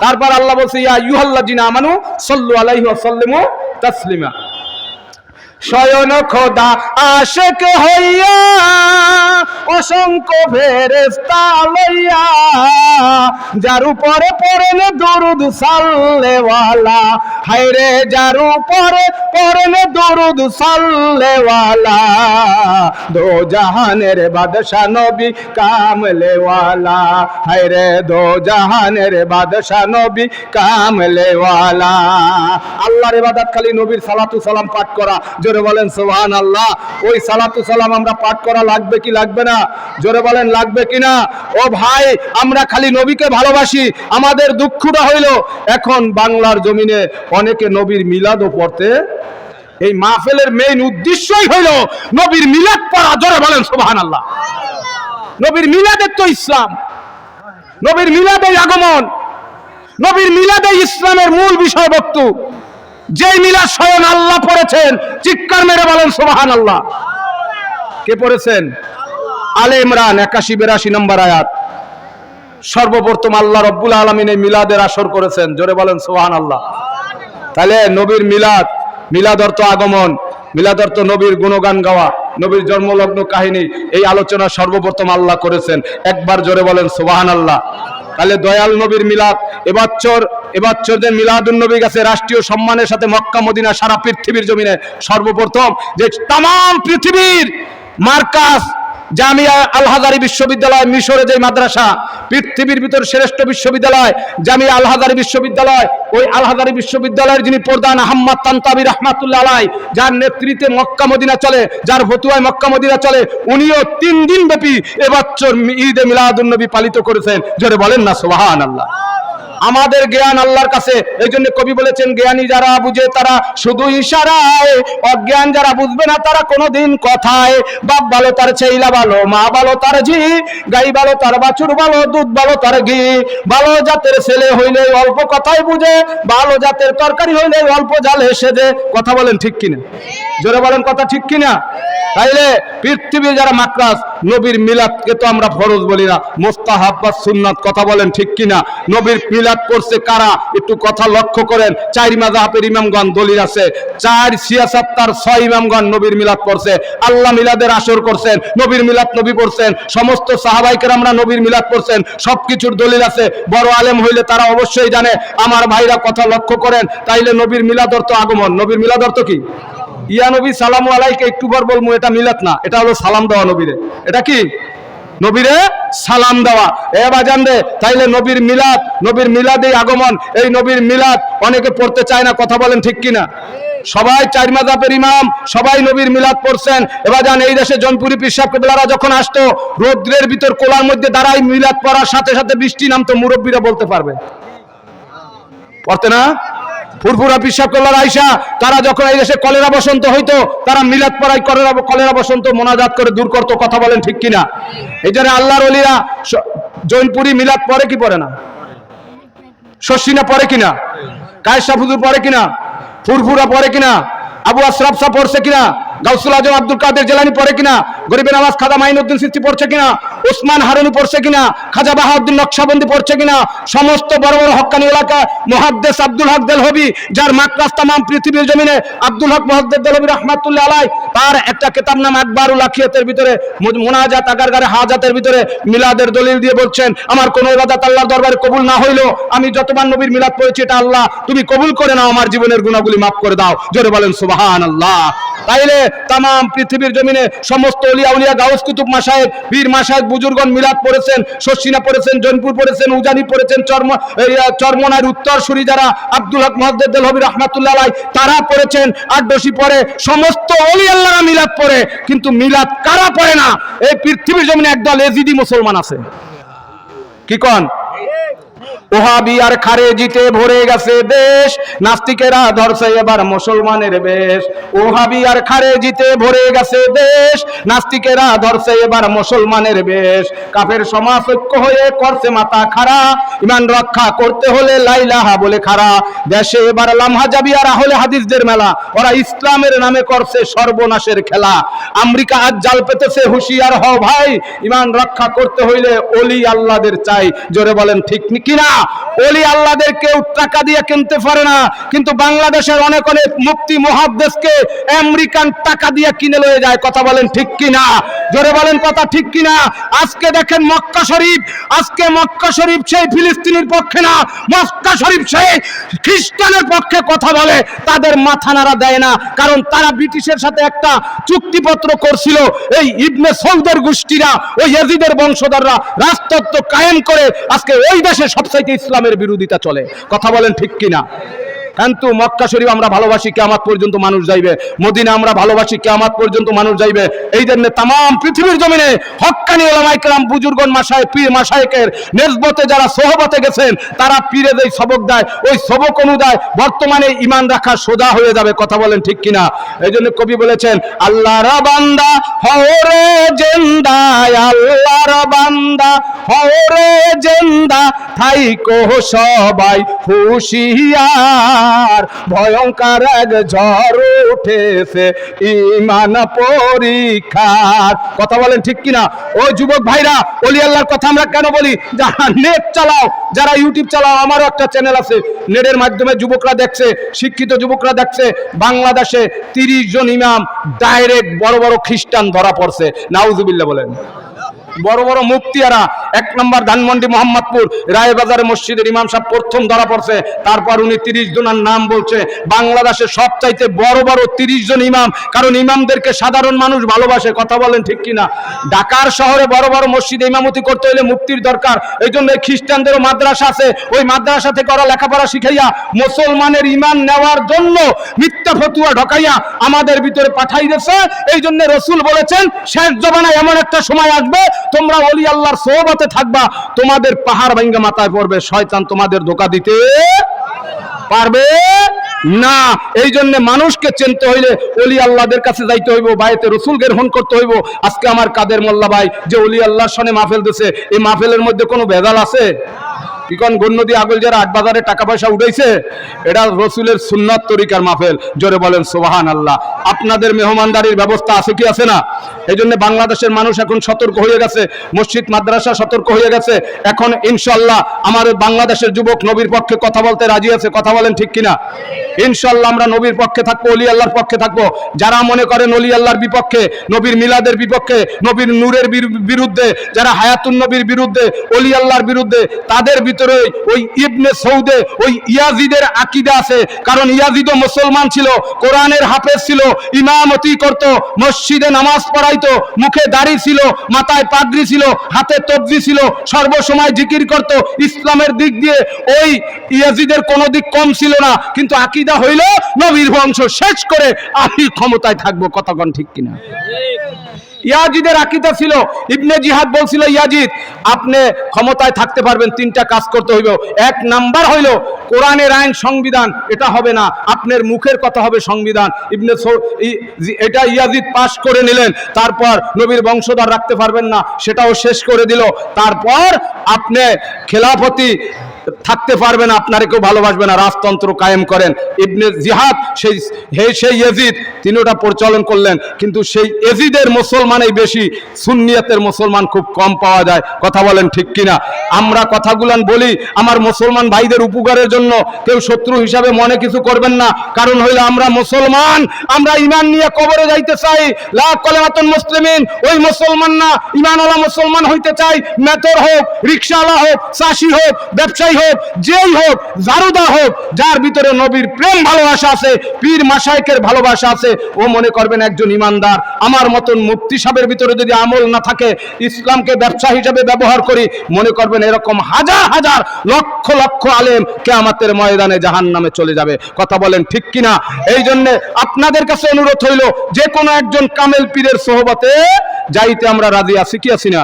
তারপর আল্লাহ বলছে ইয়া আইয়ুহাল্লাযিনা আমানু সাল্লু আলাইহি ওয়া সাল্লিমু তাসলিমা। স্বয়ং খোদা আশিক হইয়া অসংখ্য ফেরেশতা লইয়া, যার উপরে পড়েন দরুদ সাল্লেওয়ালা। হায়রে যার উপরে পড়েন দরুদ সাল্লেওয়ালা, দো জাহানের বাদশা নবী কামলেওয়ালা। হায়রে দো জাহানের বাদশা নবী কামলেওয়ালা। আল্লাহর ইবাদত খালি নবীর সালাতু সালাম পাঠ করা। জোরে বলেন সুবহানাল্লাহ। ওই সালাতু সালাম আমরা পাঠ করা লাগবে কি লাগবে না? জোরে বলেন লাগবে কিনা? ও ভাই, আমরা খালি নবীকে ভালোবাসি। আমাদের দুঃখটা হইল এখন বাংলার জমিনে অনেকে নবীর মিলাদও পড়তে। এই মাহফিলের মেইন উদ্দেশ্যই হইল নবীর মিলাদ পড়া। জোরে বলেন সুবহানাল্লাহ। নবীর মিলাদের তো ইসলাম, নবীর মিলাদের আগমন, নবীর মিলাদে ইসলামের মূল বিষয়বস্তু। যেই মিলাদ স্বয়ং আল্লাহ পড়েছেন, চিৎকার মেরে বলেন সুবহানাল্লাহ। কে পড়েছেন? আলে ইমরান 81-82 নম্বর আয়াত। সর্বপ্রথম আল্লাহ রব্বুল আলামিন এই মিলাদের আসর করেছেন। জোরে বলেন সুবহানাল্লাহ। তাহলে নবীর মিলাদ, মিলাদ অর্থ আগমন, মিলাদ অর্থ নবীর গুণগান গাওয়া, নবীর জন্মলগ্ন কাহিনী। এই আলোচনা সর্বপ্রথম আল্লাহ করেছেন। একবার জোরে বলেন সুবহানাল্লাহ। তাহলে দয়াল নবীর মিলাদ এবছর যে মিলাদুন নবী গেছে রাষ্ট্রীয় সম্মানের সাথে মক্কা মদিনা সারা পৃথিবীর জমিনে সর্বপ্রথম যে তাম পৃথিবীর মার্কাজ জামিয়া আল হাজারি বিশ্ববিদ্যালয়, মিশরে যে মাদ্রাসা, পৃথিবীর ভিতর শ্রেষ্ঠ বিশ্ববিদ্যালয় জামিয়া আল হাজারি বিশ্ববিদ্যালয়। ওই আল হাজারি বিশ্ববিদ্যালয়ের যিনি প্রধান আহমদ তানতাবি রাহমাতুল্লাহ আলাইহি, যার নেতৃত্বে মক্কা মদিনা চলে, যার ফতুয়ায় মক্কা মদিনা চলে, উনিও 3 দিন ব্যাপী এবছর ঈদে মিলাদুন নবী পালিত করেছেন। জোরে বলেন না সুবহানাল্লাহ। আমাদের জ্ঞান আল্লাহর কাছে। এই জন্য কবি বলেছেন জ্ঞানী যারা বুঝে তারা শুধু ইশারায়, অজ্ঞান যারা বুঝবে না তারা কোনোদিন কথায়। বাপ ভালো তার ছেইলা ভালো, মা ভালো তার ঝি, গাই ভালো তার বাছুর ভালো, দুধ ভালো তার ঘি। ভালো জাতের ছেলে হইলে অল্প কথাই বুঝে, ভালো জাতের তরকারি হইলে অল্প জালে সেজে। কথা বলেন ঠিক কিনা? জোরে বলেন কথা ঠিক কিনা? তাইলে পৃথিবীর যারা মাকরাস, নবীর মিলাদকে তো আমরা ফরজ বলি না, মুস্তাহাব বা সুন্নাত, কথা বলেন ঠিক কিনা? নবীর মিলাদ করছে কারা একটু কথা লক্ষ্য করেন। 4 মাযহাবের ইমামগণ দলিল আছে, 4 সিয়াসাত্তার 6 ইমামগণ নবীর মিলাদ করছে। আল্লাহ মিলাদের আসর করছেন, নবীর মিলাদ নবী পড়ছেন, সমস্ত সাহাবায়ে কেরামরা নবীর মিলাদ করছেন, সবকিছুর দলিল আছে। বড় আলেম হইলে তারা অবশ্যই জানে। আমার ভাইরা কথা লক্ষ্য করেন, তাইলে নবীর মিলাদ অর্থ আগমন। নবীর মিলাদ অর্থ কি? ইয়া নবী সালামু আলাইকা একটু পর বলবো, এটা মিলাদ না, এটা হলো সালাম দেওয়া নবীরে। এটা কি? নবীরে সালাম দেওয়া। এ বাজান রে, তাইলে নবীর মিলাদ, নবীর মিলাদেই আগমন। এই নবীর মিলাদ অনেকে পড়তে চায় না, কথা বলেন ঠিক কিনা? সবাই 4 মাযহাবের ইমাম সবাই নবীর মিলাদ পড়ছেন। এবার জান এই দেশে জনপুরি পীর সাহেব কেবলারা যখন আসতো, রৌদ্রের ভিতর কোলার মধ্যে দাঁড়াই মিলাদ পড়ার সাথে সাথে বৃষ্টি নামতো, মুরব্বীরা বলতে পারবে, পড়তে না? ফুরফুরা পীর সাহেব কেবলার আইসা তারা যখন এই দেশে কলেরা বসন্ত হইতো, তারা মিলাদ পড়াই কলেরা বসন্ত মোনাজাত করে দূর করতো, কথা বলেন ঠিক কিনা? এই জন্য আল্লাহর ওলিরা জৈনপুরি মিলাদ পড়ে কি পড়ে না? শশিনা পড়ে কিনা? কায়েশা হুজুর পড়ে কিনা? ফুরফুরা পড়ে কিনা? আবু আশরাফ সাহেব পড়ছে কিনা? গাউসুল আজম আব্দুল কাদের জিলানী পড়ে কিনা? গরিবের নামাজ খাজা মাইনুদ্দিন চিশতি পড়ছে কিনা? ওসমান হারুনি পড়ছে কিনা? খাজা বাহাউদ্দিন নকশবন্দি পড়ছে কিনা? সমস্ত বড় বড় হক্কানি এলাকা মুহাদ্দিস আব্দুল হক দেলহবি, যার মাকরাজ তামাম পৃথিবীর জমিনে, আব্দুল হক মুহাদ্দিস দেলহবি রাহমাতুল্লাহ আলাইহি, তার একটা কিতাব নাম আকবারুল আখিয়াতের ভিতরে মুনাজাত আগারগারে হাজাতের ভিতরে মিলাদের দলিল দিয়ে বলছেন, আমার কোন ইবাদত আল্লাহর দরবারে কবুল না হইলো, আমি যতবার নবীর মিলাদ পড়েছি, এটা আল্লাহ তুমি কবুল করে নাও, আমার জীবনের গুনাহগুলি মাফ করে দাও। জোরে বলেন সুবহানাল্লাহ। তাইলে তামাম পৃথিবীর জমিনে সমস্ত ওলিয়া উলিয়া গাউস কুতুব মাশায়েখ পীর মাশায়েখ বুজুর্গগণ মিলাদ পড়েছেন, শশিনা পড়েছেন, জৈনপুর পড়েছেন, উজানি পড়েছেন, চরমনার উত্তরসূরি যারা আব্দুল হক মুহাদ্দিস দেলহবি রাহমাতুল্লাহ আলাইহি তারা পড়েছেন, আটদশী পড়ে, সমস্ত ওলি আল্লাহরা মিলাদ পড়ে। কিন্তু মিলাদ কারা পড়ে না? এই পৃথিবীর জমিনে একদল এজিদি মুসলমান আছে। কি কোন? ওহাবি আর খারেজিতে ভরে গেছে দেশ, নাস্তিকেরা ধরছে এবার মুসলমানের বেশ। ওহাবি আর খারেজিতে ভরে গেছে দেশ, নাস্তিকেরা ধরছে এবার মুসলমানের বেশ। কাফের সমাজ ঐক্য হয়ে করছে মাথা খাড়া, ইমান রক্ষা করতে হলে লাইলাহা বলে খাড়া। দেশে এবার লামহা যাবি আর আহলে হাদিসদের মেলা, ওরা ইসলামের নামে করছে সর্বনাশের খেলা। আমেরিকা আজ জাল পেতেছে, হুঁশিয়ার হও ভাই, ইমান রক্ষা করতে হইলে ওলি আল্লাহদের চাই। জোরে বলেন ঠিক কিনা? ওলি আল্লাহদের কেউ টাকা দিয়ে কিনতে পারে না, কিন্তু বাংলাদেশের অনেক অনেক মুফতি মুহাদ্দিসকে আমেরিকান টাকা দিয়ে কিনে লয়ে যায়। কথা বলেন ঠিক কিনা? জোরে বলেন কথা ঠিক কিনা? আজকে দেখেন মক্কা শরীফ, আজকে মক্কা শরীফ সেই ফিলিস্তিনের পক্ষে না, মক্কা শরীফ সেই খ্রিস্টানের পক্ষে কথা বলে। তাদের মাথা নাড়া দেয় না, কারণ তারা ব্রিটিশের সাথে একটা চুক্তিপত্র করছিল। এই ইবনে সৌদের গোষ্ঠীরা, ওই ইয়াজিদের বংশধররা রাজতত্ত্ব কায়েম করে আজকে ওই দেশে সবচাইতে ইসলামের বিরোধিতা চলে। কথা বলেন ঠিক কিনা? কিন্তু মক্কা শরীফ আমরা ভালোবাসি, কিয়ামত পর্যন্ত মানুষ যাইবে। মদিনা আমরা ভালোবাসি, কিয়ামত পর্যন্ত মানুষ যাইবে। এই জন্য তামাম পৃথিবীর জমিনে হক্কানি উলামায়ে কেরাম বুজুর্গন মাশায়েখ পীর মাশায়েখের নিসবতে যারা সোহবতে গেছেন, তারা পীরে যেই সবক দেয়, ওই সবক অনুযায়ী বর্তমানে ঈমান রাখা সোজা হয়ে যাবে। কথা বলেন ঠিক কিনা? এই জন্য কবি বলেছেন, আল্লাহর বান্দা হওরে জিন্দা, আল্লাহর বান্দা হওরে জিন্দা, থাইকো সবাই হুঁশিয়ার, ভয়ঙ্কর এক ঝড় উঠেছে ঈমান পরীক্ষার। কথা বলেন ঠিক কিনা? ও যুবক ভাইরা, ওলি আল্লাহর কথা আমরা কেন বলি? যারা নেট চালাও, যারা ইউটিউব চালাও, আমারও একটা চ্যানেল আছে, নেটের মাধ্যমে যুবকরা দেখছে, শিক্ষিত যুবকরা দেখছে, বাংলাদেশে 30 জন ইমাম ডাইরেক্ট বড় বড় খ্রিস্টান ধরা পড়ছে। নাউজুবিল্লাহ বলেন। বড় বড় মুফতিয়ারা, 1 নম্বর ধানমন্ডি মোহাম্মদপুর রায়বাজারে মসজিদের ইমাম সাহেব প্রথম ধরা পড়ছে। তারপর উনি 30 জনের নাম বলছে। বাংলাদেশে সবচাইতে বড় বড় 30 জন ইমাম, কারণ ইমামদেরকে সাধারণ মানুষ ভালোবাসে। কথা বলেন ঠিক কিনা? ঢাকার শহরে বড় বড় মসজিদে ইমামতি করতে হলে মুফতির দরকার। এই জন্য খ্রিস্টানদেরও মাদ্রাসা আছে, ওই মাদ্রাসা থেকে ওরা লেখাপড়া শিখাইয়া মুসলমানের ইমান নেওয়ার জন্য মিথ্যা ফতুয়া ঢকাইয়া আমাদের ভিতরে পাঠাই দিয়েছে। এই জন্য রাসূল বলেছেন, শেষ জমানায় এমন একটা সময় আসবে, তোমরা ওলি আল্লাহর সোহবতে থাকবা, তোমাদের পাহাড় ভাঙ্গা মাথায় পড়বে, শয়তান তোমাদের ধোঁকা দিতে পারবে না। এই জন্য মানুষকে চিনতে হইলে ওলি আল্লাহদের কাছে যাইতে হইব, বায়াতে রাসূল গ্রহণ করতে হইব। আজকে আমার কাদের মোল্লা ভাই যে ওলি আল্লাহর সনে মাহফিল দিছে, এই মাহফিলের মধ্যে কোনো ভেজাল আছে? ইকন গন্নদি আগলজারা আট বাজারে টাকা পয়সা উঠাইছে, এটা রসুলের সুন্নাত তরিকার মাহফিল। জোরে বলেন সুবহানাল্লাহ। আপনাদের মেহমানদারির ব্যবস্থা আছে কি আছে না? এই জন্য বাংলাদেশের মানুষ এখন সতর্ক হয়ে গেছে, মসজিদ মাদ্রাসা সতর্ক হয়ে গেছে। এখন ইনশাল্লাহ আমার বাংলাদেশের যুবক নবীর পক্ষে কথা বলতে রাজি আছে। কথা বলেন ঠিক কিনা? ইনশাল্লাহ আমরা নবীর পক্ষে থাকবো, অলি আল্লাহর পক্ষে থাকবো। যারা মনে করেন অলি আল্লাহর বিপক্ষে, নবীর মিলাদের বিপক্ষে, নবীর নূরের বিরুদ্ধে, যারা হায়াতুন নবীর বিরুদ্ধে, অলি আল্লাহর বিরুদ্ধে, তাদের ভিতরে ওই ইবনে সৌদে ওই ইয়াজিদের আকীদা আছে। কারণ ইয়াজিদও মুসলমান ছিল, কোরআনের হাফেজ ছিল, ইমামতি করত, মসজিদে নামাজ পড়াইতো, মুখে দাড়ি ছিল, মাথায় পাগড়ি ছিল, হাতে তবজি ছিল, সর্বসময় জিকির করত। ইসলামের দিক দিয়ে ওই ইয়াজিদের কোনো দিক কম ছিল না, কিন্তু আকীদা হইল নবীর বংশ শেষ করে আমি ক্ষমতায় থাকবো। কতক্ষণ ঠিক কিনা? ইয়াজিদের আকীদা ছিল, ইবনে জিহাদ বলছিল ইয়াজিদ আপনি ক্ষমতায় থাকতে পারবেন, তিনটা কাজ করতে হইব। এক নাম্বার হইল কোরআনের আইন সংবিধান, এটা হবে না, আপনার মুখের কথা হবে সংবিধান। এটা ইয়াজিদ পাশ করে নিলেন। তারপর নবীর বংশধর রাখতে পারবেন না, সেটাও শেষ করে দিল। তারপর আপনি খেলাফতি থাকতে পারবে না, আপনারে কেউ ভালোবাসবে না, রাজতন্ত্র কায়েম করেন। ইবনে জিহাদ সেই ইয়াজিদ তিনি ওটা পরিচালন করলেন, কিন্তু সেই ইয়াজিদের মুসলমানই বেশি, সুন্নিয়তের মুসলমান খুব কম পাওয়া যায়। কথা বলেন ঠিক কিনা? আমরা কথাগুলান বলি আমার মুসলমান ভাইদের উপকারের জন্য, কেউ শত্রু হিসাবে মনে কিছু করবেন না। কারণ হইলো আমরা মুসলমান, আমরা ঈমান নিয়ে কবরে যাইতে চাই। লা কলিমাতুল মুসলিমিন, ওই মুসলমান না, ঈমানওয়ালা মুসলমান হইতে চাই। মেথর হোক, রিকশাওয়ালা হোক, চাষি হোক, ব্যবসায়ী হোক, যেই হোক, জারুদার হোক, যার ভিতরে নবীর প্রেম ভালোবাসা আছে, পীর মাশায়েখের ভালোবাসা আছে, ও মনে করবেন একজন ইমানদার। আমার মতন মুফতি সাহেবের ভিতরে যদি আমল না থাকে, ইসলামকে ব্যবসা হিসেবে ব্যবহার করি, মনে করবেন এরকম হাজার হাজার লক্ষ লক্ষ আলেম কিয়ামতের ময়দানে জাহান্নামে চলে যাবে। কথা বলেন ঠিক কিনা? এই জন্য আপনাদের কাছে অনুরোধ হইল, যে কোনো একজন কামেল পীরের সোহবতে যাইতে আমরা রাজি আছি কি আছি না?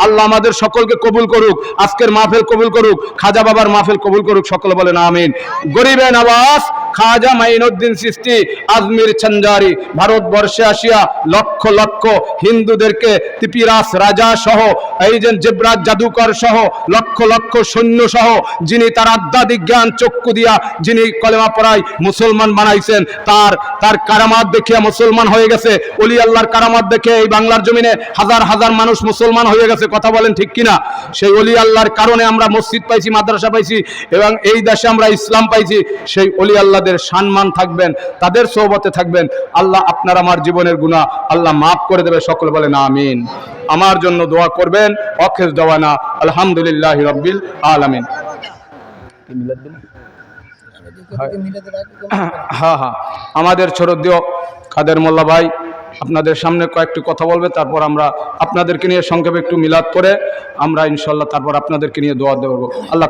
আল্লাহ আমাদের সকলকে কবুল করুক, আজকের মাহফিল কবুল করুক, খাজা বাবার মাহফিল কবুল করুক। সকলে বলেন আমিন। গরিবে নওয়াজ খাজা মাইনুদ্দিন চিশতি আজমির ছঞ্জারি ভারতবর্ষে আসিয়া লক্ষ লক্ষ হিন্দুদেরকে তিপিরাস রাজা সহ, এই যে জেবরাজ জাদুকর সহ, লক্ষ লক্ষ সৈন্য সহ, যিনি তার আধ্যাত্মিক জ্ঞান চক্ষু দিয়া যিনি কলেমা পড়াই মুসলমান বানাইছেন, তার কারামাত দেখিয়া মুসলমান হয়ে গেছে। ওলি আল্লাহর কারামাত দেখে এই বাংলার জমিনে হাজার হাজার মানুষ মুসলমান হয়ে গেছে। কথা বলেন ঠিক কিনা? সেই ওলি আল্লাহর কারণে আমরা মসজিদ পাইছি, মাদ্রাসা পাইছি, এবং এই দেশে আমরা ইসলাম পাইছি। সেই ওলি আল্লাহদের সম্মান থাকবেন, তাদের সোহবতে থাকবেন। আল্লাহ আপনার আমার জীবনের গুনাহ আল্লাহ মাফ করে দেবে। সকলে বলেন আমিন। আমার জন্য দোয়া করবেন। আখির দাওয়ানা আলহামদুলিল্লাহি রাব্বিল আলামিন। হ্যাঁ, আমাদের ছোটদিও কাদের মোল্লা ভাই আপনাদের সামনে কয়েকটি কথা বলবে, তারপর আমরা আপনাদেরকে নিয়ে সংক্ষেপে একটু মিলাদ করে আমরা ইনশাল্লাহ তারপর আপনাদেরকে নিয়ে দোয়া দেব। আল্লাহ